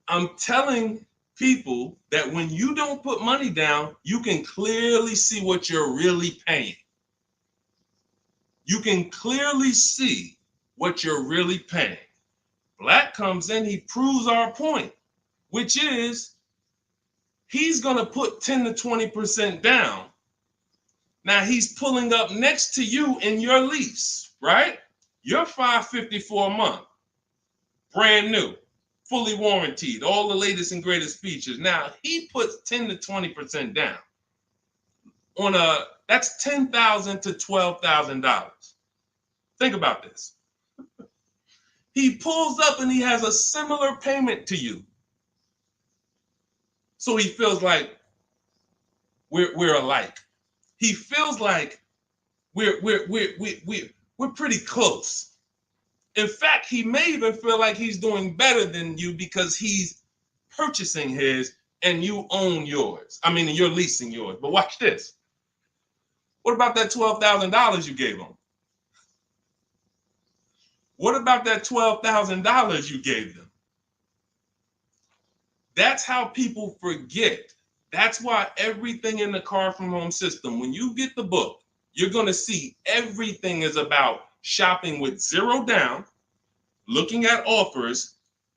I'm telling people that when you don't put money down, you can clearly see what you're really paying. You can clearly see what you're really paying. Black comes in, he proves our point, which is he's going to put 10 to 20% down. Now he's pulling up next to you in your lease, right? You're $554 a month, brand new, fully warranted, all the latest and greatest features. Now he puts 10 to 20% down on that's $10,000 to $12,000. Think about this. He pulls up and he has a similar payment to you. So he feels like we're alike. He feels like we're pretty close. In fact, he may even feel like he's doing better than you because he's purchasing his and you own yours. I mean, you're leasing yours. But watch this. What about that $12,000 you gave him? What about that $12,000 you gave them? That's how people forget. That's why everything in the Car From Home system, when you get the book, you're going to see everything is about shopping with 0 down, looking at offers,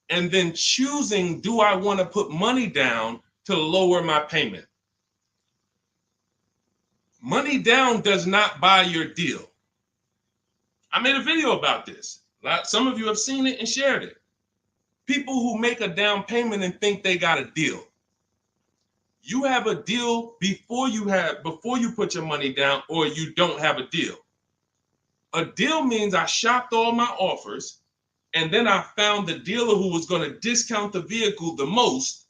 and then choosing, do I want to put money down to lower my payment? Money down does not buy your deal. I made a video about this. Some of you have seen it and shared it. People who make a down payment and think they got a deal. You have a deal before you put your money down, or you don't have a deal. A deal means I shopped all my offers, and then I found the dealer who was going to discount the vehicle the most.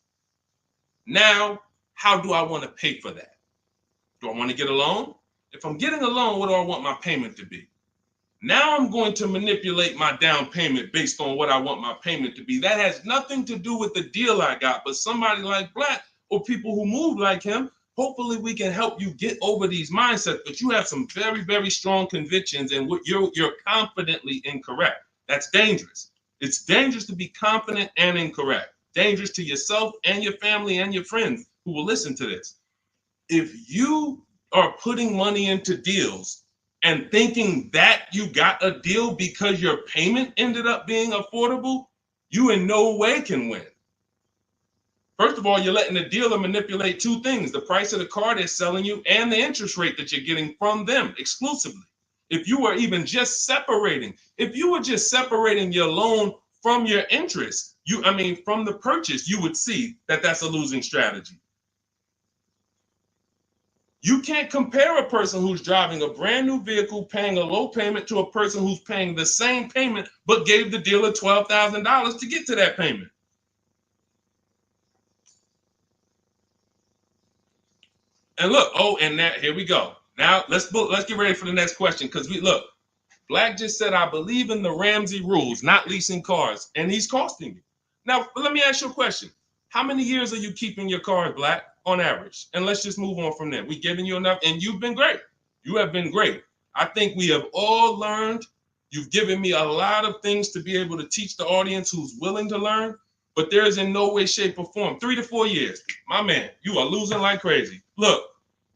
Now, how do I want to pay for that? Do I want to get a loan? If I'm getting a loan, what do I want my payment to be? Now I'm going to manipulate my down payment based on what I want my payment to be. That has nothing to do with the deal I got, but somebody like Black or people who move like him, hopefully we can help you get over these mindsets. But you have some very, very strong convictions, and you're confidently incorrect. That's dangerous. It's dangerous to be confident and incorrect. Dangerous to yourself and your family and your friends who will listen to this. If you are putting money into deals and thinking that you got a deal because your payment ended up being affordable, you in no way can win. First of all, you're letting the dealer manipulate two things: the price of the car they're selling you and the interest rate that you're getting from them exclusively. If you were just separating your loan from your interest, from the purchase, you would see that that's a losing strategy. You can't compare a person who's driving a brand new vehicle, paying a low payment, to a person who's paying the same payment, but gave the dealer $12,000 to get to that payment. And look, here we go. Now let's get ready for the next question, because Black just said, I believe in the Ramsey rules, not leasing cars, and he's costing you. Now, let me ask you a question. How many years are you keeping your cars, Black, on average? And let's just move on from there. We've given you enough, and you've been great. You have been great. I think we have all learned. You've given me a lot of things to be able to teach the audience who's willing to learn, but there is in no way, shape, or form. 3 to 4 years. My man, you are losing like crazy. Look,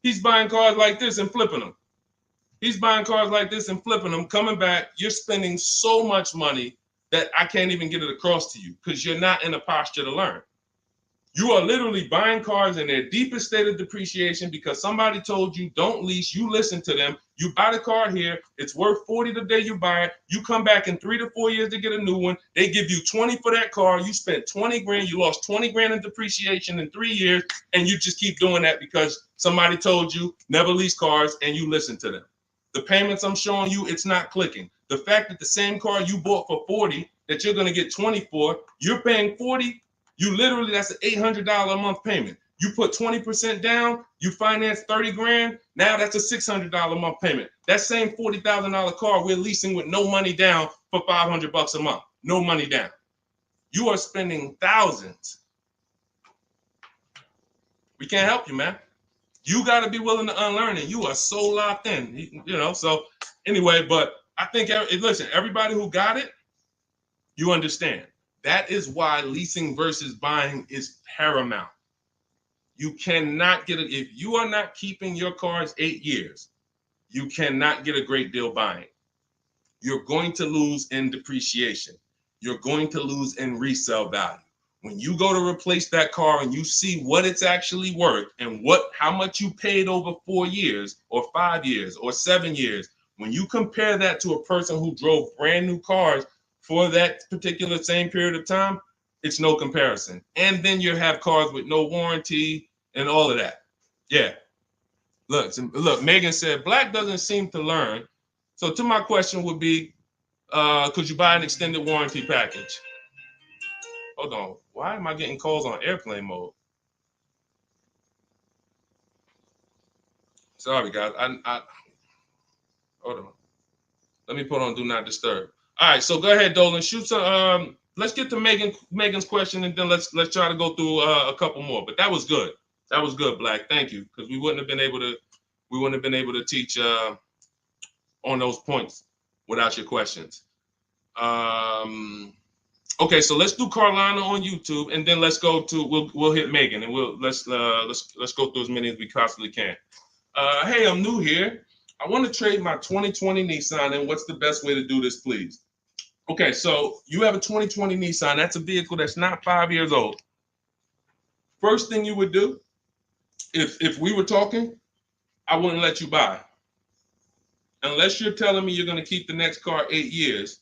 he's buying cars like this and flipping them. He's buying cars like this and flipping them, coming back. You're spending so much money that I can't even get it across to you because you're not in a posture to learn. You are literally buying cars in their deepest state of depreciation because somebody told you don't lease. You listen to them. You buy the car here. It's worth $40 the day you buy it. You come back in 3 to 4 years to get a new one. They give you $20 for that car. You spent $20 grand. You lost $20 grand in depreciation in 3 years. And you just keep doing that because somebody told you never lease cars and you listen to them. The payments I'm showing you, it's not clicking. The fact that the same car you bought for $40 that you're going to get $20 for, you're paying $40. That's an $800 a month payment. You put 20% down, you finance 30 grand. Now that's a $600 a month payment. That same $40,000 car we're leasing with no money down for $500 a month. No money down. You are spending thousands. We can't help you, man. You got to be willing to unlearn it. You are so locked in, So anyway, but I think, listen, everybody who got it, you understand. That is why leasing versus buying is paramount. You cannot get it. If you are not keeping your cars 8 years, you cannot get a great deal buying. You're going to lose in depreciation. You're going to lose in resale value. When you go to replace that car and you see what it's actually worth and how much you paid over 4 years or 5 years or 7 years, when you compare that to a person who drove brand new cars for that particular same period of time, it's no comparison. And then you have cars with no warranty and all of that. Yeah. Look, Megan said, Black doesn't seem to learn. So to my question would be, could you buy an extended warranty package? Hold on. Why am I getting calls on airplane mode? Sorry, guys. I hold on. Let me put on Do Not Disturb. All right, so go ahead, Dolan. Shoot some. Let's get to Megan's question, and then let's try to go through a couple more. But that was good. That was good, Black. Thank you, because we wouldn't have been able to teach on those points without your questions. Okay, so let's do Carolina on YouTube, and then let's go to we'll hit Megan, and let's go through as many as we possibly can. Hey, I'm new here. I want to trade my 2020 Nissan, and what's the best way to do this, please? Okay, so you have a 2020 Nissan. That's a vehicle that's not 5 years old. First thing you would do, if we were talking, I wouldn't let you buy. Unless you're telling me you're going to keep the next car 8 years,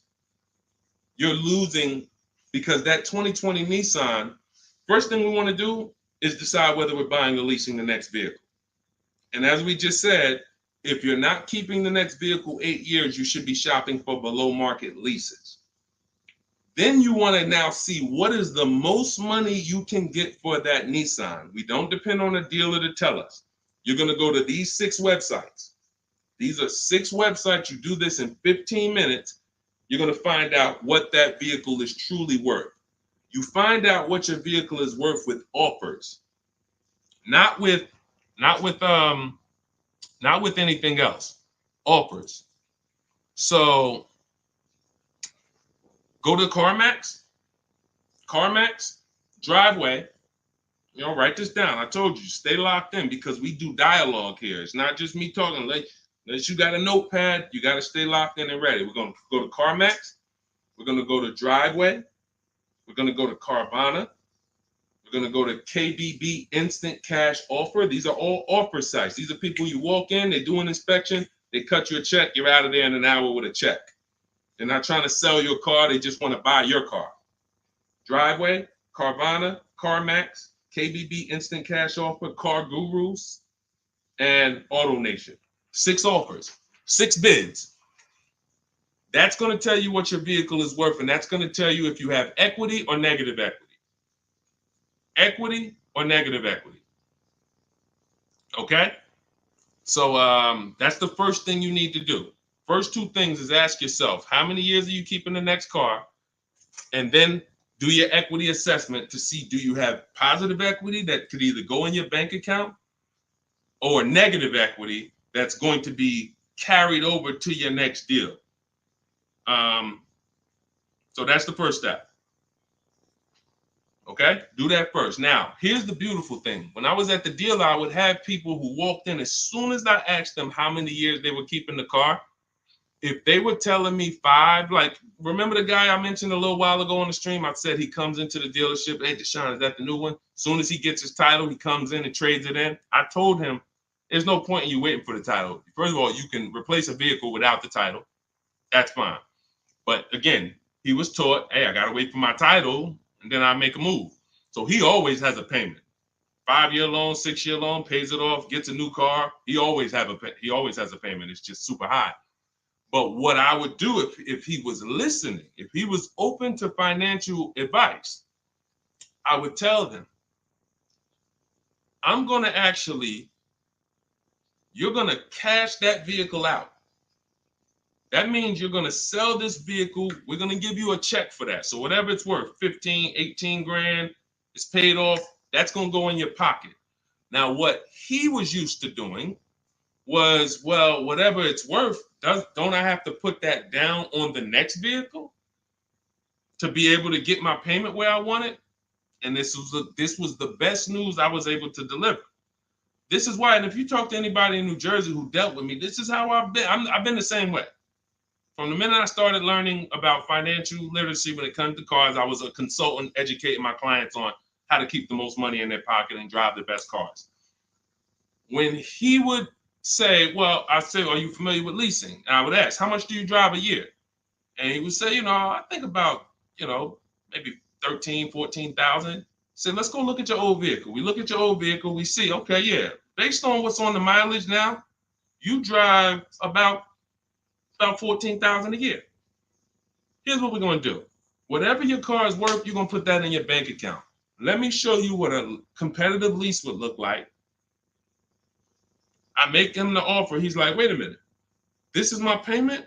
you're losing, because that 2020 Nissan, first thing we want to do is decide whether we're buying or leasing the next vehicle. And as we just said, if you're not keeping the next vehicle 8 years, you should be shopping for below market leases. Then you want to now see what is the most money you can get for that Nissan. We don't depend on a dealer to tell us. You're going to go to these 6 websites. These are 6 websites. You do this in 15 minutes. You're going to find out what that vehicle is truly worth. You find out what your vehicle is worth with offers, not with anything else. Offers. So go to CarMax, Driveway. Write this down. I told you, stay locked in because we do dialogue here. It's not just me talking. Unless you got a notepad, you got to stay locked in and ready. We're going to go to CarMax. We're going to go to Driveway. We're going to go to Carvana. We're going to go to KBB Instant Cash Offer. These are all offer sites. These are people you walk in, they do an inspection, they cut you a check, you're out of there in an hour with a check. They're not trying to sell your car, they just want to buy your car. Driveway, Carvana, CarMax, KBB Instant Cash Offer, Car Gurus, and Auto Nation. 6 offers, 6 bids. That's going to tell you what your vehicle is worth, and that's going to tell you if you have equity or negative equity. Equity or negative equity. Okay? So that's the first thing you need to do. First 2 things is ask yourself, how many years are you keeping the next car? And then do your equity assessment to see, do you have positive equity that could either go in your bank account or negative equity that's going to be carried over to your next deal. So that's the first step. Okay, do that first. Now, here's the beautiful thing. When I was at the dealer, I would have people who walked in as soon as I asked them how many years they were keeping the car. If they were telling me 5, like, remember the guy I mentioned a little while ago on the stream? I said he comes into the dealership. Hey, Deshone, is that the new one? As soon as he gets his title, he comes in and trades it in. I told him, there's no point in you waiting for the title. First of all, you can replace a vehicle without the title. That's fine. But again, he was taught, hey, I got to wait for my title, and then I make a move. So he always has a payment. 5-year loan, 6-year loan, pays it off, gets a new car. He always has a payment. It's just super high. But what I would do if he was listening, if he was open to financial advice, I would tell them, you're going to cash that vehicle out. That means you're going to sell this vehicle. We're going to give you a check for that. So whatever it's worth, 15, 18 grand, it's paid off. That's going to go in your pocket. Now, what he was used to doing was, well, whatever it's worth, don't I have to put that down on the next vehicle to be able to get my payment where I want it? And this was the best news I was able to deliver. This is why, and if you talk to anybody in New Jersey who dealt with me, this is how I've been. I've been the same way. From the minute I started learning about financial literacy when it comes to cars, I was a consultant educating my clients on how to keep the most money in their pocket and drive the best cars. When he would say, well, I say, are you familiar with leasing? And I would ask, how much do you drive a year? And he would say, I think about, maybe 13, 14,000. I said, let's go look at your old vehicle. We look at your old vehicle. We see, okay, yeah, based on what's on the mileage now, you drive about 14,000 a year. Here's what we're going to do. Whatever your car is worth, you're going to put that in your bank account. Let me show you what a competitive lease would look like. I make him the offer. He's like, wait a minute. This is my payment,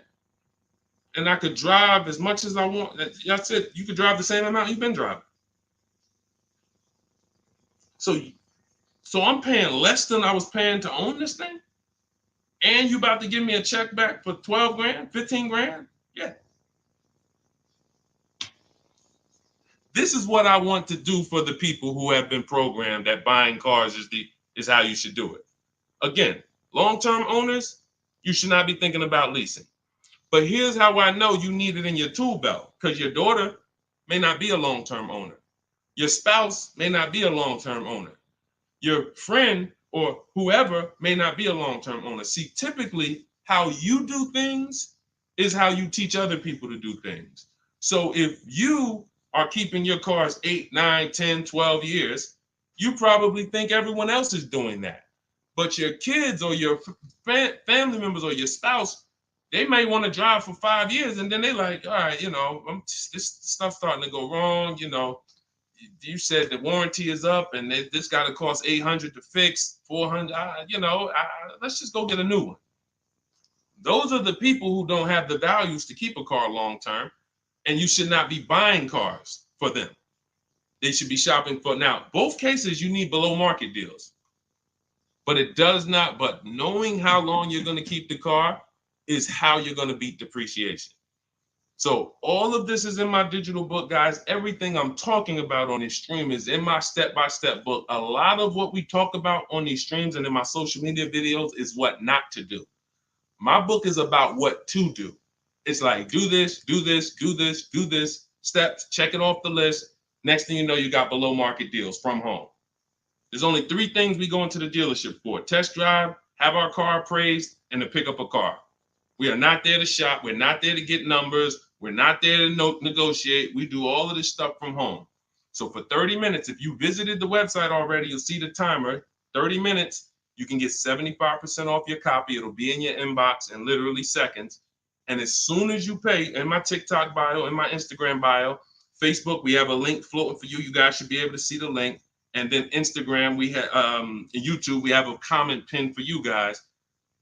and I could drive as much as I want. That's it. You could drive the same amount you've been driving. So I'm paying less than I was paying to own this thing? And you about to give me a check back for 12 grand, 15 grand? Yeah. This is what I want to do for the people who have been programmed that buying cars is how you should do it. Again, long-term owners, you should not be thinking about leasing. But here's how I know you need it in your tool belt, because your daughter may not be a long-term owner. Your spouse may not be a long-term owner. Your friend or whoever may not be a long-term owner. See, typically how you do things is how you teach other people to do things. So if you are keeping your cars 8, 9, 10, 12 years, you probably think everyone else is doing that. But your kids or your family members or your spouse, they may want to drive for 5 years, and then they're like, all right, this stuff's starting to go wrong. You said the warranty is up, and this got to cost $800 to fix, $400. Let's just go get a new one. Those are the people who don't have the values to keep a car long term, and you should not be buying cars for them. They should be shopping for. Now, both cases, you need below market deals, but it does not. But knowing how long you're going to keep the car is how you're going to beat depreciation. So all of this is in my digital book, guys. Everything I'm talking about on this stream is in my step-by-step book. A lot of what we talk about on these streams and in my social media videos is what not to do. My book is about what to do. It's like, do this, do this, do this, do this, steps, check it off the list. Next thing you know, you got below market deals from home. There's only 3 things we go into the dealership for: test drive, have our car appraised, and to pick up a car. We are not there to shop. We're not there to get numbers. We're not there to negotiate. We do all of this stuff from home. So for 30 minutes, if you visited the website already, you'll see the timer, 30 minutes, you can get 75% off your copy. It'll be in your inbox in literally seconds. And as soon as you pay, in my TikTok bio, in my Instagram bio, Facebook, we have a link floating for you. You guys should be able to see the link. And then Instagram, we have YouTube, we have a comment pinned for you guys.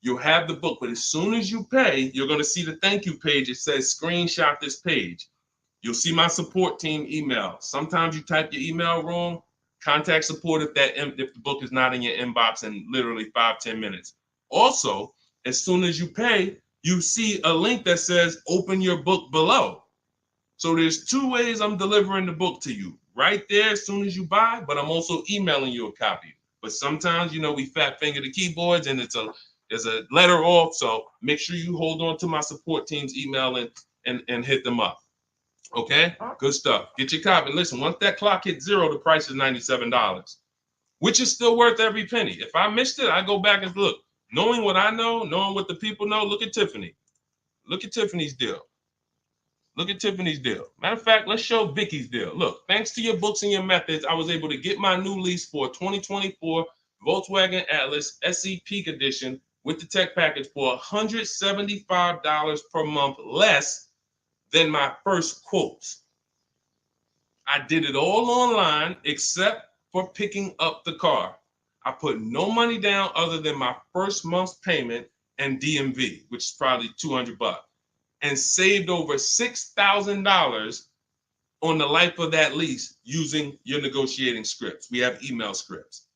You'll have the book, but as soon as you pay, you're going to see the thank you page. It says screenshot this page. You'll see my support team email. Sometimes you type your email wrong. Contact support if the book is not in your inbox in literally 5-10 minutes. Also, as soon as you pay, you see a link that says open your book below. So there's 2 ways I'm delivering the book to you. Right there as soon as you buy, but I'm also emailing you a copy. But sometimes, we fat finger the keyboards and there's a letter off. So make sure you hold on to my support team's email and hit them up. Okay, good stuff. Get your copy. Listen, once that clock hits 0, the price is $97, which is still worth every penny. If I missed it, I go back and look. Knowing what I know, knowing what the people know, look at Tiffany. Look at Tiffany's deal. Look at Tiffany's deal. Matter of fact, let's show Vicky's deal. Look, thanks to your books and your methods, I was able to get my new lease for a 2024 Volkswagen Atlas SE Peak Edition with the tech package for $175 per month less than my first quotes. I did it all online except for picking up the car. I put no money down other than my first month's payment and DMV, which is probably $200, and saved over $6,000 on the life of that lease using your negotiating scripts. We have email scripts.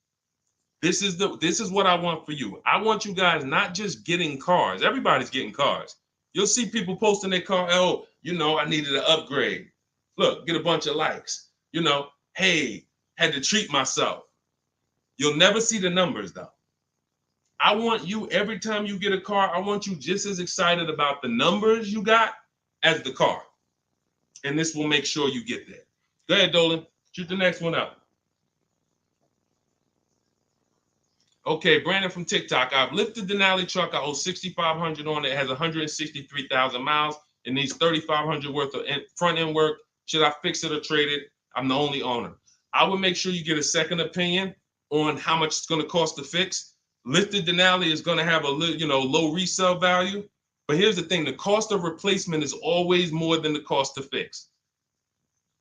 This is what I want for you. I want you guys not just getting cars. Everybody's getting cars. You'll see people posting their car. Oh, I needed an upgrade. Look, get a bunch of likes. Hey, had to treat myself. You'll never see the numbers though. I want you, every time you get a car, I want you just as excited about the numbers you got as the car. And this will make sure you get there. Go ahead, Dolan. Shoot the next one up. Okay, Brandon from TikTok. I've lifted the Denali truck. I owe $6,500 on it. It has 163,000 miles. It needs $3,500 worth of front end work. Should I fix it or trade it? I'm the only owner. I would make sure you get a second opinion on how much it's going to cost to fix. Lifted Denali is going to have a low resale value. But here's the thing: the cost of replacement is always more than the cost to fix.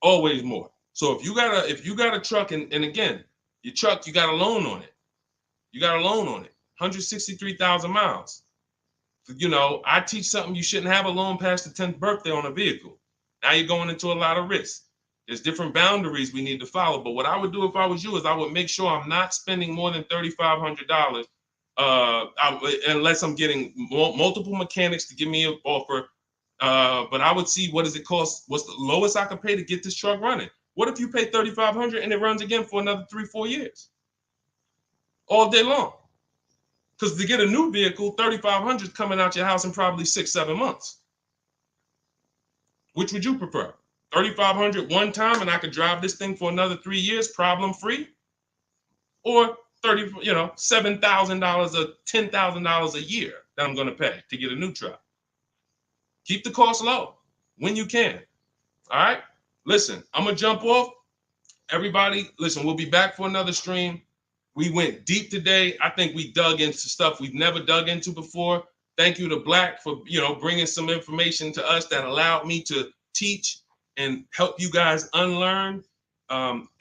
Always more. So if you got a truck, and again, your truck, you got a loan on it. You got a loan on it, 163,000 miles. I teach something: you shouldn't have a loan past the 10th birthday on a vehicle. Now you're going into a lot of risk. There's different boundaries we need to follow. But what I would do if I was you is I would make sure I'm not spending more than $3,500 unless I'm getting multiple mechanics to give me an offer. But I would see, what does it cost? What's the lowest I can pay to get this truck running? What if you pay $3,500 and it runs again for another 3-4 years? All day long. Because to get a new vehicle, $3,500 is coming out your house in probably 6-7 months. Which would you prefer? $3,500 one time and I could drive this thing for another 3 years problem free? Or $7,000 or $10,000 a year that I'm going to pay to get a new truck? Keep the cost low when you can. All right. Listen, I'm going to jump off. Everybody, listen, we'll be back for another stream. We went deep today. I think we dug into stuff we've never dug into before. Thank you to Black for, bringing some information to us that allowed me to teach and help you guys unlearn.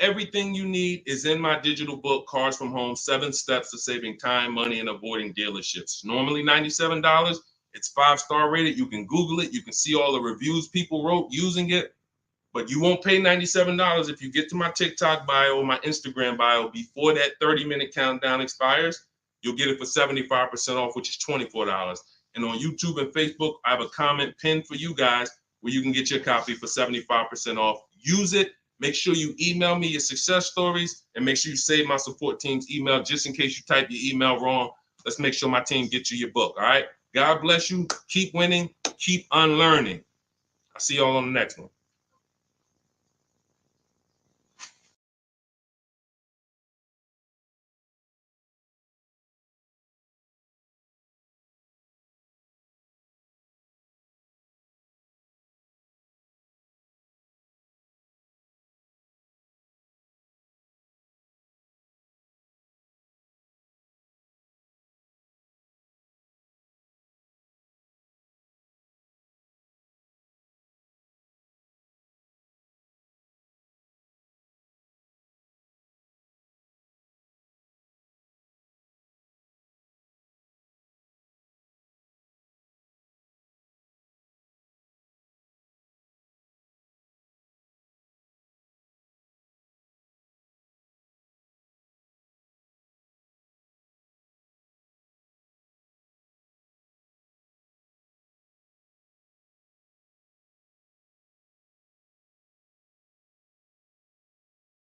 Everything you need is in my digital book, Cars from Home, 7 Steps to Saving Time, Money, and Avoiding Dealerships. Normally $97. It's 5-star rated. You can Google it. You can see all the reviews people wrote using it. But you won't pay $97 if you get to my TikTok bio or my Instagram bio before that 30-minute countdown expires. You'll get it for 75% off, which is $24. And on YouTube and Facebook, I have a comment pinned for you guys where you can get your copy for 75% off. Use it. Make sure you email me your success stories, and make sure you save my support team's email just in case you type your email wrong. Let's make sure my team gets you your book. All right. God bless you. Keep winning. Keep unlearning. I'll see y'all on the next one.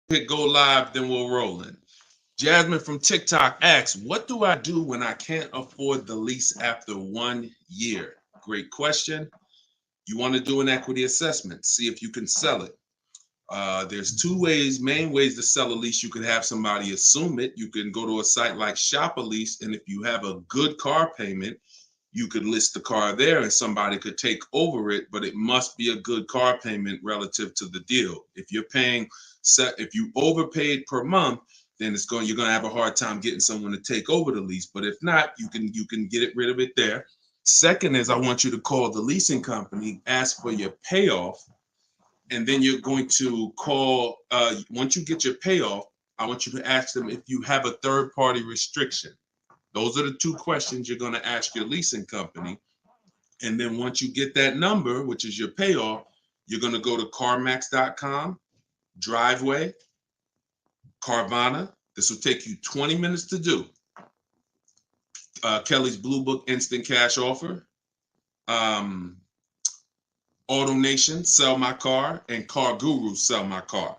Hit go live, then we'll roll in. Jasmine from TikTok asks, what do I do when I can't afford the lease after 1 year? Great question. You want to do an equity assessment, see if you can sell it. There's two main ways to sell a lease. You could have somebody assume it. You can go to a site like Shop a Lease, and if you have a good car payment, you could list the car there and somebody could take over it, but it must be a good car payment relative to the deal. If you're paying if you overpaid per month, then you're going to have a hard time getting someone to take over the lease. But if not, you can get rid of it there. Second is, I want you to call the leasing company, ask for your payoff, and then you're going to call, once you get your payoff, I want you to ask them if you have a third party restriction. Those are the two questions you're going to ask your leasing company. And then once you get that number, which is your payoff, you're going to go to CarMax.com, Driveway, Carvana. This will take you 20 minutes to do. Kelly's Blue Book Instant Cash Offer, Auto Nation, Sell My Car, and Car Guru, Sell My Car.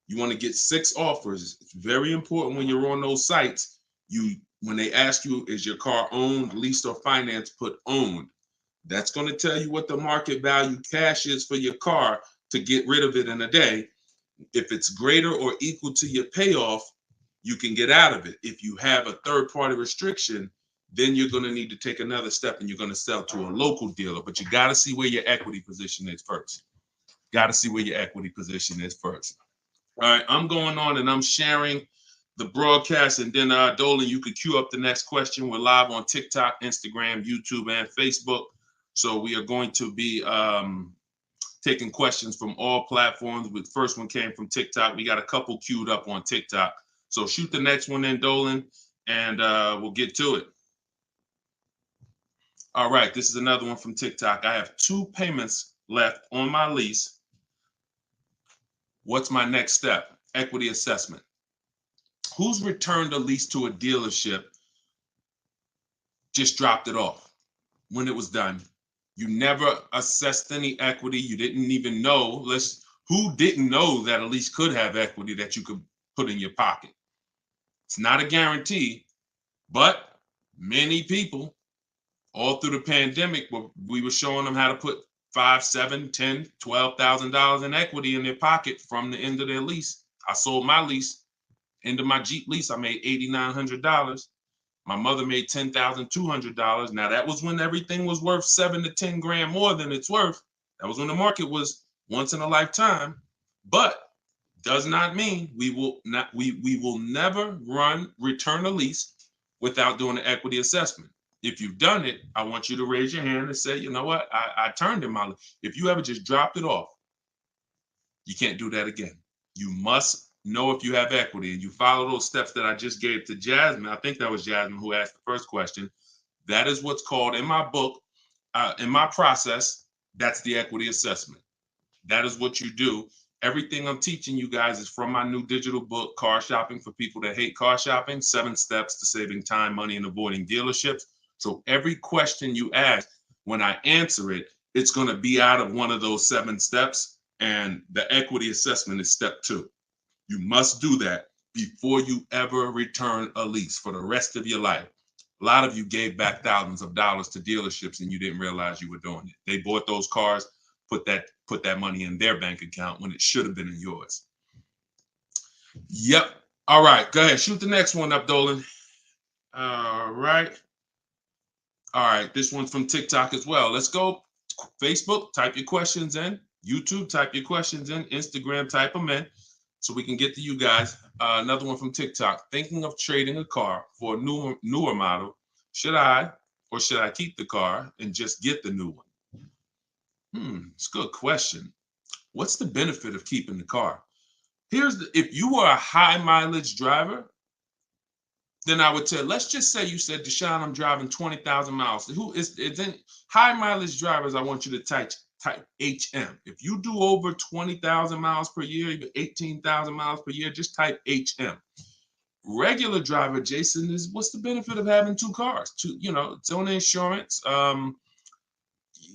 You want to get 6 offers. It's very important when you're on those sites. When they ask you, is your car owned, leased, or financed, put owned. That's going to tell you what the market value cash is for your car to get rid of it in a day. If it's greater or equal to your payoff, you can get out of it. If you have a third-party restriction, then you're going to need to take another step and you're going to sell to a local dealer. But you got to see where your equity position is first. Got to see where your equity position is first. All right, I'm going on and I'm sharing the broadcast, and then Dolan, you can queue up the next question. We're live on TikTok, Instagram, YouTube, and Facebook. So we are going to be taking questions from all platforms. The first one came from TikTok. We got a couple queued up on TikTok. So shoot the next one in, Dolan, and we'll get to it. All right, this is another one from TikTok. I have 2 payments left on my lease. What's my next step? Equity assessment. Who's returned a lease to a dealership, just dropped it off when it was done? You never assessed any equity. You didn't even know. Who didn't know that a lease could have equity that you could put in your pocket? It's not a guarantee, but many people all through the pandemic, we were showing them how to put $5,000, $10,000, $12,000 in equity in their pocket from the end of their lease. I sold my lease. End of my Jeep lease, I made $8,900. My mother made $10,200. Now that was when everything was worth 7 to 10 grand more than it's worth. That was when the market was once in a lifetime. But does not mean we will never return a lease without doing an equity assessment. If you've done it, I want you to raise your hand and say, you know what, I turned in my lease. If you ever just dropped it off, you can't do that again. You must know if you have equity, and you follow those steps that I just gave to Jasmine. I think that was Jasmine who asked the first question. That is what's called in my book, In my process, that's the equity assessment. That is what you do. Everything I'm teaching you guys is from my new digital book, Car Shopping for People That Hate Car Shopping, 7 Steps to Saving Time, Money, and Avoiding Dealerships. So every question you ask, when I answer it, it's going to be out of one of those 7 steps. And the equity assessment is step 2. You must do that before you ever return a lease for the rest of your life. A lot of you gave back thousands of dollars to dealerships and you didn't realize you were doing it. They bought those cars, put that money in their bank account when it should have been in yours. Yep. All right. Go ahead. Shoot the next one up, Dolan. All right. All right. This one's from TikTok as well. Let's go. Facebook, type your questions in. YouTube, type your questions in. Instagram, type them in so we can get to you guys. Another one from TikTok. Thinking of trading a car for a newer model. Should I keep the car and just get the new one? It's a good question. What's the benefit of keeping the car? If you were a high mileage driver, then I would tell, let's just say you said, Deshone, I'm driving 20,000 miles. It's in high mileage drivers, I want you to type HM. If you do over 20,000 miles per year, even 18,000 miles per year, just type HM. Regular driver, Jason, what's the benefit of having 2 cars? It's on insurance.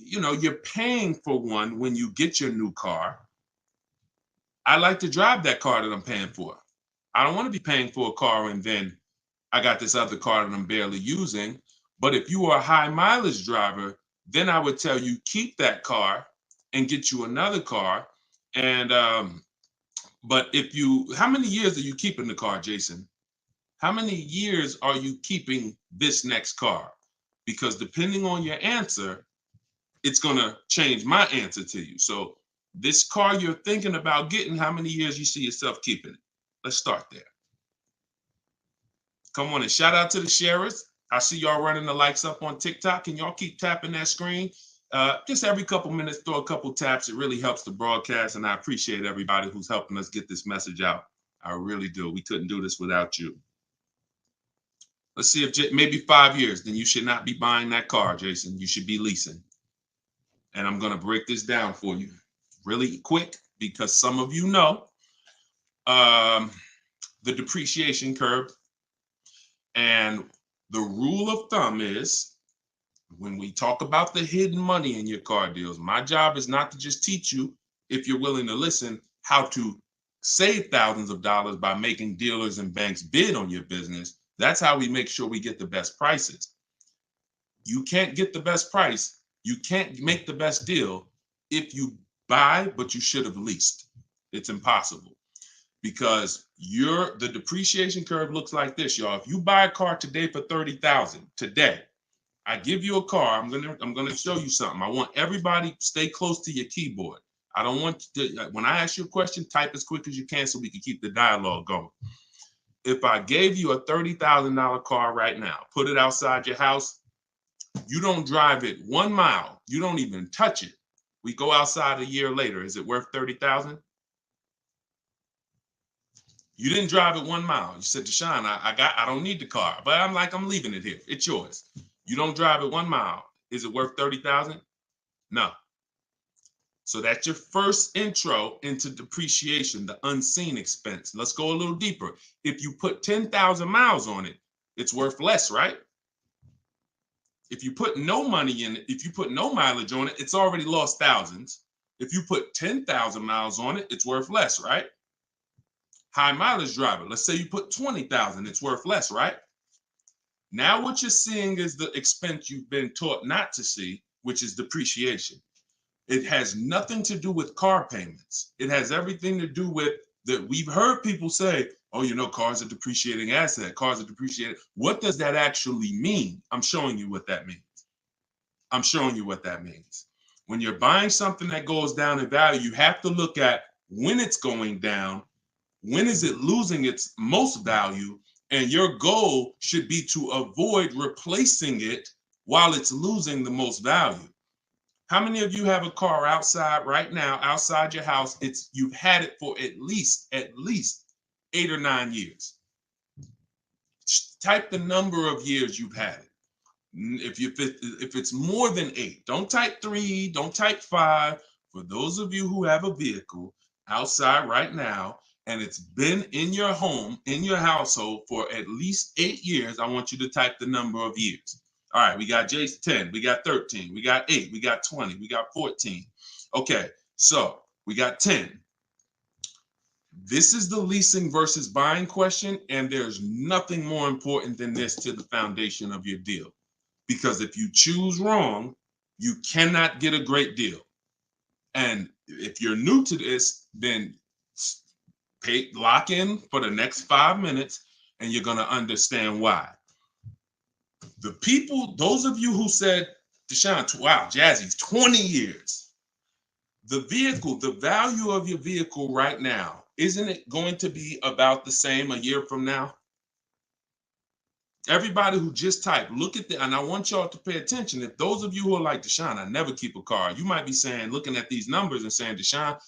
You're paying for one when you get your new car. I like to drive that car that I'm paying for. I don't want to be paying for a car and then I got this other car that I'm barely using. But if you are a high mileage driver, then I would tell you keep that car and get you another car. And but how many years are you keeping the car, Jason? How many years are you keeping this next car? Because depending on your answer, it's going to change my answer to you. So this car you're thinking about getting, how many years you see yourself keeping it? Let's start there. Come on and shout out to the sharers. I see y'all running the likes up on TikTok and y'all keep tapping that screen. Just every couple minutes, throw a couple taps. It really helps the broadcast. And I appreciate everybody who's helping us get this message out. I really do. We couldn't do this without you. Let's see if maybe 5 years, then you should not be buying that car, Jason. You should be leasing. And I'm going to break this down for you really quick because some of you know the depreciation curve. And the rule of thumb is when we talk about the hidden money in your car deals, my job is not to just teach you, if you're willing to listen, how to save thousands of dollars by making dealers and banks bid on your business. That's how we make sure we get the best prices. You can't get the best price. You can't make the best deal if you buy, but you should have leased. It's impossible. Because the depreciation curve looks like this, y'all. If you buy a car today for $30,000 today, I give you a car. I'm gonna show you something. I want everybody stay close to your keyboard. I don't want to, when I ask you a question, type as quick as you can so we can keep the dialogue going. If I gave you a $30,000 car right now, put it outside your house, you don't drive it 1 mile, you don't even touch it. We go outside a year later. Is it worth $30,000? You didn't drive it 1 mile. You said, Deshone, I don't need the car, but I'm leaving it here. It's yours. You don't drive it 1 mile. Is it worth $30,000? No. So that's your first intro into depreciation, the unseen expense. Let's go a little deeper. If you put 10,000 miles on it, it's worth less, right? If you put no money in it, if you put no mileage on it, it's already lost thousands. If you put 10,000 miles on it, it's worth less, right? High mileage driver, let's say you put 20,000, it's worth less, right? Now what you're seeing is the expense you've been taught not to see, which is depreciation. It has nothing to do with car payments. It has everything to do with that. We've heard people say, oh, cars are depreciating asset, cars are depreciating. What does that actually mean? I'm showing you what that means. I'm showing you what that means. When you're buying something that goes down in value, you have to look at when it's going down, when is it losing its most value, and your goal should be to avoid replacing it while it's losing the most value. How many of you have a car outside right now, outside your house? You've had it for at least 8 or 9 years. Type the number of years you've had it. If it's more than 8, don't type 3, don't type 5. For those of you who have a vehicle outside right now and it's been in your home, in your household for at least 8 years, I want you to type the number of years. All right, we got Jason 10, we got 13, we got 8, we got 20, we got 14. Okay, so we got 10. This is the leasing versus buying question, and there's nothing more important than this to the foundation of your deal. Because if you choose wrong, you cannot get a great deal. And if you're new to this, then lock in for the next 5 minutes, and you're going to understand why. The people, those of you who said, Deshone, wow, Jazzy's 20 years. The vehicle, the value of your vehicle right now, isn't it going to be about the same a year from now? Everybody who just typed, look at and I want y'all to pay attention. If those of you who are like, Deshone, I never keep a car, you might be saying, looking at these numbers and saying, Deshone,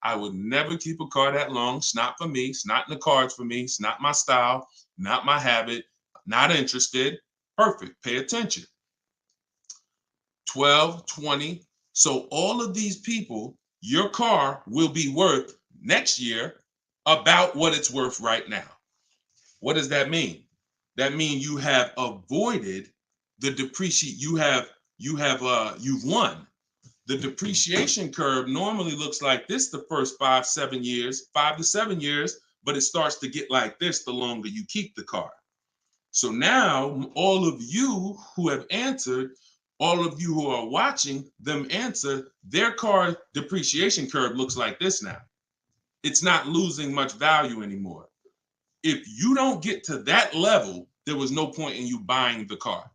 I would never keep a car that long. It's not for me. It's not in the cards for me. It's not my style, not my habit, not interested. Perfect. Pay attention. 12, 20. So all of these people, your car will be worth next year about what it's worth right now. What does that mean? That means you have avoided the depreciation. You've won. The depreciation curve normally looks like this the first 5 to 7 years, but it starts to get like this the longer you keep the car. So now all of you who have answered, all of you who are watching them answer, their car depreciation curve looks like this now. It's not losing much value anymore. If you don't get to that level, there was no point in you buying the car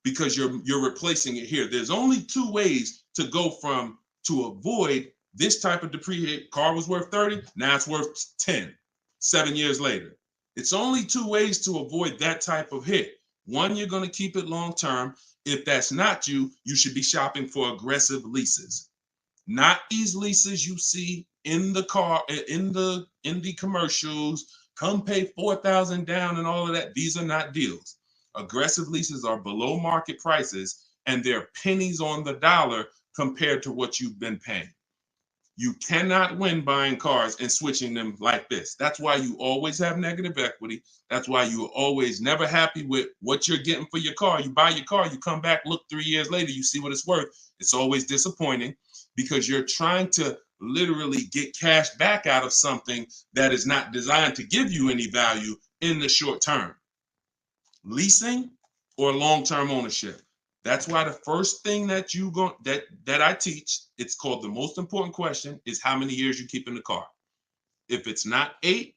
because you're replacing it here. There's only 2 ways to go to avoid this type of depreciation. Car was worth 30, now it's worth 10, 7 years later. It's only 2 ways to avoid that type of hit. One, you're going to keep it long term. If that's not you, you should be shopping for aggressive leases. Not these leases you see in the car, in the commercials, come pay $4,000 down and all of that. These are not deals. Aggressive leases are below market prices and they're pennies on the dollar compared to what you've been paying. You cannot win buying cars and switching them like this. That's why you always have negative equity. That's why you're always never happy with what you're getting for your car. You buy your car, you come back, look 3 years later, you see what it's worth. It's always disappointing because you're trying to literally get cash back out of something that is not designed to give you any value in the short term. Leasing or long-term ownership. That's why the first thing that I teach, it's called the most important question, is how many years you keep in the car. If it's not 8,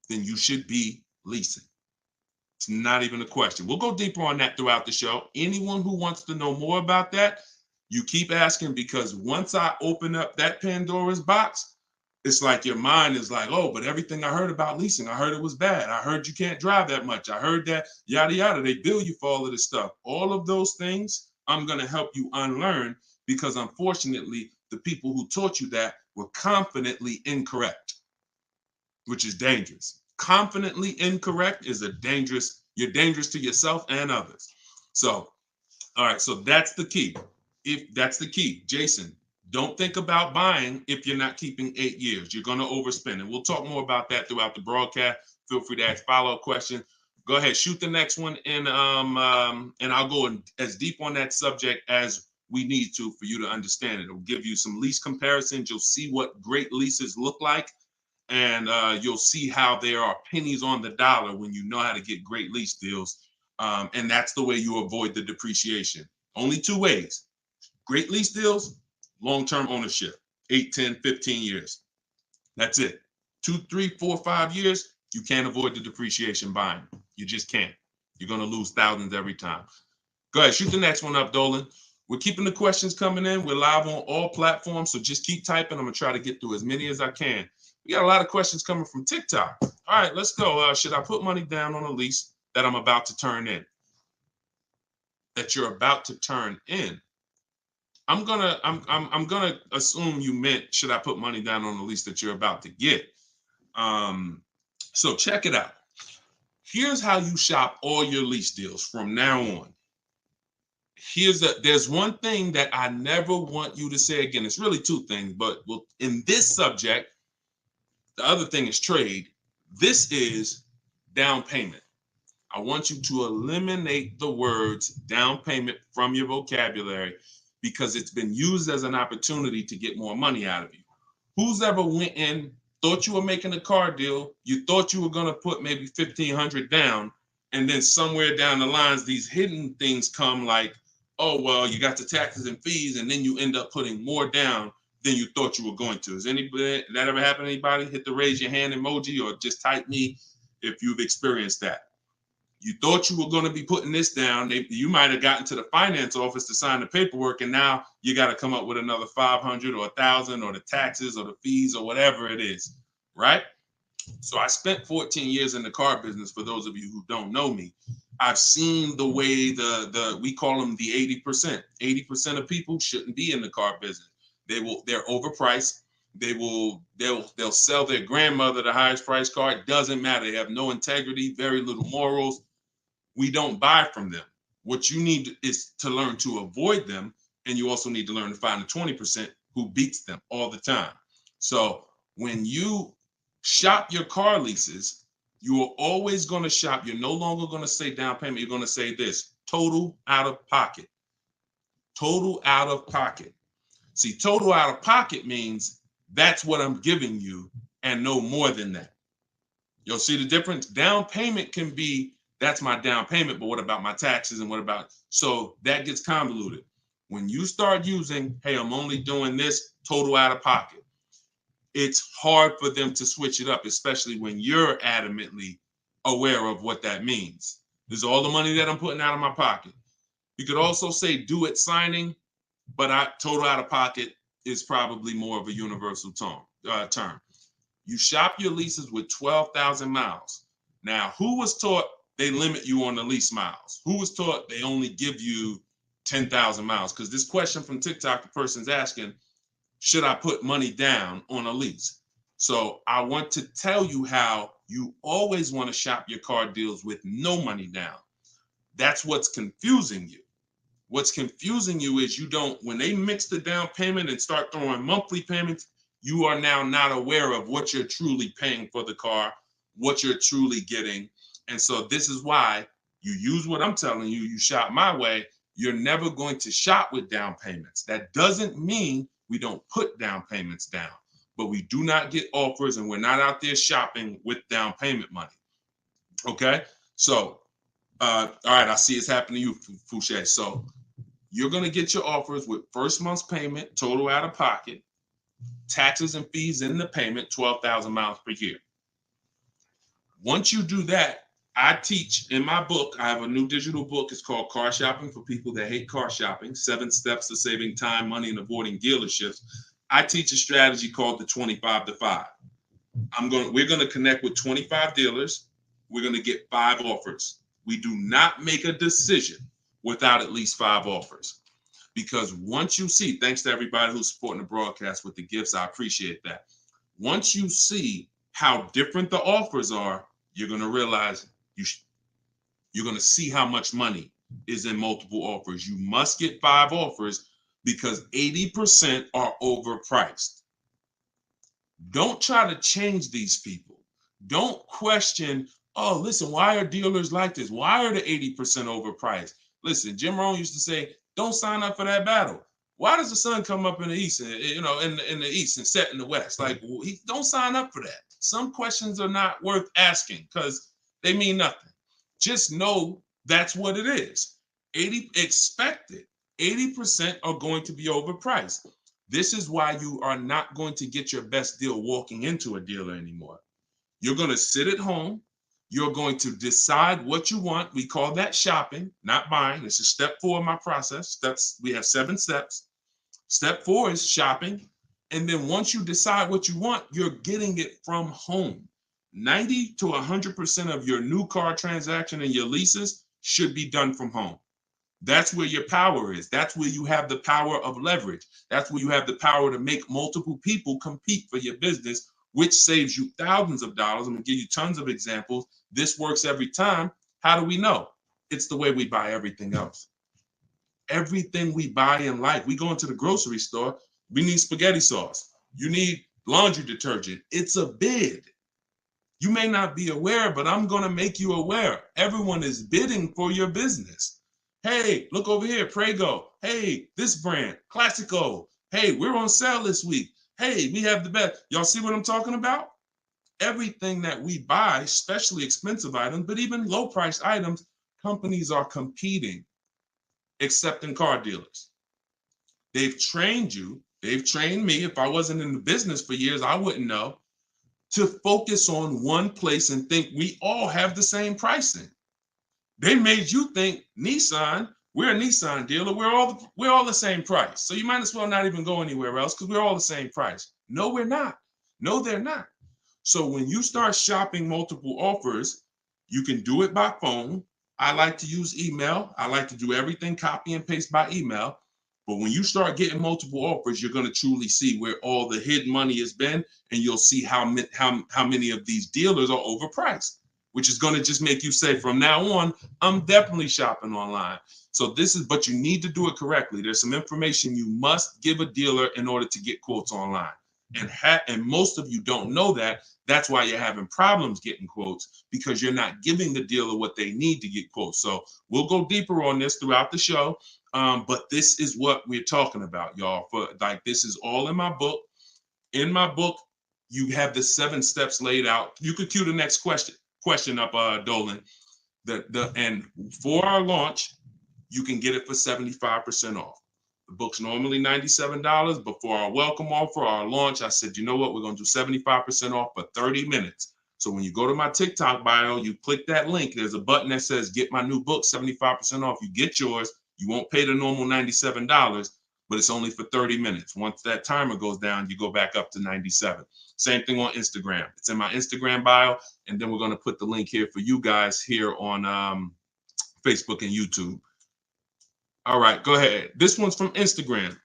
then you should be leasing. It's not even a question. We'll go deeper on that throughout the show. Anyone who wants to know more about that, you keep asking, because once I open up that Pandora's box, it's like your mind is like, oh, but everything I heard about leasing, I heard it was bad. I heard you can't drive that much. I heard that yada, yada. They bill you for all of this stuff. All of those things, I'm going to help you unlearn because unfortunately, the people who taught you that were confidently incorrect, which is dangerous. Confidently incorrect is you're dangerous to yourself and others. So, all right, so that's the key. That's the key, Jason. Don't think about buying if you're not keeping 8 years. You're going to overspend. And we'll talk more about that throughout the broadcast. Feel free to ask follow-up questions. Go ahead, shoot the next one, and I'll go as deep on that subject as we need to for you to understand it. It'll give you some lease comparisons. You'll see what great leases look like, and you'll see how there are pennies on the dollar when you know how to get great lease deals. And that's the way you avoid the depreciation. Only 2 ways. Great lease deals, long-term ownership, 8, 10, 15 years. That's it. 2, 3, 4, 5 years, you can't avoid the depreciation buying. You just can't. You're going to lose thousands every time. Go ahead, shoot the next one up, Dolan. We're keeping the questions coming in. We're live on all platforms, so just keep typing. I'm going to try to get through as many as I can. We got a lot of questions coming from TikTok. All right, let's go. Should I put money down on a lease that I'm about to turn in? That you're about to turn in. I'm gonna assume you meant, should I put money down on the lease that you're about to get? So check it out. Here's how you shop all your lease deals from now on. there's one thing that I never want you to say again. It's really two things, but in this subject, the other thing is trade. This is down payment. I want you to eliminate the words down payment from your vocabulary because it's been used as an opportunity to get more money out of you. Who's ever went in, thought you were making a car deal, you thought you were going to put maybe $1,500 down, and then somewhere down the lines, these hidden things come like, oh, well, you got the taxes and fees, and then you end up putting more down than you thought you were going to. Has anybody that ever happened to anybody? Hit the raise your hand emoji or just type me if you've experienced that. You thought you were going to be putting this down. You might have gotten to the finance office to sign the paperwork, and now you got to come up with another 500 or 1,000 or the taxes or the fees or whatever it is, right? So I spent 14 years in the car business. For those of you who don't know me, I've seen the way we call them the 80%. 80% of people shouldn't be in the car business. They're overpriced. They'll sell their grandmother the highest price car. It doesn't matter. They have no integrity, very little morals. We don't buy from them. What you need is to learn to avoid them, and you also need to learn to find the 20% who beats them all the time. So when you shop your car leases, you are always going to shop. You're no longer going to say down payment. You're going to say this: total out of pocket. Total out of pocket. See, total out of pocket means that's what I'm giving you and no more than that. You'll see the difference. Down payment can be, that's my down payment, but what about my taxes and what about, so that gets convoluted. When you start using, hey, I'm only doing this total out of pocket, it's hard for them to switch it up, especially when you're adamantly aware of what that means. This is all the money that I'm putting out of my pocket. You could also say do it signing, but total out of pocket is probably more of a universal term. You shop your leases with 12,000 miles. Now, who was taught they limit you on the lease miles? Who was taught they only give you 10,000 miles? Because this question from TikTok, the person's asking, should I put money down on a lease? So I want to tell you how you always want to shop your car deals with no money down. That's what's confusing you. What's confusing you is when they mix the down payment and start throwing monthly payments, you are now not aware of what you're truly paying for the car, what you're truly getting. And so this is why you use what I'm telling you, you shop my way. You're never going to shop with down payments. That doesn't mean we don't put down payments down, but we do not get offers and we're not out there shopping with down payment money. Okay? So, all right, I see it's happening to you, Fouché. So you're going to get your offers with first month's payment, total out of pocket, taxes and fees in the payment, 12,000 miles per year. Once you do that, I teach in my book, I have a new digital book. It's called Car Shopping for People That Hate Car Shopping, 7 Steps to Saving Time, Money, and Avoiding Dealerships. I teach a strategy called the 25 to 5. We're going to connect with 25 dealers. We're going to get 5 offers. We do not make a decision without at least 5 offers. Because once you see, thanks to everybody who's supporting the broadcast with the gifts, I appreciate that. Once you see how different the offers are, you're going to realize you're going to see how much money is in multiple offers. You must get 5 offers because 80% are overpriced. Don't try to change these people. Don't question, oh, listen, why are dealers like this? Why are the 80% overpriced? Listen, Jim Rohn used to say, don't sign up for that battle. Why does the sun come up in the east and, in the east and set in the west? Like, don't sign up for that. Some questions are not worth asking because they mean nothing. Just know that's what it is. Expected. 80% are going to be overpriced. This is why you are not going to get your best deal walking into a dealer anymore. You're going to sit at home. You're going to decide what you want. We call that shopping, not buying. This is step 4 of my process. We have 7 steps. Step 4 is shopping. And then once you decide what you want, you're getting it from home. 90 to 100% of your new car transaction and your leases should be done from home. That's where your power is. That's where you have the power of leverage. That's where you have the power to make multiple people compete for your business, which saves you thousands of dollars. I'm going to give you tons of examples. This works every time. How do we know? It's the way we buy everything else. Everything we buy in life, we go into the grocery store, we need spaghetti sauce. You need laundry detergent. It's a bid. You may not be aware, but I'm going to make you aware. Everyone is bidding for your business. Hey, look over here, Prego. Hey, this brand, Classico. Hey, we're on sale this week. Hey, we have the best. Y'all see what I'm talking about? Everything that we buy, especially expensive items, but even low price items, companies are competing, except in car dealers. They've trained you. They've trained me. If I wasn't in the business for years, I wouldn't know, to focus on one place and think we all have the same pricing. They made you think Nissan, we're a Nissan dealer, we're all the same price. So you might as well not even go anywhere else because we're all the same price. No, we're not. No, they're not. So when you start shopping multiple offers, you can do it by phone. I like to use email. I like to do everything copy and paste by email. But when you start getting multiple offers, you're going to truly see where all the hidden money has been, and you'll see how many of these dealers are overpriced, which is going to just make you say, from now on, I'm definitely shopping online. So but you need to do it correctly. There's some information you must give a dealer in order to get quotes online. And most of you don't know that. That's why you're having problems getting quotes, because you're not giving the dealer what they need to get quotes. So we'll go deeper on this throughout the show. But this is what we're talking about, y'all. This is all in my book. In my book, you have the 7 steps laid out. You could cue the next question up, Dolan. And for our launch, you can get it for 75% off. The book's normally $97, but for our welcome offer, our launch, I said, you know what? We're going to do 75% off for 30 minutes. So when you go to my TikTok bio, you click that link. There's a button that says, get my new book, 75% off. You get yours. You won't pay the normal $97, but it's only for 30 minutes. Once that timer goes down, you go back up to 97. Same thing on Instagram. It's in my Instagram bio. And then we're going to put the link here for you guys here on Facebook and YouTube. All right, go ahead. This one's from Instagram.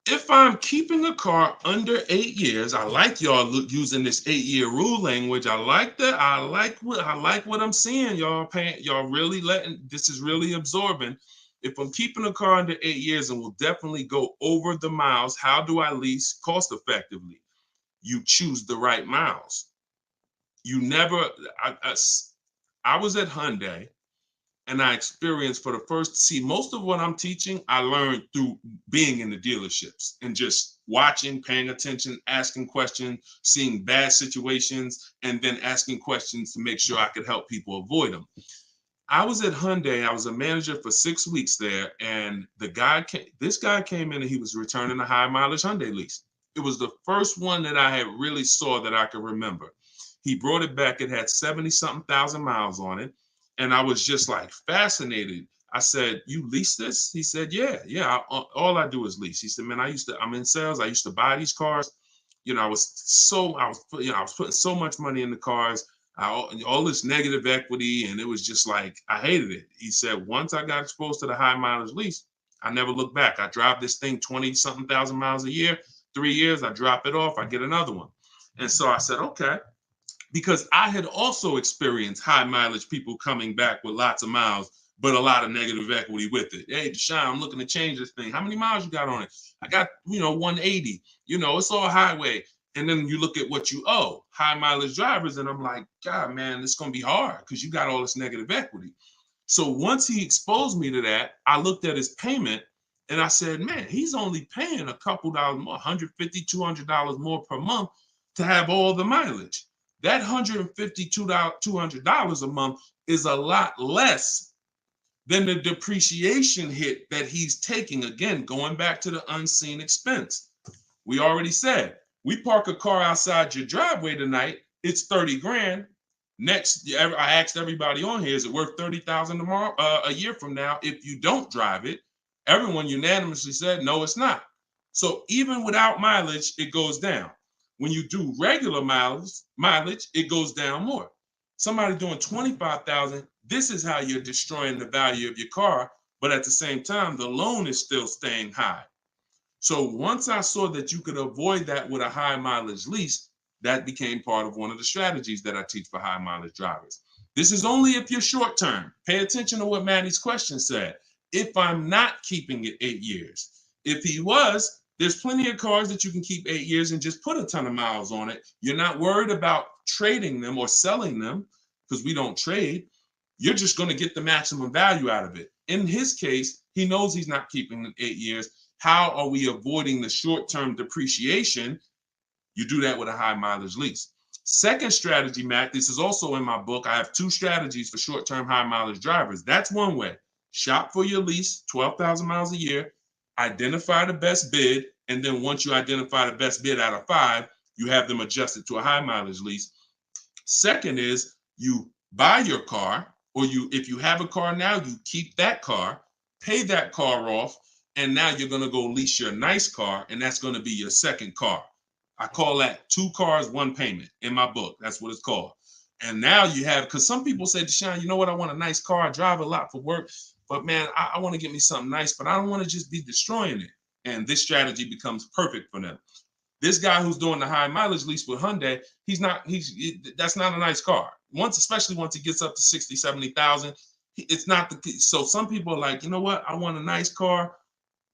If I'm keeping a car under 8 years, I like y'all using this 8-year rule language. I like that. I like what I'm seeing, y'all. Y'all really this is really absorbing. If I'm keeping a car under 8 years and will definitely go over the miles, how do I lease cost effectively? You choose the right miles. You never. I was at Hyundai. And I experienced most of what I'm teaching, I learned through being in the dealerships and just watching, paying attention, asking questions, seeing bad situations, and then asking questions to make sure I could help people avoid them. I was at Hyundai. I was a manager for 6 weeks there. And this guy came in and he was returning a high mileage Hyundai lease. It was the first one that I had really saw that I could remember. He brought it back. It had 70-something thousand miles on it. And I was just like fascinated. I said, you lease this? He said, yeah. All I do is lease. He said, man, I'm in sales. I used to buy these cars. You know, I was putting so much money in the cars, all this negative equity. And it was just like, I hated it. He said, once I got exposed to the high mileage lease, I never looked back. I drive this thing 20-something thousand miles a year, 3 years, I drop it off, I get another one. And so I said, okay. Because I had also experienced high mileage people coming back with lots of miles, but a lot of negative equity with it. Hey, Deshone, I'm looking to change this thing. How many miles you got on it? I got, 180. It's all highway. And then you look at what you owe, high mileage drivers. And I'm like, God, man, it's going to be hard because you got all this negative equity. So once he exposed me to that, I looked at his payment and I said, man, he's only paying a couple dollars more, $150, $200 more per month to have all the mileage. That $150, $200 a month is a lot less than the depreciation hit that he's taking. Again, going back to the unseen expense. We already said, we park a car outside your driveway tonight, it's 30 grand. Next, I asked everybody on here, is it worth 30,000 tomorrow, a year from now? If you don't drive it, everyone unanimously said, no, it's not. So even without mileage, it goes down. When you do regular mileage, it goes down more. Somebody doing 25,000, this is how you're destroying the value of your car. But at the same time, the loan is still staying high. So once I saw that you could avoid that with a high mileage lease, that became part of one of the strategies that I teach for high mileage drivers. This is only if you're short term. Pay attention to what Maddie's question said. If I'm not keeping it 8 years. If he was, there's plenty of cars that you can keep 8 years and just put a ton of miles on it. You're not worried about trading them or selling them because we don't trade. You're just going to get the maximum value out of it. In his case, he knows he's not keeping it 8 years. How are we avoiding the short-term depreciation? You do that with a high mileage lease. Second strategy, Matt, this is also in my book. I have 2 strategies for short-term high mileage drivers. That's one way. Shop for your lease, 12,000 miles a year, identify the best bid, and then once you identify the best bid out of 5, you have them adjusted to a high mileage lease. Second is you buy your car, or if you have a car now, you keep that car, pay that car off, and now you're going to go lease your nice car, and that's going to be your second car. I call that 2 cars, 1 payment in my book. That's what it's called. And now you have, because some people say, Deshone, you know what? I want a nice car. I drive a lot for work, but man, I want to get me something nice, but I don't want to just be destroying it. And this strategy becomes perfect for them. This guy who's doing the high mileage lease with Hyundai, that's not a nice car. Especially once it gets up to 60, 70,000, it's not so some people are like, you know what? I want a nice car.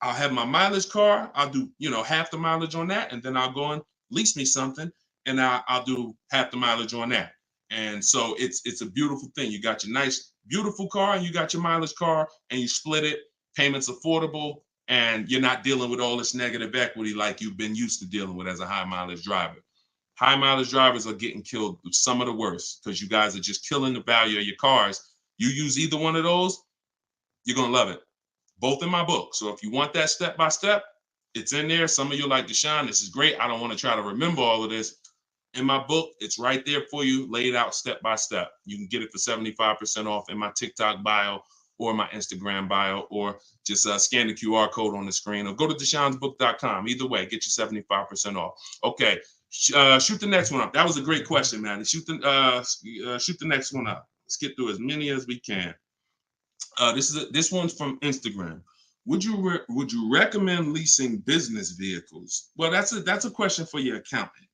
I'll have my mileage car. I'll do, half the mileage on that. And then I'll go and lease me something and I'll do half the mileage on that. And so it's a beautiful thing. You got your nice, beautiful car and you got your mileage car and you split it, payments affordable, and you're not dealing with all this negative equity like you've been used to dealing with as a high mileage driver. High mileage drivers are getting killed with some of the worst because you guys are just killing the value of your cars. You use either one of those, you're going to love it. Both in my book. So if you want that step by step, it's in there. Some of you are like, Deshone, this is great. I don't want to try to remember all of this. In my book, it's right there for you, laid out step by step. You can get it for 75% off in my TikTok bio or my Instagram bio, or just scan the QR code on the screen, or go to DeshonesBook.com. Either way, get you 75% off. Okay, shoot the next one up. That was a great question, man. Shoot the next one up. Let's get through as many as we can. This one's from Instagram. Would you recommend leasing business vehicles? Well, that's a question for your accountant.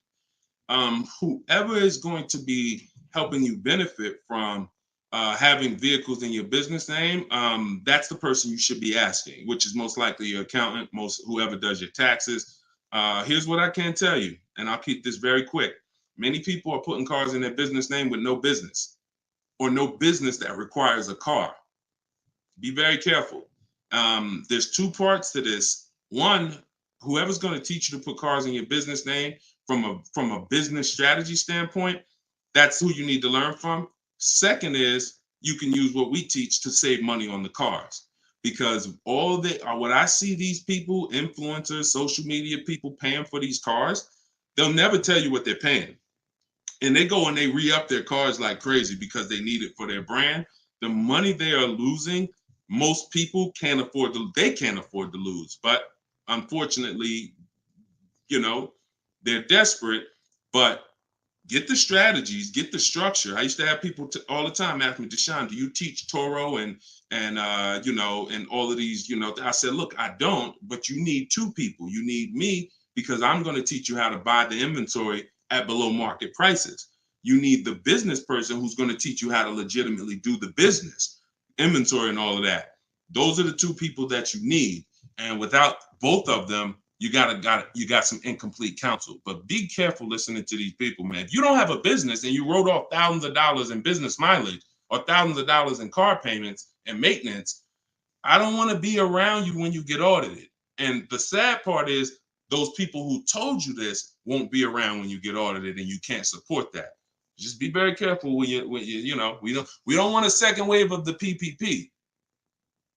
Whoever is going to be helping you benefit from having vehicles in your business name, that's the person you should be asking, which is most likely your accountant, whoever does your taxes. Here's what I can tell you, and I'll keep this very quick. Many people are putting cars in their business name with no business, or no business that requires a car. Be very careful. There's 2 parts to this. One, whoever's going to teach you to put cars in your business name from a business strategy standpoint, that's who you need to learn from. Second is you can use what we teach to save money on the cars, because what I see these people, influencers, social media people paying for these cars, they'll never tell you what they're paying. And they go and they re-up their cars like crazy because they need it for their brand. The money they are losing, most people can't afford to lose. But unfortunately, they're desperate. But get the strategies, get the structure. I used to have people all the time ask me, Deshone, do you teach Toro and all of these, I said, look, I don't, but you need 2 people. You need me, because I'm going to teach you how to buy the inventory at below market prices. You need the business person who's going to teach you how to legitimately do the business, inventory and all of that. Those are the 2 people that you need. And without both of them, you got some incomplete counsel. But be careful listening to these people, man. If you don't have a business and you wrote off thousands of dollars in business mileage or thousands of dollars in car payments and maintenance, I don't want to be around you when you get audited. And the sad part is those people who told you this won't be around when you get audited, and you can't support that. Just be very careful we don't want a second wave of the PPP.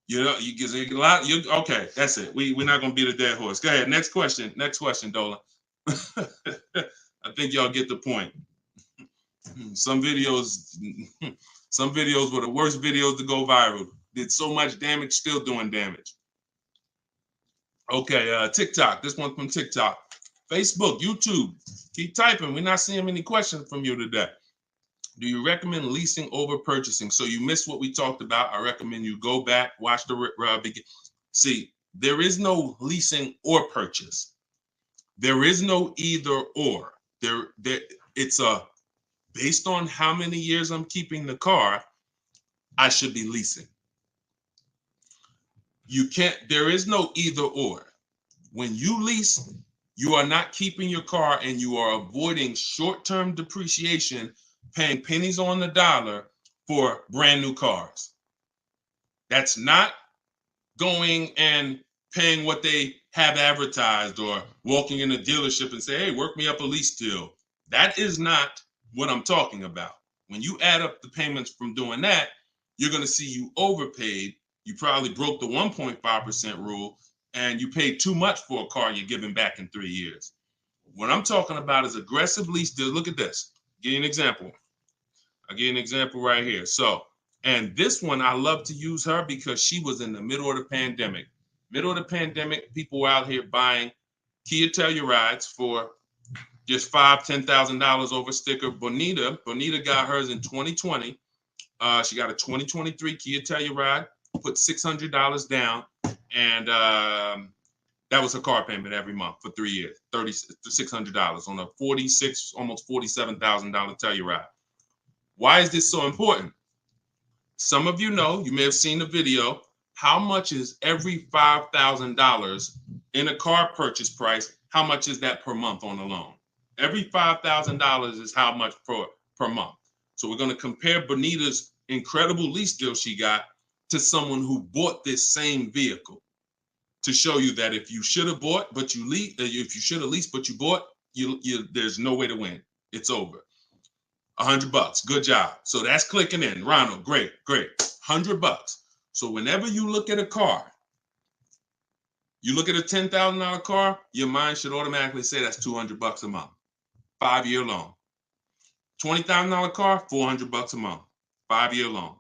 You get a lot. Okay, that's it. We're not gonna beat a dead horse. Go ahead. Next question, Dolan. I think y'all get the point. Some videos were the worst videos to go viral. Did so much damage, still doing damage. Okay, TikTok. This one's from TikTok. Facebook, YouTube. Keep typing. We're not seeing many questions from you today. Do you recommend leasing over purchasing? So you missed what we talked about. I recommend you go back, watch the begin. See, there is no leasing or purchase. There is no either or. It's a based on how many years I'm keeping the car, I should be leasing. You can't, there is no either or. When you lease, you are not keeping your car and you are avoiding short-term depreciation, paying pennies on the dollar for brand new cars. That's not going and paying what they have advertised or walking in a dealership and say, hey, work me up a lease deal. That is not what I'm talking about. When you add up the payments from doing that, you're going to see you overpaid. You probably broke the 1.5% rule and you paid too much for a car you're giving back in 3 years. What I'm talking about is aggressive lease deal. Look at this. Give you an example. I'll give you an example right here. So, and this one, I love to use her because she was in the middle of the pandemic. Middle of the pandemic, people were out here buying Kia Tellurides for just $5,000, $10,000 over sticker. Bonita got hers in 2020. She got a 2023 Kia Telluride, put $600 down, and that was her car payment every month for 3 years, $600 on a almost $47,000 Telluride. Why is this so important? Some of you know, you may have seen the video, how much is every $5,000 in a car purchase price? How much is that per month on a loan? Every $5,000 is how much per month. So we're going to compare Bonita's incredible lease deal she got to someone who bought this same vehicle to show you that if you should have bought, but you lease, if you should have leased, but you bought, there's no way to win. It's over. $100. Good job. So that's clicking in. Ronald, great. $100. So whenever you look at a car, you look at a $10,000 car, your mind should automatically say that's $200 a month. 5-year loan. $20,000 car, $400 a month. 5-year loan.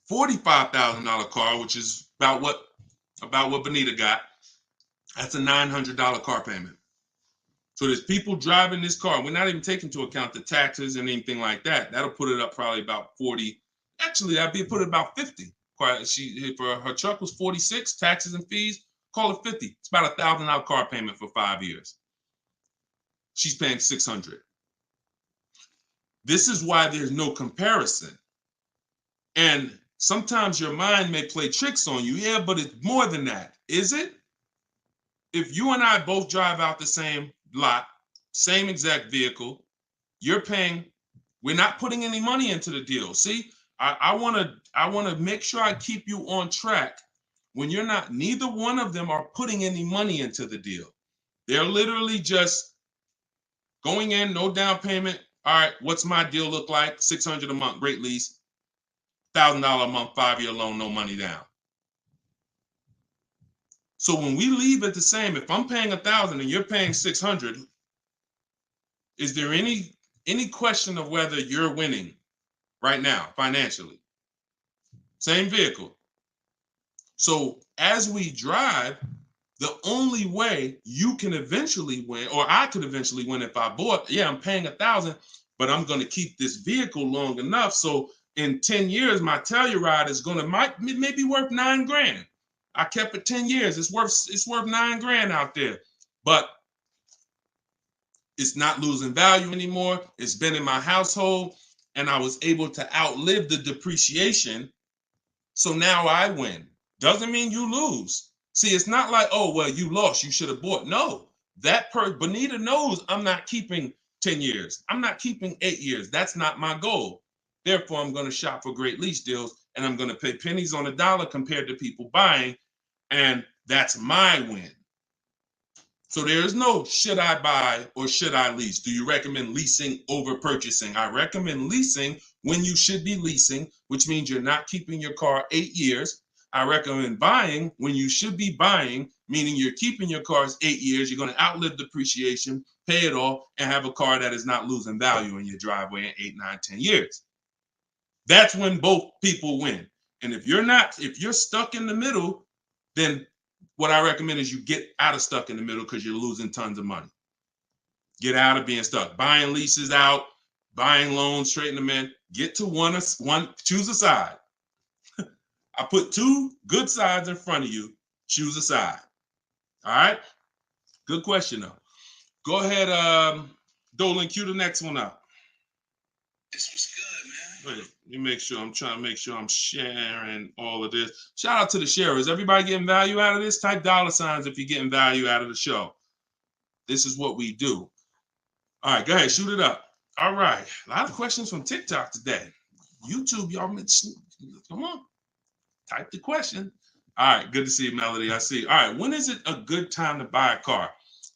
$45,000 car, which is about what Bonita got, that's a $900 car payment. So there's people driving this car. We're not even taking into account the taxes and anything like that. That'll put it up probably about 40. Actually, that'd be put it about 50. For her truck was 46, taxes and fees, call it 50. It's about $1,000 car payment for 5 years. She's paying $600. This is why there's no comparison. And sometimes your mind may play tricks on you. Yeah, but it's more than that. Is it? If you and I both drive out the same lot, same exact vehicle, you're paying, we're not putting any money into the deal. See, I want to make sure I keep you on track when you're not, neither one of them are putting any money into the deal. They're literally just going in, no down payment. All right, what's my deal look like? $600 a month, great lease. $1,000 a month, 5-year loan, no money down. So when we leave it the same, if I'm paying $1,000 and you're paying $600, is there any question of whether you're winning right now financially? Same vehicle. So as we drive, the only way you can eventually win, or I could eventually win if I bought, yeah, I'm paying $1,000, but I'm going to keep this vehicle long enough. So in 10 years, my Telluride is going to maybe worth $9,000. I kept it 10 years. It's worth $9,000 out there, but it's not losing value anymore. It's been in my household and I was able to outlive the depreciation. So now I win. Doesn't mean you lose. See, it's not like, oh, well, you lost, you should have bought. No, Bonita knows I'm not keeping 10 years. I'm not keeping 8 years. That's not my goal. Therefore, I'm going to shop for great lease deals and I'm going to pay pennies on the dollar compared to people buying. And that's my win. So there is no should I buy or should I lease? Do you recommend leasing over purchasing? I recommend leasing when you should be leasing, which means you're not keeping your car 8 years. I recommend buying when you should be buying, meaning you're keeping your cars 8 years. You're going to outlive depreciation, pay it off, and have a car that is not losing value in your driveway in 8, 9, 10 years. That's when both people win. And if you're stuck in the middle, then what I recommend is you get out of stuck in the middle because you're losing tons of money. Get out of being stuck. Buying leases out, buying loans, straighten them in. Get to one, choose a side. I put 2 good sides in front of you. Choose a side. All right? Good question, though. Go ahead, Dolan, cue the next one up. This was good, man. Wait, let me make sure. I'm trying to make sure I'm sharing all of this. Shout out to the sharers. Everybody getting value out of this? Type $signs if you're getting value out of the show. This is what we do. All right, go ahead, shoot it up. All right, a lot of questions from TikTok today. YouTube, y'all, come on, type the question. All right, good to see you, Melody. I see. All right, when is it a good time to buy a car?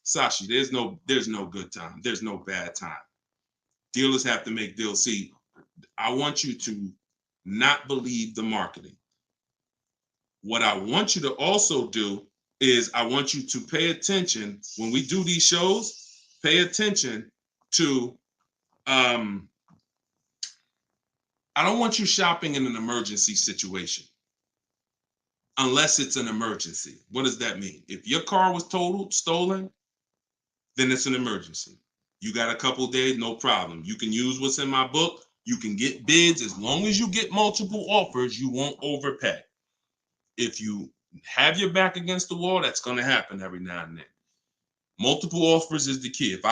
Sashi, there's no good time. There's no bad time. Dealers have to make deals. See, I want you to not believe the marketing. What I want you to also do is I want you to pay attention when we do these shows. Pay attention to I don't want you shopping in an emergency situation unless it's an emergency. What does that mean? If your car was totaled, stolen, then it's an emergency. You got a couple days, no problem. You can use what's in my book. You can get bids. As long as you get multiple offers, you won't overpay. If you have your back against the wall, that's going to happen every now and then. Multiple offers is the key. If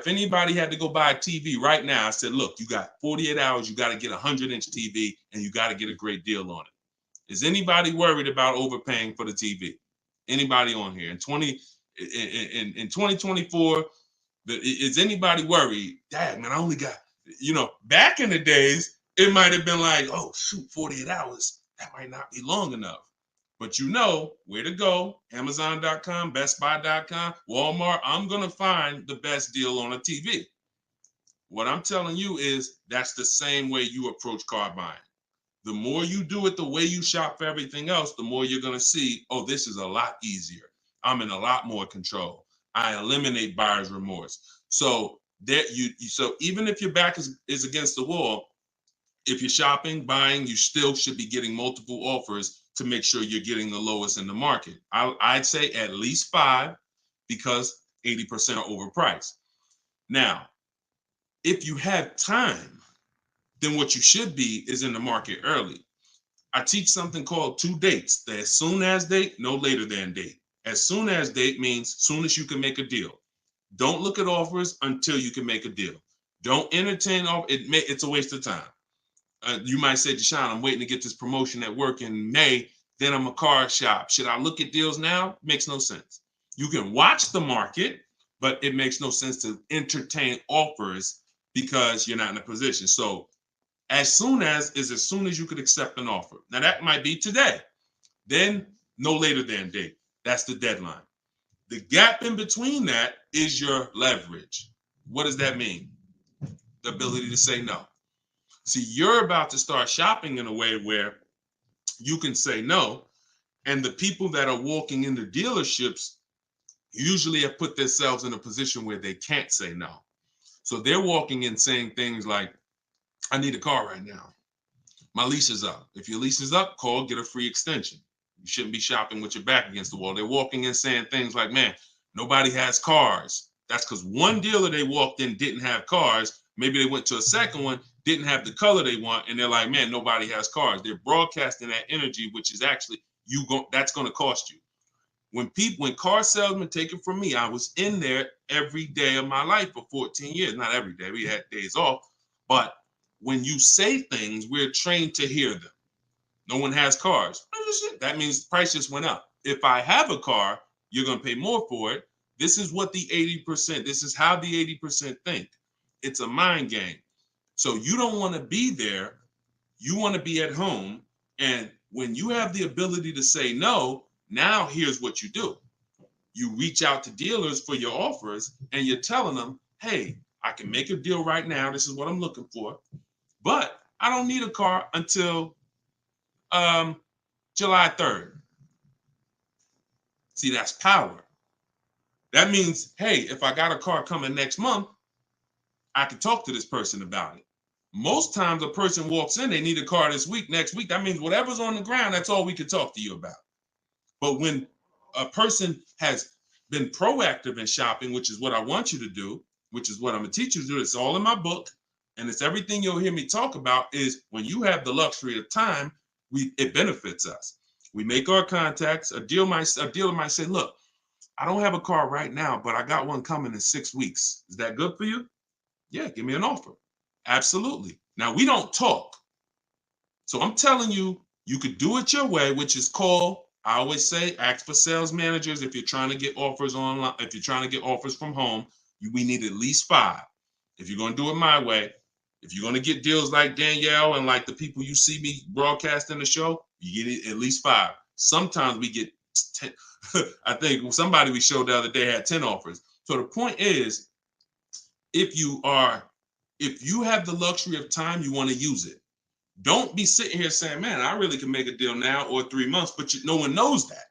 anybody had to go buy a TV right now, I said, look, you got 48 hours, you got to get a 100-inch TV, and you got to get a great deal on it. Is anybody worried about overpaying for the TV? Anybody on here? In 2024, is anybody worried? Dad, man, I only got, back in the days, it might have been like, oh, shoot, 48 hours. That might not be long enough. But you know where to go. Amazon.com, BestBuy.com, Walmart. I'm going to find the best deal on a TV. What I'm telling you is that's the same way you approach car buying. The more you do it the way you shop for everything else, the more you're going to see, oh, this is a lot easier. I'm in a lot more control. I eliminate buyer's remorse. So so even if your back is against the wall, if you're shopping, buying, you still should be getting multiple offers to make sure you're getting the lowest in the market. I'd say at least 5 because 80% are overpriced. Now, if you have time, then what you should be is in the market early. I teach something called 2 dates. The as soon as date, no later than date. As soon as date means soon as you can make a deal. Don't look at offers until you can make a deal. Don't entertain it's a waste of time. You might say, Deshone, I'm waiting to get this promotion at work in May. Then I'm a car shop. Should I look at deals now? Makes no sense. You can watch the market, but it makes no sense to entertain offers because you're not in a position. So as soon as you could accept an offer. Now that might be today. Then no later than date. That's the deadline. The gap in between that is your leverage. What does that mean? The ability to say no. See, you're about to start shopping in a way where you can say no, and the people that are walking into dealerships usually have put themselves in a position where they can't say no. So they're walking in saying things like, I need a car right now. My lease is up. If your lease is up, call, get a free extension. You shouldn't be shopping with your back against the wall. They're walking in saying things like, man, nobody has cars. That's because one dealer they walked in didn't have cars. Maybe they went to a second one, didn't have the color they want, and they're like, man, nobody has cars. They're broadcasting that energy, which is actually that's going to cost you. When car salesmen take it from me, I was in there every day of my life for 14 years. Not every day, we had days off, but when you say things, we're trained to hear them. No one has cars. That means the price just went up. If I have a car, you're going to pay more for it. This is what the 80%, this is how the 80% think. It's a mind game. So you don't want to be there. You want to be at home. And when you have the ability to say no, now here's what you do. You reach out to dealers for your offers and you're telling them, hey, I can make a deal right now. This is what I'm looking for. But I don't need a car until July 3rd. See, that's power. That means, hey, if I got a car coming next month, I can talk to this person about it. Most times a person walks in, they need a car this week, next week. That means whatever's on the ground, that's all we can talk to you about. But when a person has been proactive in shopping, which is what I want you to do, which is what I'm going to teach you to do, it's all in my book, and it's everything you'll hear me talk about, is when you have the luxury of time, it benefits us. We make our contacts. A dealer might say, look, I don't have a car right now, but I got one coming in 6 weeks. Is that good for you? Yeah, give me an offer. Absolutely. Now, we don't talk. So I'm telling you, you could do it your way, which is call. I always say, ask for sales managers if you're trying to get offers online. If you're trying to get offers from home, we need at least 5. If you're going to do it my way, if you're going to get deals like Danielle and like the people you see me broadcasting the show, you get it at least 5. Sometimes we get 10. I think somebody we showed the other day had 10 offers. So the point is, if you have the luxury of time, you want to use it. Don't be sitting here saying, man, I really can make a deal now or 3 months, but no one knows that.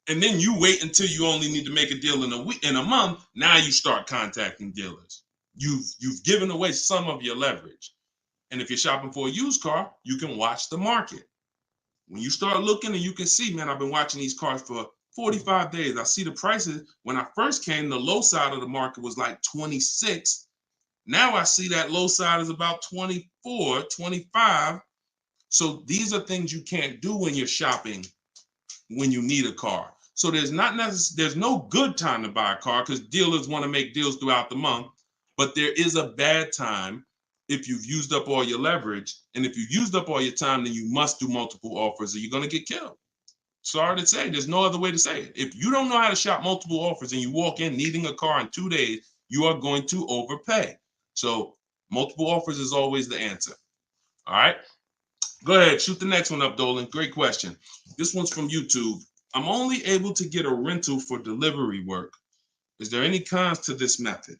And then you wait until you only need to make a deal in a month. Now you start contacting dealers. You've given away some of your leverage. And if you're shopping for a used car, you can watch the market. When you start looking and you can see, man, I've been watching these cars for 45 days. I see the prices. When I first came, the low side of the market was like 26. Now I see that low side is about 24, 25. So these are things you can't do when you're shopping when you need a car. So there's no good time to buy a car because dealers want to make deals throughout the month. But there is a bad time if you've used up all your leverage. And if you've used up all your time, then you must do multiple offers or you're going to get killed. Sorry to say, there's no other way to say it. If you don't know how to shop multiple offers and you walk in needing a car in 2 days, you are going to overpay. So multiple offers is always the answer. All right. Go ahead, shoot the next one up, Dolan. Great question. This one's from YouTube. I'm only able to get a rental for delivery work. Is there any cons to this method?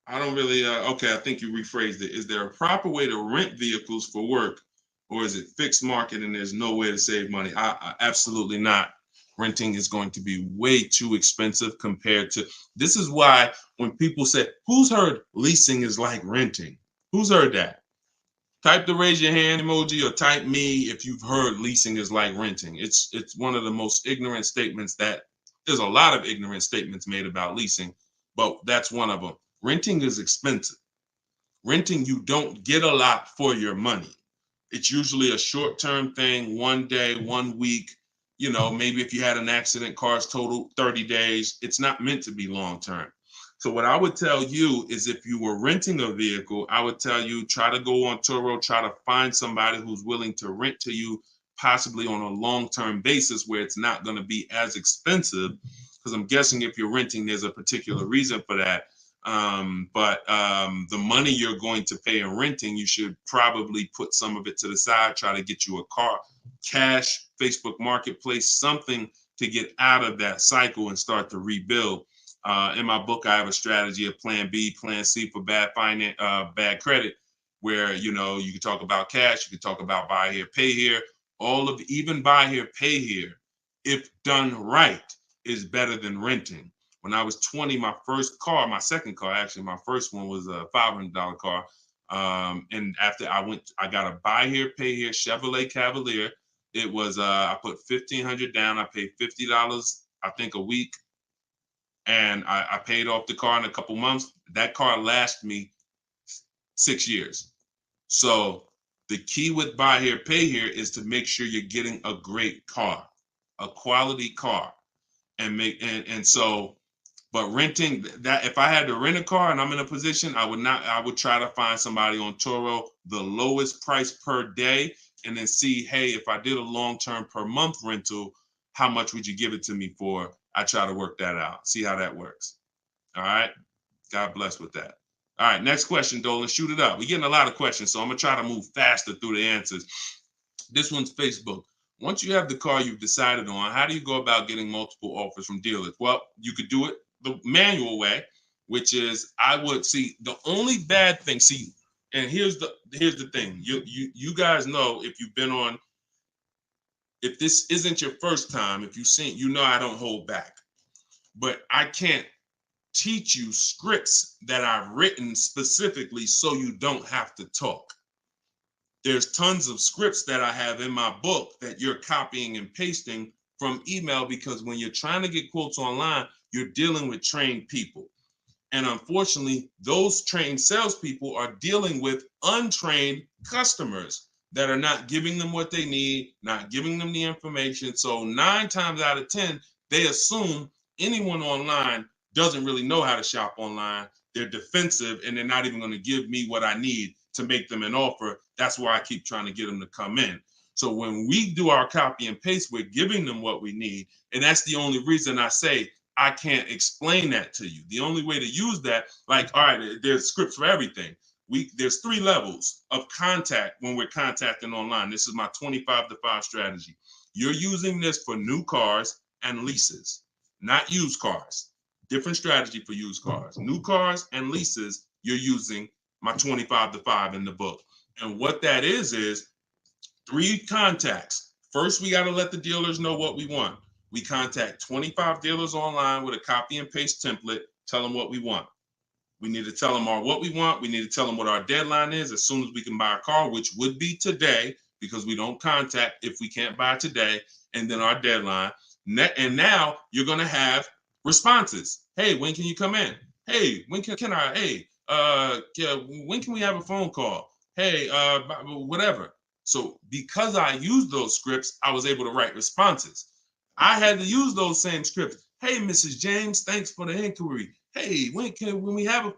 I don't really, okay, I think you rephrased it. Is there a proper way to rent vehicles for work, or is it fixed market and there's no way to save money? Absolutely not. Renting is going to be way too expensive compared to, this is why when people say, who's heard leasing is like renting? Who's heard that? Type the raise your hand emoji or type me if you've heard leasing is like renting. It's one of the most ignorant statements that there's a lot of ignorant statements made about leasing, but that's one of them. Renting is expensive. Renting, you don't get a lot for your money. It's usually a short-term thing, 1 day, 1 week. You know, maybe if you had an accident, cars total 30 days. It's not meant to be long-term. So what I would tell you is if you were renting a vehicle, I would tell you try to go on Turo, try to find somebody who's willing to rent to you, possibly on a long-term basis where it's not going to be as expensive. Because I'm guessing if you're renting, there's a particular reason for that. But the money you're going to pay in renting, you should probably put some of it to the side, try to get you a car, cash, Facebook Marketplace, something to get out of that cycle and start to rebuild. In my book, I have a strategy of plan B, plan C for bad credit, where, you know, you can talk about cash, you can talk about buy here, pay here, even buy here, pay here, if done right, is better than renting. When I was 20, my second car, actually, my first one was a $500 car. And after I got a buy here, pay here Chevrolet Cavalier. It was, I put $1,500 down. I paid $50, I think, a week. And I paid off the car in a couple months. That car lasted me 6 years. So the key with buy here, pay here is to make sure you're getting a great car, a quality car, but renting, that if I had to rent a car and I'm in a position, I would try to find somebody on Turo, the lowest price per day, and then see, hey, if I did a long-term per month rental, how much would you give it to me for? I try to work that out, see how that works. All right. God bless with that. All right. Next question, Dolan. Shoot it up. We're getting a lot of questions, so I'm going to try to move faster through the answers. This one's Facebook. Once you have the car you've decided on, how do you go about getting multiple offers from dealers? Well, you could do it the manual way, which is I would see the only bad thing. See, and here's the thing. You guys know if you've been on, if this isn't your first time, if you've seen, you know I don't hold back. But I can't teach you scripts that I've written specifically so you don't have to talk. There's tons of scripts that I have in my book that you're copying and pasting from email, because when you're trying to get quotes online, you're dealing with trained people. And unfortunately, those trained salespeople are dealing with untrained customers that are not giving them what they need, not giving them the information. So 9 times out of 10, they assume anyone online doesn't really know how to shop online. they're defensive and they're not even going to give me what I need to make them an offer. That's why I keep trying to get them to come in. So when we do our copy and paste, we're giving them what we need. And that's the only reason I say I can't explain that to you. The only way to use that, like, all right, there's scripts for everything. There's 3 levels of contact when we're contacting online. This is my 25 to 5 strategy. You're using this for new cars and leases, not used cars. Different strategy for used cars. New cars and leases, you're using my 25 to 5 in the book. And what that is 3 contacts. First, we got to let the dealers know what we want. We contact 25 dealers online with a copy and paste template, tell them what we want. We need to tell them what we want. We need to tell them what our deadline is as soon as we can buy a car, which would be today, because we don't contact if we can't buy today, and then our deadline. And now you're going to have responses. Hey, when can you come in? Hey, when can I? Hey, when can we have a phone call? Hey, whatever. So because I used those scripts, I was able to write responses. I had to use those same scripts. Hey, Mrs. James, thanks for the inquiry. Hey, when we have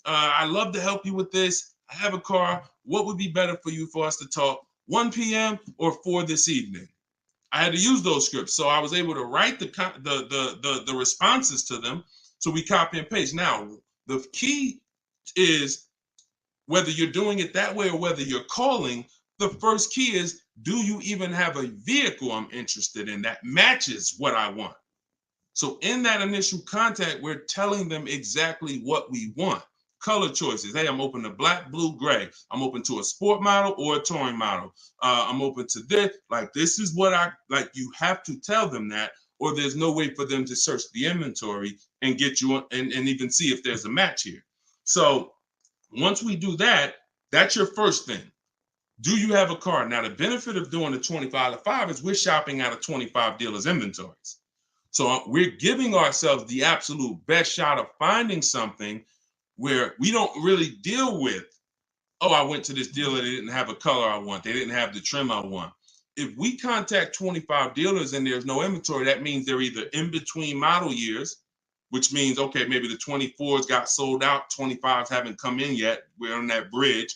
I'd love to help you with this. I have a car. What would be better for you for us to talk? 1 p.m. or 4 this evening? I had to use those scripts. So I was able to write the responses to them. So we copy and paste. Now, the key is whether you're doing it that way or whether you're calling, the first key is, do you even have a vehicle I'm interested in that matches what I want? So in that initial contact, we're telling them exactly what we want. Color choices. Hey, I'm open to black, blue, gray. I'm open to a sport model or a touring model. I'm open to this. Like, this is what I like. You have to tell them that, or there's no way for them to search the inventory and get you and even see if there's a match here. So once we do that, that's your first thing. Do you have a car? Now, the benefit of doing the 25 to 5 is we're shopping out of 25 dealers' inventories. So we're giving ourselves the absolute best shot of finding something where we don't really deal with, oh, I went to this dealer, they didn't have a color I want, they didn't have the trim I want. If we contact 25 dealers and there's no inventory, that means they're either in between model years, which means, okay, maybe the 24s got sold out, 25s haven't come in yet, we're on that bridge,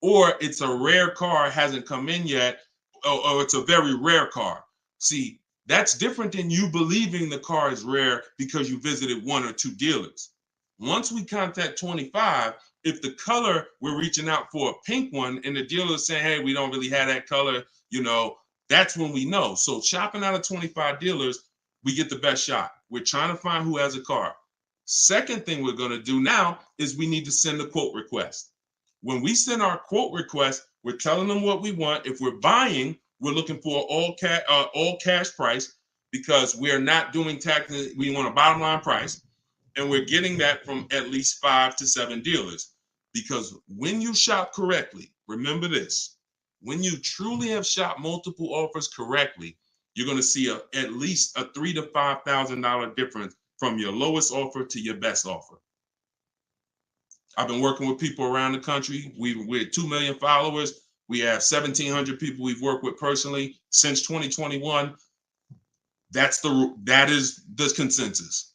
or it's a rare car, hasn't come in yet, or it's a very rare car. See, that's different than you believing the car is rare because you visited 1 or 2 dealers. Once we contact 25, if the color, we're reaching out for a pink one and the dealer is saying, hey, we don't really have that color, that's when we know. So shopping out of 25 dealers, we get the best shot. We're trying to find who has a car. Second thing we're going to do now is we need to send a quote request. When we send our quote request, we're telling them what we want. If we're buying, we're looking for all cash price because we're not doing taxes. We want a bottom line price. And we're getting that from at least 5 to 7 dealers. Because when you shop correctly, remember this, when you truly have shopped multiple offers correctly, you're going to see at least a $3,000 to $5,000 difference from your lowest offer to your best offer. I've been working with people around the country. We're 2 million followers. We have 1,700 people we've worked with personally since 2021. That is the consensus.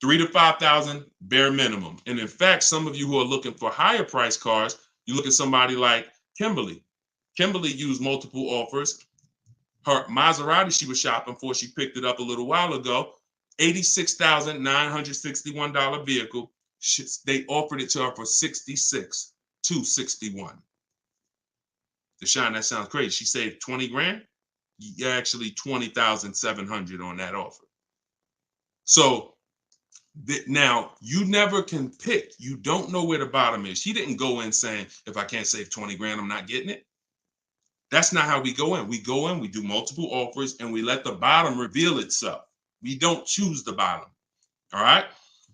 3,000 to 5,000 bare minimum. And in fact, some of you who are looking for higher price cars, you look at somebody like Kimberly. Kimberly used multiple offers. Her Maserati she was shopping for, she picked it up a little while ago, $86,961 vehicle. They offered it to her for $66,261. Deshone, that sounds crazy. She saved 20 grand. Actually, 20,700 on that offer. So now you never can pick. You don't know where the bottom is. She didn't go in saying, if I can't save 20 grand, I'm not getting it. That's not how we go in. We go in, we do multiple offers, and we let the bottom reveal itself. We don't choose the bottom. All right.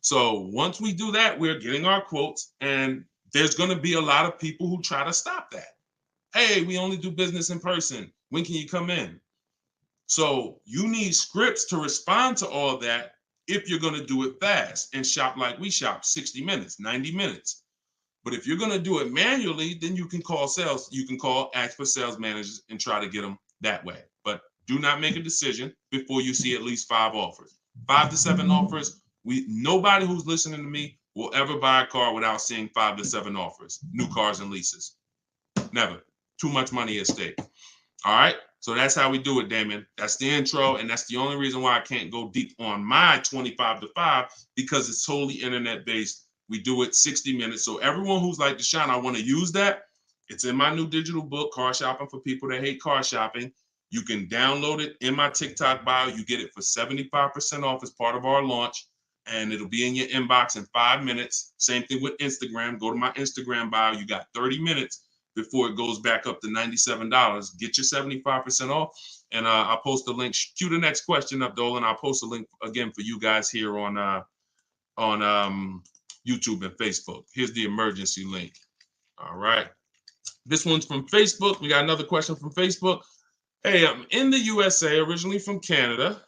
So once we do that, we're getting our quotes, and there's going to be a lot of people who try to stop that. Hey, we only do business in person. When can you come in? So you need scripts to respond to all that if you're going to do it fast and shop like we shop, 60 minutes, 90 minutes. But if you're going to do it manually, then you can call sales. You can ask for sales managers and try to get them that way. But do not make a decision before you see at least 5 offers. 5 to 7 offers. Nobody who's listening to me will ever buy a car without seeing 5 to 7 offers, new cars and leases. Never. Too much money at stake. All right. So that's how we do it, Damon. That's the intro. And that's the only reason why I can't go deep on my 25 to 5, because it's totally internet based. We do it 60 minutes. So everyone who's like, Deshone, I want to use that. It's in my new digital book, Car Shopping for People That Hate Car Shopping. You can download it in my TikTok bio. You get it for 75% off as part of our launch. And it'll be in your inbox in 5 minutes. Same thing with Instagram. Go to my Instagram bio. You got 30 minutes before it goes back up to $97. Get your 75% off. And I'll post a link. Cue the next question up, Dolan. I'll post a link again for you guys here on YouTube and Facebook. Here's the emergency link. All right. This one's from Facebook. We got another question from Facebook. Hey, I'm in the USA, originally from Canada,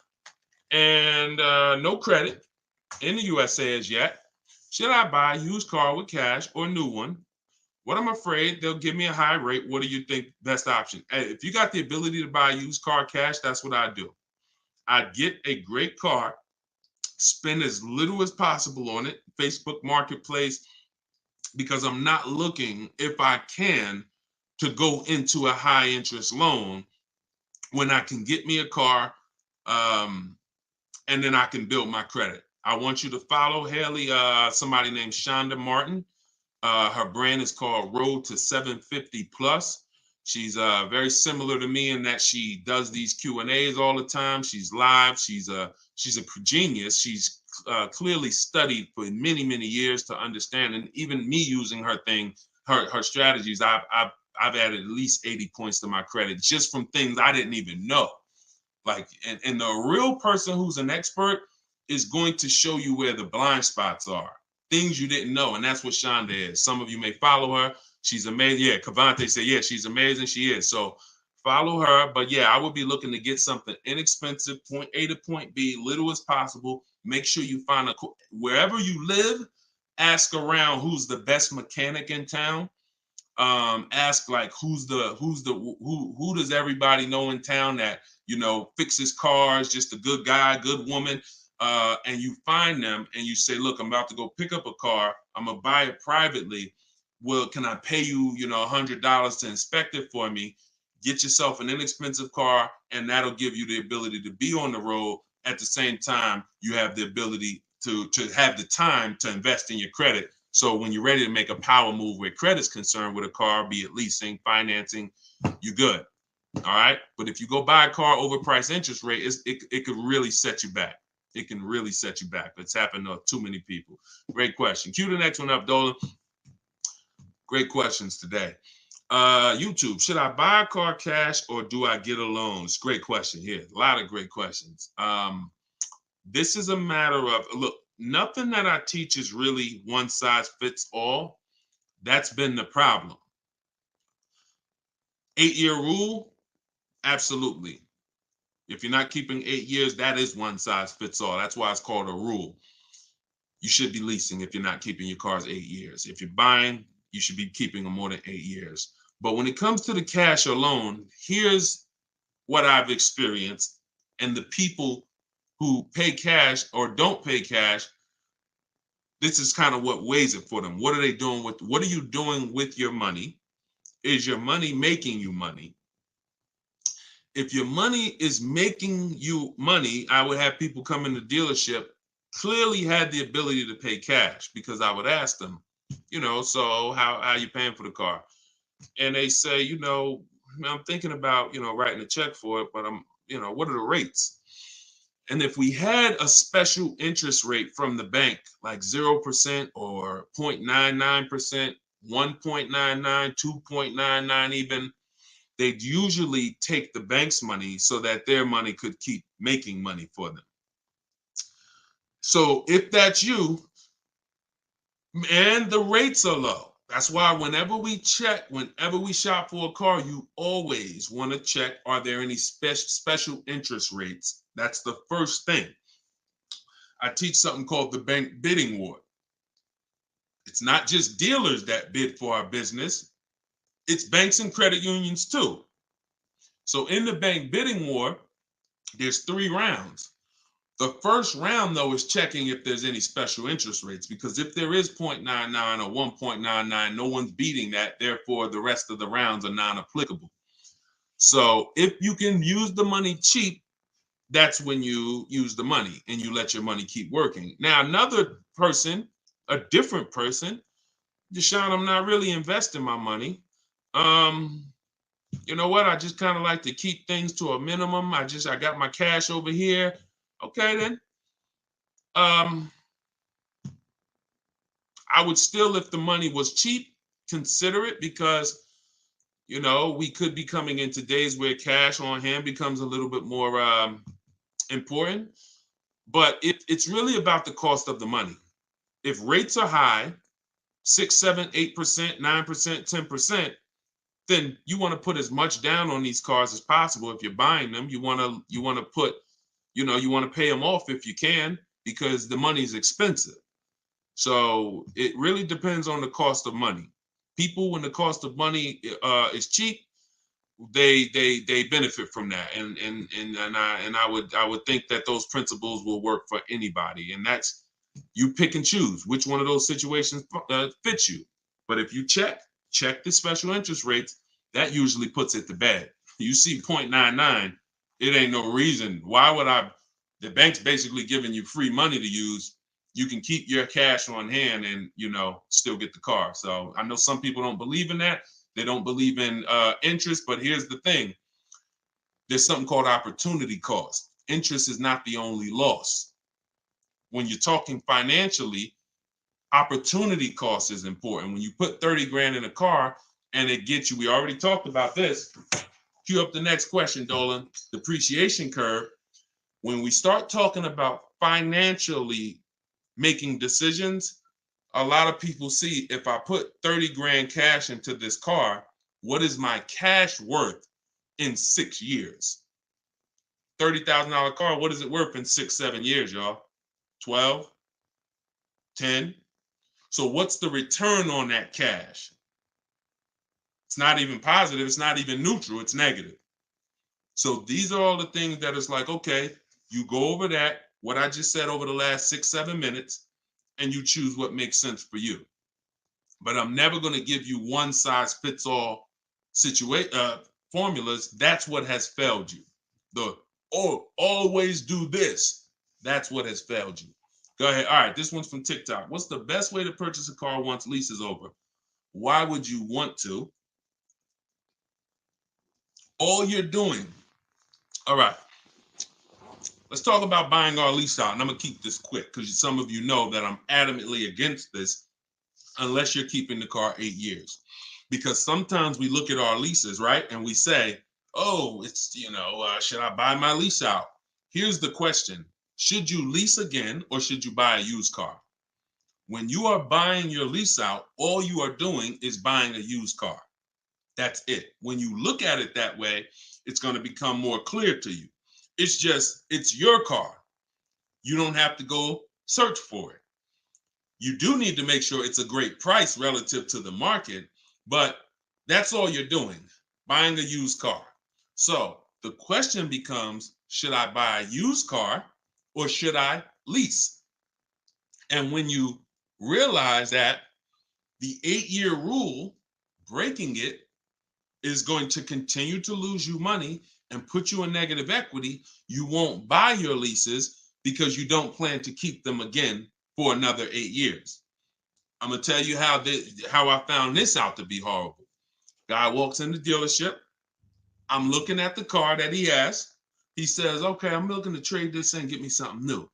and no credit in the USA as yet. Should I buy a used car with cash or a new one? What I'm afraid they'll give me a high rate. What do you think best option? Hey, if you got the ability to buy a used car cash, that's what I do. I'd get a great car, spend as little as possible on it, Facebook Marketplace, because I'm not looking, if I can, to go into a high interest loan when I can get me a car and then I can build my credit. I want you to follow Haley, somebody named Shonda Martin. Her brand is called Road to 750 Plus. She's very similar to me in that she does these Q&As all the time. She's live. She's a genius. She's clearly studied for many, many years to understand. And even me using her thing, her strategies, I've added at least 80 points to my credit just from things I didn't even know. Like, and the real person who's an expert is going to show you where the blind spots are, things you didn't know. And that's what Shonda is. Some of you may follow her. She's amazing. Yeah, Cavante said, yeah, she's amazing. She is. So follow her. But yeah, I would be looking to get something inexpensive, point A to point B, little as possible. Make sure you find wherever you live, ask around who's the best mechanic in town. Ask like who does everybody know in town that, you know, fixes cars, just a good guy, good woman. And you find them and you say, look, I'm about to go pick up a car. I'm gonna buy it privately. Well, can I pay you, you know, $100 to inspect it for me? Get yourself an inexpensive car, and that'll give you the ability to be on the road. At the same time, you have the ability to have the time to invest in your credit. So when you're ready to make a power move where credit's concerned with a car, be it leasing, financing, you're good. All right. But if you go buy a car overpriced interest rate, it could really set you back. It can really set you back. It's happened to too many people. Great question. Cue the next one up, Dolan. Great questions today. YouTube, should I buy a car cash or do I get a loan? It's a great question here. A lot of great questions. This is a matter of, look, nothing that I teach is really one size fits all. That's been the problem. 8-year rule, absolutely. If you're not keeping 8 years, that is one size fits all. That's why it's called a rule. You should be leasing if you're not keeping your cars 8 years. If you're buying, you should be keeping them more than 8 years. But when it comes to the cash or loan, here's what I've experienced. And the people who pay cash or don't pay cash, this is kind of what weighs it for them. What are they doing with, what are you doing with your money? Is your money making you money? If your money is making you money, I would have people come in the dealership, clearly had the ability to pay cash, because I would ask them, you know, so how are you paying for the car? And they say, you know, I'm thinking about, you know, writing a check for it, but I'm, you know, what are the rates? And if we had a special interest rate from the bank, like 0% or 0.99%, 1.99, 2.99 even, they'd usually take the bank's money so that their money could keep making money for them. So if that's you, and the rates are low, that's why whenever we shop for a car, you always want to check, are there any special interest rates? That's the first thing. I teach something called the bank bidding war. It's not just dealers that bid for our business. It's banks and credit unions too. So in the bank bidding war, there's 3 rounds. The first round, though, is checking if there's any special interest rates, because if there is 0.99 or 1.99, no one's beating that. Therefore, the rest of the rounds are non-applicable. So if you can use the money cheap, that's when you use the money and you let your money keep working. Now, another person, a different person, Deshone, I'm not really investing my money. You know what? I just kind of like to keep things to a minimum. I got my cash over here. Okay, then. I would still, if the money was cheap, consider it, because we could be coming into days where cash on hand becomes a little bit more important. But it's really about the cost of the money. If rates are high, 6, 7, 8%, 9%, 10%, then you want to put as much down on these cars as possible. If you're buying them, you want to put, you want to pay them off if you can, because the money is expensive. So it really depends on the cost of money. People, when the cost of money is cheap, they benefit from that, and I would think that those principles will work for anybody, and that's, you pick and choose which one of those situations fits you. But if you check the special interest rates, that usually puts it to bed. You see 0.99, it ain't no reason. Why would I? The bank's basically giving you free money to use. You can keep your cash on hand and still get the car. So I know some people don't believe in that. They don't believe in interest, but here's the thing. There's something called opportunity cost. Interest is not the only loss. When you're talking financially, opportunity cost is important. When you put 30 grand in a car and it gets you, we already talked about this. Cue up the next question, Dolan. Depreciation curve. When we start talking about financially making decisions, a lot of people see, if I put 30 grand cash into this car, what is my cash worth in 6 years? $30,000 car, what is it worth in 6, 7 years, y'all? 12, 10. So what's the return on that cash? It's not even positive. It's not even neutral. It's negative. So these are all the things that is like, okay, you go over that, what I just said over the last 6, 7 minutes, and you choose what makes sense for you. But I'm never going to give you one size fits all formulas. That's what has failed you. Always do this. That's what has failed you. Go ahead. All right, this one's from TikTok. What's the best way to purchase a car once lease is over? Why would you want to? All you're doing. All right. Let's talk about buying our lease out. And I'm going to keep this quick because some of you know that I'm adamantly against this unless you're keeping the car 8 years. Because sometimes we look at our leases, right? And we say, oh, it's, should I buy my lease out? Here's the question. Should you lease again or should you buy a used car? When you are buying your lease out, all you are doing is buying a used car. That's it. When you look at it that way, it's going to become more clear to you. It's your car. You don't have to go search for it. You do need to make sure it's a great price relative to the market, but that's all you're doing, buying a used car. So the question becomes, should I buy a used car or should I lease? And when you realize that the 8-year rule, breaking it, is going to continue to lose you money and put you in negative equity, you won't buy your leases because you don't plan to keep them again for another 8 years. I'm going to tell you how I found this out to be horrible. Guy walks in the dealership. I'm looking at the car that he has. He says, okay, I'm looking to trade this in and get me something new.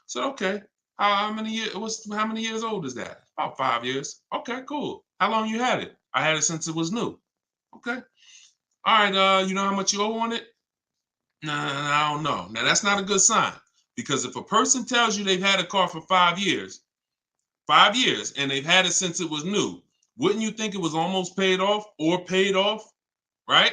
So, okay, how many years old is that? About 5 years. Okay, cool. How long you had it? I had it since it was new. Okay. All right, you know how much you owe on it? Nah, I don't know. Now, that's not a good sign, because if a person tells you they've had a car for 5 years, and they've had it since it was new, wouldn't you think it was almost paid off or paid off, right?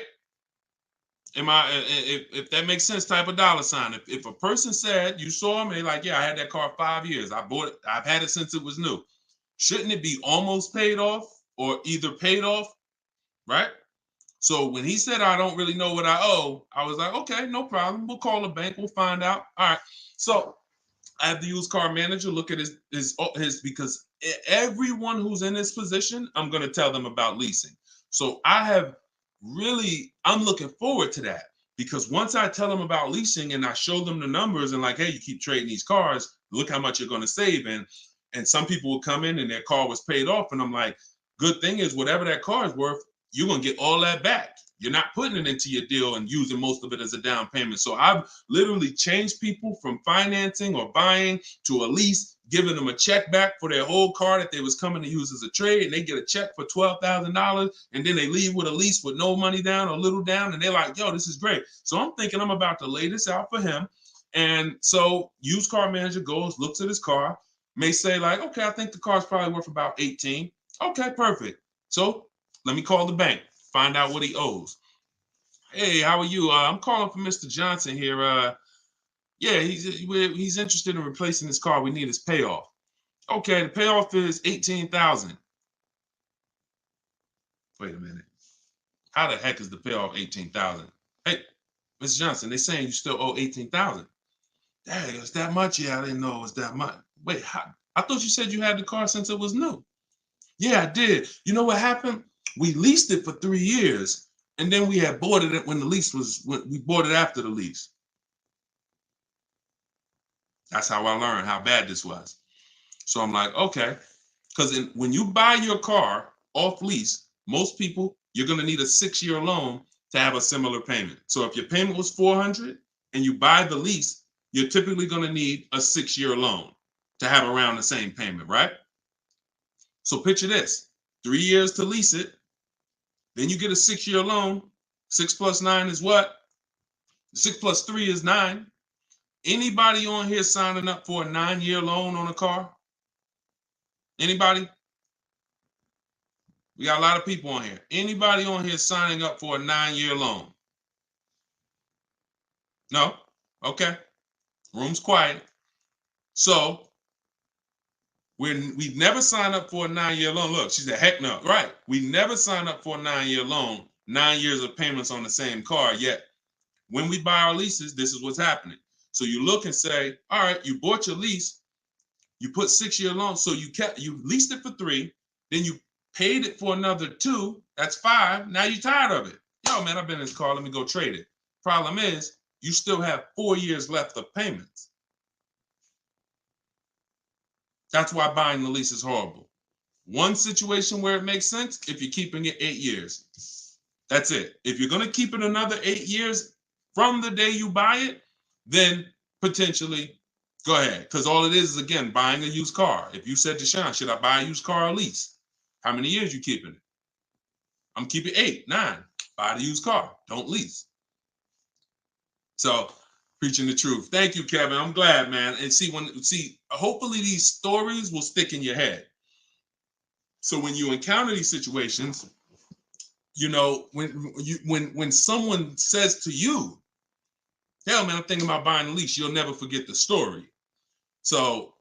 If that makes sense, type of dollar sign. If a person said, you saw me, like, yeah, I had that car 5 years. I bought it. I've had it since it was new. Shouldn't it be almost paid off or either paid off, right? So when he said, I don't really know what I owe, I was like, okay, no problem. We'll call the bank. We'll find out. All right. So I have the used car manager look at his because everyone who's in this position, I'm going to tell them about leasing. So I'm looking forward to that, because once I tell them about leasing and I show them the numbers and like, hey, you keep trading these cars, look how much you're going to save. And some people will come in and their car was paid off. And I'm like, good thing is whatever that car is worth, you're going to get all that back. You're not putting it into your deal and using most of it as a down payment. So I've literally changed people from financing or buying to a lease, giving them a check back for their whole car that they was coming to use as a trade, and they get a check for $12,000, and then they leave with a lease with no money down or little down, and they're like, yo, this is great. So I'm thinking I'm about to lay this out for him. And so used car manager goes, looks at his car, may say like, okay, I think the car's probably worth about 18. Okay, perfect. So let me call the bank, find out what he owes. Hey, how are you? I'm calling for Mr. Johnson here. Yeah, he's interested in replacing his car. We need his payoff. Okay, the payoff is 18,000. Wait a minute. How the heck is the payoff 18,000? Hey, Mr. Johnson, they're saying you still owe 18,000. Dang, it's that much? Yeah, I didn't know it was that much. Wait, I thought you said you had the car since it was new. Yeah, I did. You know what happened? We leased it for 3 years, and then we had bought it when we bought it after the lease. That's how I learned how bad this was. So I'm like, okay, because when you buy your car off lease, most people, you're going to need a 6-year loan to have a similar payment. So if your payment was 400 and you buy the lease, you're typically going to need a 6-year loan to have around the same payment, right? So picture this, 3 years to lease it, then you get a 6-year loan. 6 plus 9 is what? 6 plus 3 is 9. Anybody on here signing up for a 9-year loan on a car? Anybody? We got a lot of people on here. Anybody on here signing up for a 9-year loan? No? Okay. Room's quiet. So we've never signed up for a 9-year loan. Look, she said, heck no. Right. We never signed up for a 9-year loan, 9 years of payments on the same car. Yet when we buy our leases, this is what's happening. So you look and say, all right, you bought your lease, you put 6-year loan, so you leased it for 3, then you paid it for another 2, that's 5. Now you're tired of it. Yo, man, I've been in this car, let me go trade it. Problem is, you still have 4 years left of payments. That's why buying the lease is horrible. One situation where it makes sense, if you're keeping it 8 years. That's it. If you're going to keep it another 8 years from the day you buy it, then potentially go ahead. Because all it is again, buying a used car. If you said to Sean, should I buy a used car or lease? How many years you keeping it? I'm keeping 8, 9. Buy the used car. Don't lease. So preaching the truth. Thank you, Kevin. I'm glad, man. And hopefully these stories will stick in your head. So when you encounter these situations, you know, when someone says to you, hell, man, I'm thinking about buying a lease, you'll never forget the story. So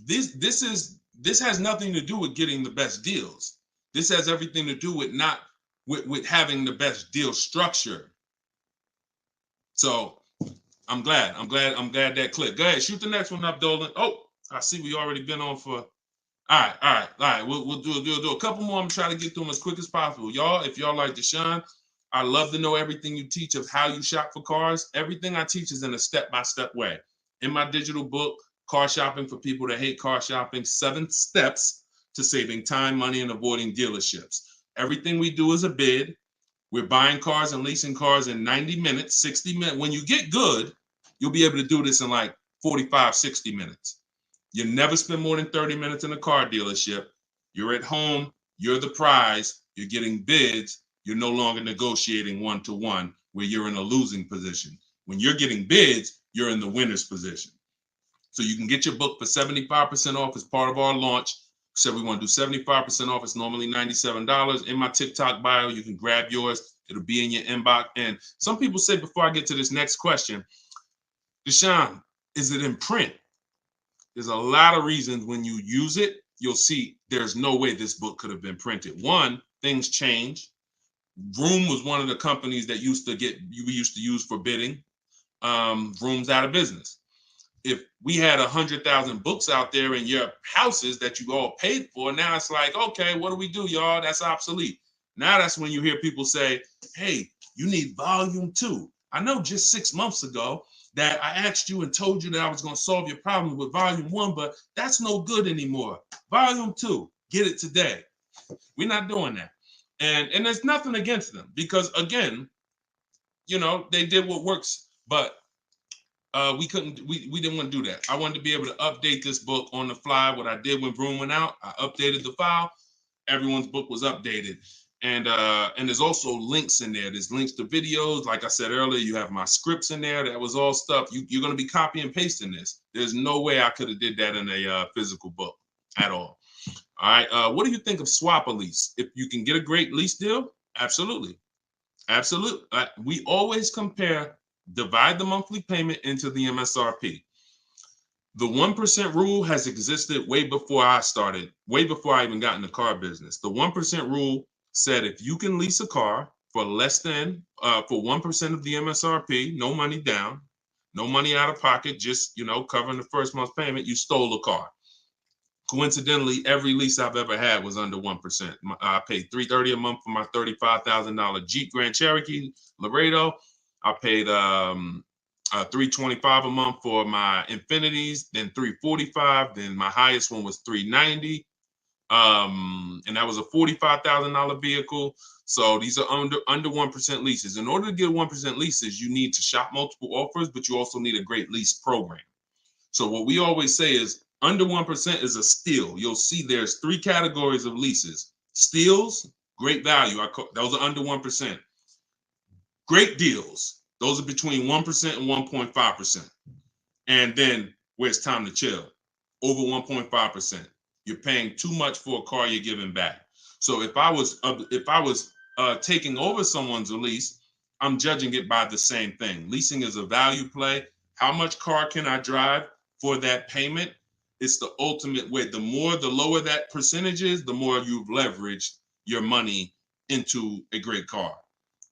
this has nothing to do with getting the best deals. This has everything to do with having the best deal structure. So I'm glad that clicked. Go ahead, shoot the next one up, Dolan. Oh, I see we already been on for. All right. We'll do a couple more. I'm trying to get through them as quick as possible. Y'all, if y'all like Deshone, I love to know everything you teach of how you shop for cars. Everything I teach is in a step-by-step way. In my digital book, Car Shopping for People That Hate Car Shopping, 7 Steps to Saving Time, Money, and Avoiding Dealerships. Everything we do is a bid. We're buying cars and leasing cars in 90 minutes, 60 minutes. When you get good, you'll be able to do this in like 45, 60 minutes. You never spend more than 30 minutes in a car dealership. You're at home. You're the prize. You're getting bids. You're no longer negotiating one-to-one where you're in a losing position. When you're getting bids, you're in the winner's position. So you can get your book for 75% off as part of our launch. So we want to do 75% off. It's normally $97. In my TikTok bio, you can grab yours. It'll be in your inbox. And some people say, before I get to this next question, Deshone, is it in print? There's a lot of reasons when you use it, you'll see there's no way this book could have been printed. One, things change. Vroom was one of the companies that we used to use for bidding. Vroom's out of business. if we had 100,000 books out there in your houses that you all paid for, now it's like, okay, what do we do, y'all? That's obsolete. Now that's when you hear people say, hey, you need volume 2. I know just 6 months ago that I asked you and told you that I was going to solve your problem with volume 1, but that's no good anymore. Volume 2, get it today. We're not doing that. And there's nothing against them because, again, they did what works, but we didn't want to do that. I wanted to be able to update this book on the fly. What I did when Broom went out, I updated the file. Everyone's book was updated. And there's also links in there. There's links to videos. Like I said earlier, you have my scripts in there. That was all stuff. You're going to be copy and pasting this. There's no way I could have did that in a physical book at all. All right. What do you think of swap a lease? If you can get a great lease deal, absolutely. Absolutely. We always compare, divide the monthly payment into the MSRP. The 1% rule has existed way before I started, way before I even got in the car business. The 1% rule said if you can lease a car for less than, for 1% of the MSRP, no money down, no money out of pocket, just, covering the first month's payment, you stole a car. Coincidentally, every lease I've ever had was under 1%. I paid $330 a month for my $35,000 Jeep Grand Cherokee Laredo. I paid $325 a month for my Infinities, then $345. Then my highest one was $390. And that was a $45,000 vehicle. So these are under 1% leases. In order to get 1% leases, you need to shop multiple offers, but you also need a great lease program. So what we always say is under 1% is a steal. You'll see there's 3 categories of leases. Steals, great value. Those are under 1%. Great deals. Those are between 1% and 1.5%. And then where it's time to chill, over 1.5%. You're paying too much for a car you're giving back. So if I was taking over someone's lease, I'm judging it by the same thing. Leasing is a value play. How much car can I drive for that payment? It's the ultimate way. The lower that percentage is, the more you've leveraged your money into a great car.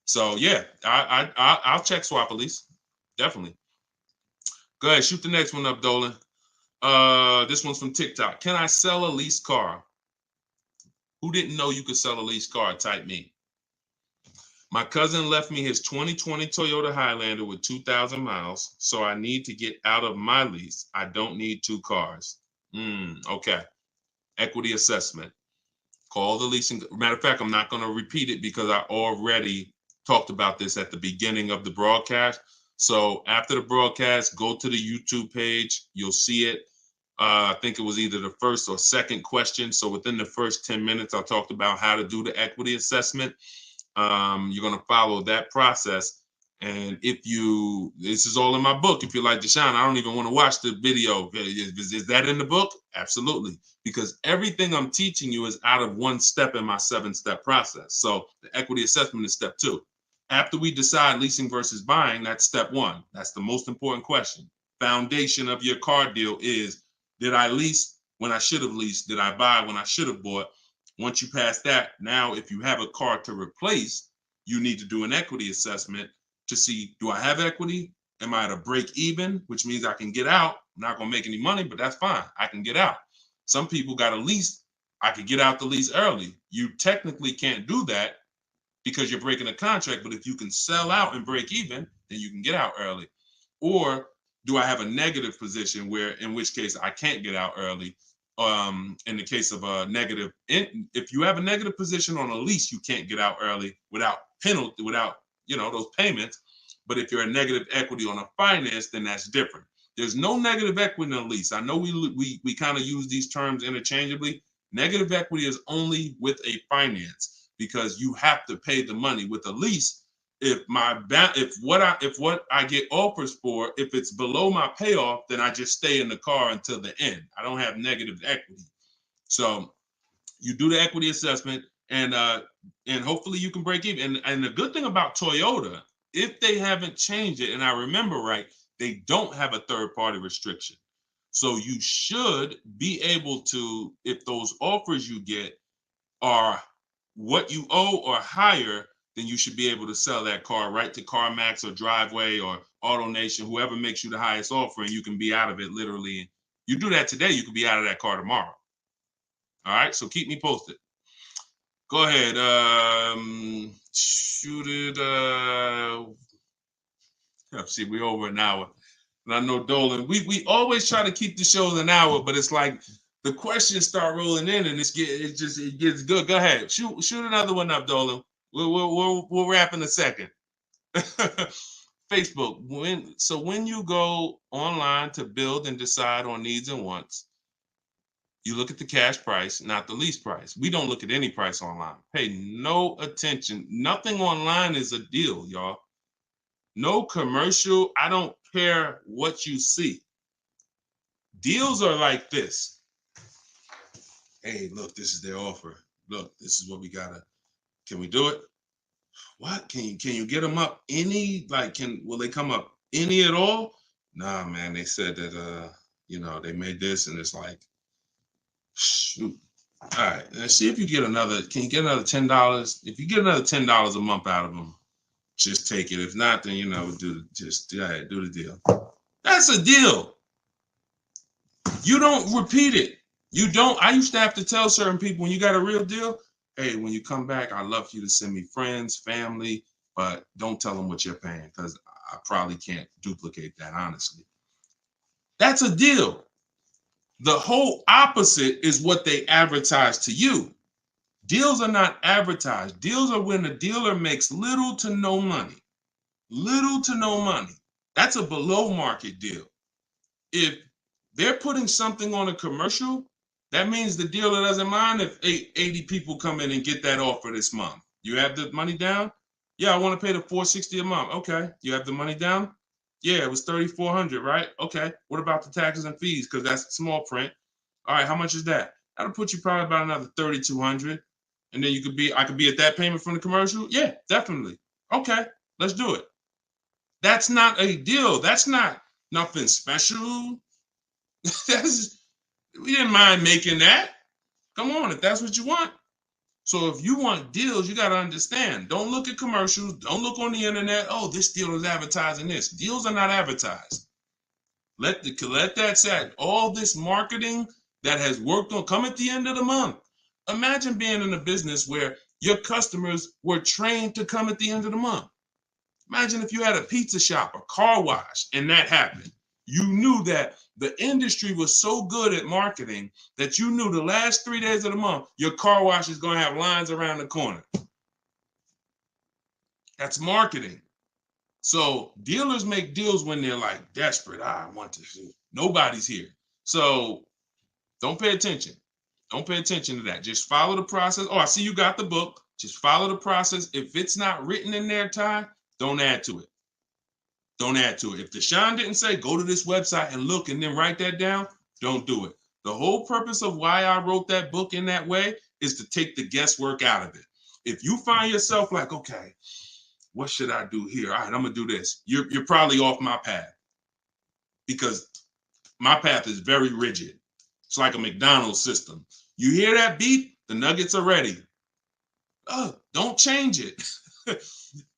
So yeah, I'll check swap a lease, definitely. Go ahead, shoot the next one up, Dolan. This one's from TikTok. Can I sell a leased car? Who didn't know you could sell a leased car? Type me. My cousin left me his 2020 Toyota Highlander with 2,000 miles, so I need to get out of my lease. I don't need 2 cars. Okay. Equity assessment. Call the leasing. Matter of fact, I'm not going to repeat it because I already talked about this at the beginning of the broadcast. So after the broadcast, go to the YouTube page. You'll see it. I think it was either the first or second question. So within the first 10 minutes, I talked about how to do the equity assessment. You're going to follow that process. And this is all in my book. If you're like, Deshone, I don't even want to watch the video. Is that in the book? Absolutely. Because everything I'm teaching you is out of 1 step in my 7-step process. So the equity assessment is step 2. After we decide leasing versus buying, that's step 1. That's the most important question. Foundation of your car deal is, did I lease when I should have leased? Did I buy when I should have bought? Once you pass that, now if you have a car to replace, you need to do an equity assessment to see, do I have equity? Am I at a break even, which means I can get out? I'm not going to make any money, but that's fine. I can get out. Some people got a lease. I could get out the lease early. You technically can't do that because you're breaking a contract, but if you can sell out and break even, then you can get out early. Or do I have a negative position in which case I can't get out early? In the case of a negative, if you have a negative position on a lease, you can't get out early without penalty, without those payments. But if you're a negative equity on a finance, then that's different. There's no negative equity in a lease. I know we kind of use these terms interchangeably. Negative equity is only with a finance because you have to pay the money. With a lease, if what I get offers for, if it's below my payoff, then I just stay in the car until the end. I don't have negative equity. So you do the equity assessment, and hopefully you can break even. And the good thing about Toyota, if they haven't changed it, and I remember right, they don't have a third-party restriction. So you should be able to, if those offers you get are what you owe or higher, then you should be able to sell that car right to CarMax or Driveway or AutoNation, whoever makes you the highest offer, and you can be out of it literally. You do that today, you could be out of that car tomorrow. All right, so keep me posted. Go ahead. Shoot it. See, we're over an hour. And I know Dolan, we always try to keep the shows an hour, but it's like the questions start rolling in and it gets good. Go ahead. Shoot another one up, Dolan. We'll wrap in a second. Facebook. When you go online to build and decide on needs and wants, you look at the cash price, not the lease price. We don't look at any price online. Pay no attention. Nothing online is a deal, y'all. No commercial. I don't care what you see. Deals are like this. Hey, look, this is their offer. Look, this is what we gotta. Can we do it? What? Can you get them up any? Like, will they come up any at all? Nah, man. They said that they made this, and it's like, shoot. All right, let's see if you get another. Can you get another $10? If you get another $10 a month out of them, just take it. If not, then do the deal. That's a deal. You don't repeat it. You don't. I used to have to tell certain people, when you got a real deal, hey, when you come back, I'd love for you to send me friends, family, but don't tell them what you're paying, because I probably can't duplicate that, honestly. That's a deal. The whole opposite is what they advertise to you. Deals are not advertised. Deals are when the dealer makes little to no money. Little to no money. That's a below market deal. If they're putting something on a commercial, that means the dealer doesn't mind if 80 people come in and get that offer this month. You have the money down? Yeah, I want to pay the $460 a month. Okay. You have the money down? Yeah, it was $3,400, right? Okay. What about the taxes and fees? Because that's small print. All right, how much is that? That'll put you probably about another $3,200. And then I could be at that payment from the commercial? Yeah, definitely. Okay, let's do it. That's not a deal. That's not nothing special. We didn't mind making that. Come on, if that's what you want. So if you want deals, you got to understand. Don't look at commercials. Don't look on the internet. Oh, this deal is advertising this. Deals are not advertised. Let that set. All this marketing that has worked on come at the end of the month. Imagine being in a business where your customers were trained to come at the end of the month. Imagine if you had a pizza shop, a car wash, and that happened. You knew that the industry was so good at marketing that you knew the last 3 days of the month, your car wash is going to have lines around the corner. That's marketing. So dealers make deals when they're like desperate. I want to see. Nobody's here. So don't pay attention. Don't pay attention to that. Just follow the process. Oh, I see you got the book. Just follow the process. If it's not written in there, Ty, don't add to it. Don't add to it. If Deshone didn't say, go to this website and look and then write that down, don't do it. The whole purpose of why I wrote that book in that way is to take the guesswork out of it. If you find yourself like, okay, what should I do here? All right, I'm going to do this. You're probably off my path, because my path is very rigid. It's like a McDonald's system. You hear that beep, the nuggets are ready. Oh, don't change it.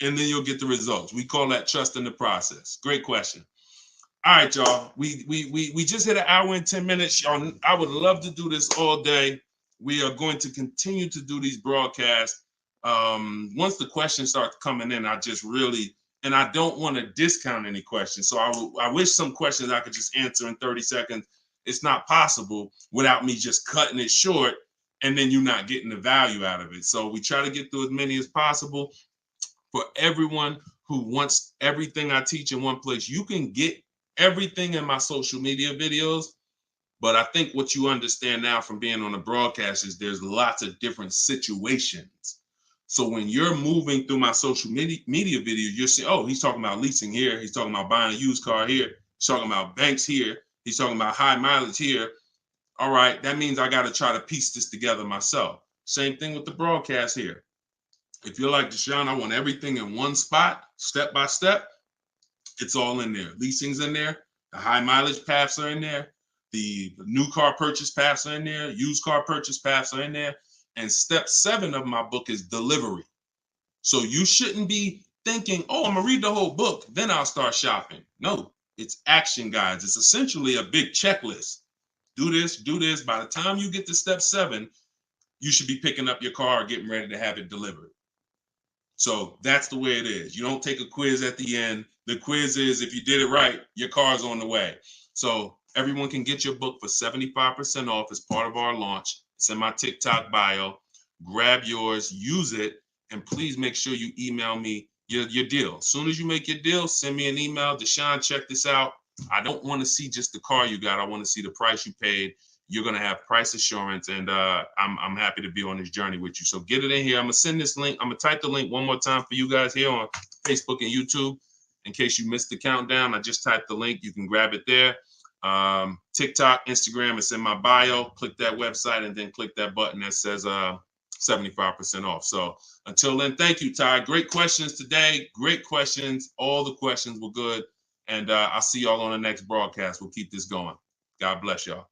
And then you'll get the results. We call that trusting the process. Great question. All right, y'all. We just hit an hour and 10 minutes. Y'all, I would love to do this all day. We are going to continue to do these broadcasts. Once the questions start coming in, I don't want to discount any questions. So I wish some questions I could just answer in 30 seconds. It's not possible without me just cutting it short and then you not getting the value out of it. So we try to get through as many as possible. For everyone who wants everything I teach in one place, you can get everything in my social media videos. But I think what you understand now from being on the broadcast is there's lots of different situations. So when you're moving through my social media video, you're saying, oh, he's talking about leasing here. He's talking about buying a used car here. He's talking about banks here. He's talking about high mileage here. All right, that means I got to try to piece this together myself. Same thing with the broadcast here. If you're like Deshone, I want everything in one spot, step by step. It's all in there. Leasing's in there. The high mileage paths are in there. The new car purchase paths are in there. Used car purchase paths are in there. And step 7 of my book is delivery. So you shouldn't be thinking, oh, I'm gonna read the whole book, then I'll start shopping. No, it's action guides. It's essentially a big checklist. Do this, do this. By the time you get to step 7, you should be picking up your car, getting ready to have it delivered. So that's the way it is. You don't take a quiz at the end. The quiz is if you did it right, your car's on the way. So everyone can get your book for 75% off as part of our launch. It's in my TikTok bio. Grab yours, use it, and please make sure you email me your deal. As soon as you make your deal, send me an email. Deshone, check this out. I don't want to see just the car you got. I want to see the price you paid. You're going to have price assurance, and I'm happy to be on this journey with you. So get it in here. I'm going to send this link. I'm going to type the link one more time for you guys here on Facebook and YouTube. In case you missed the countdown, I just typed the link. You can grab it there. TikTok, Instagram, it's in my bio. Click that website and then click that button that says 75% off. So until then, thank you, Ty. Great questions today. Great questions. All the questions were good. And I'll see y'all on the next broadcast. We'll keep this going. God bless y'all.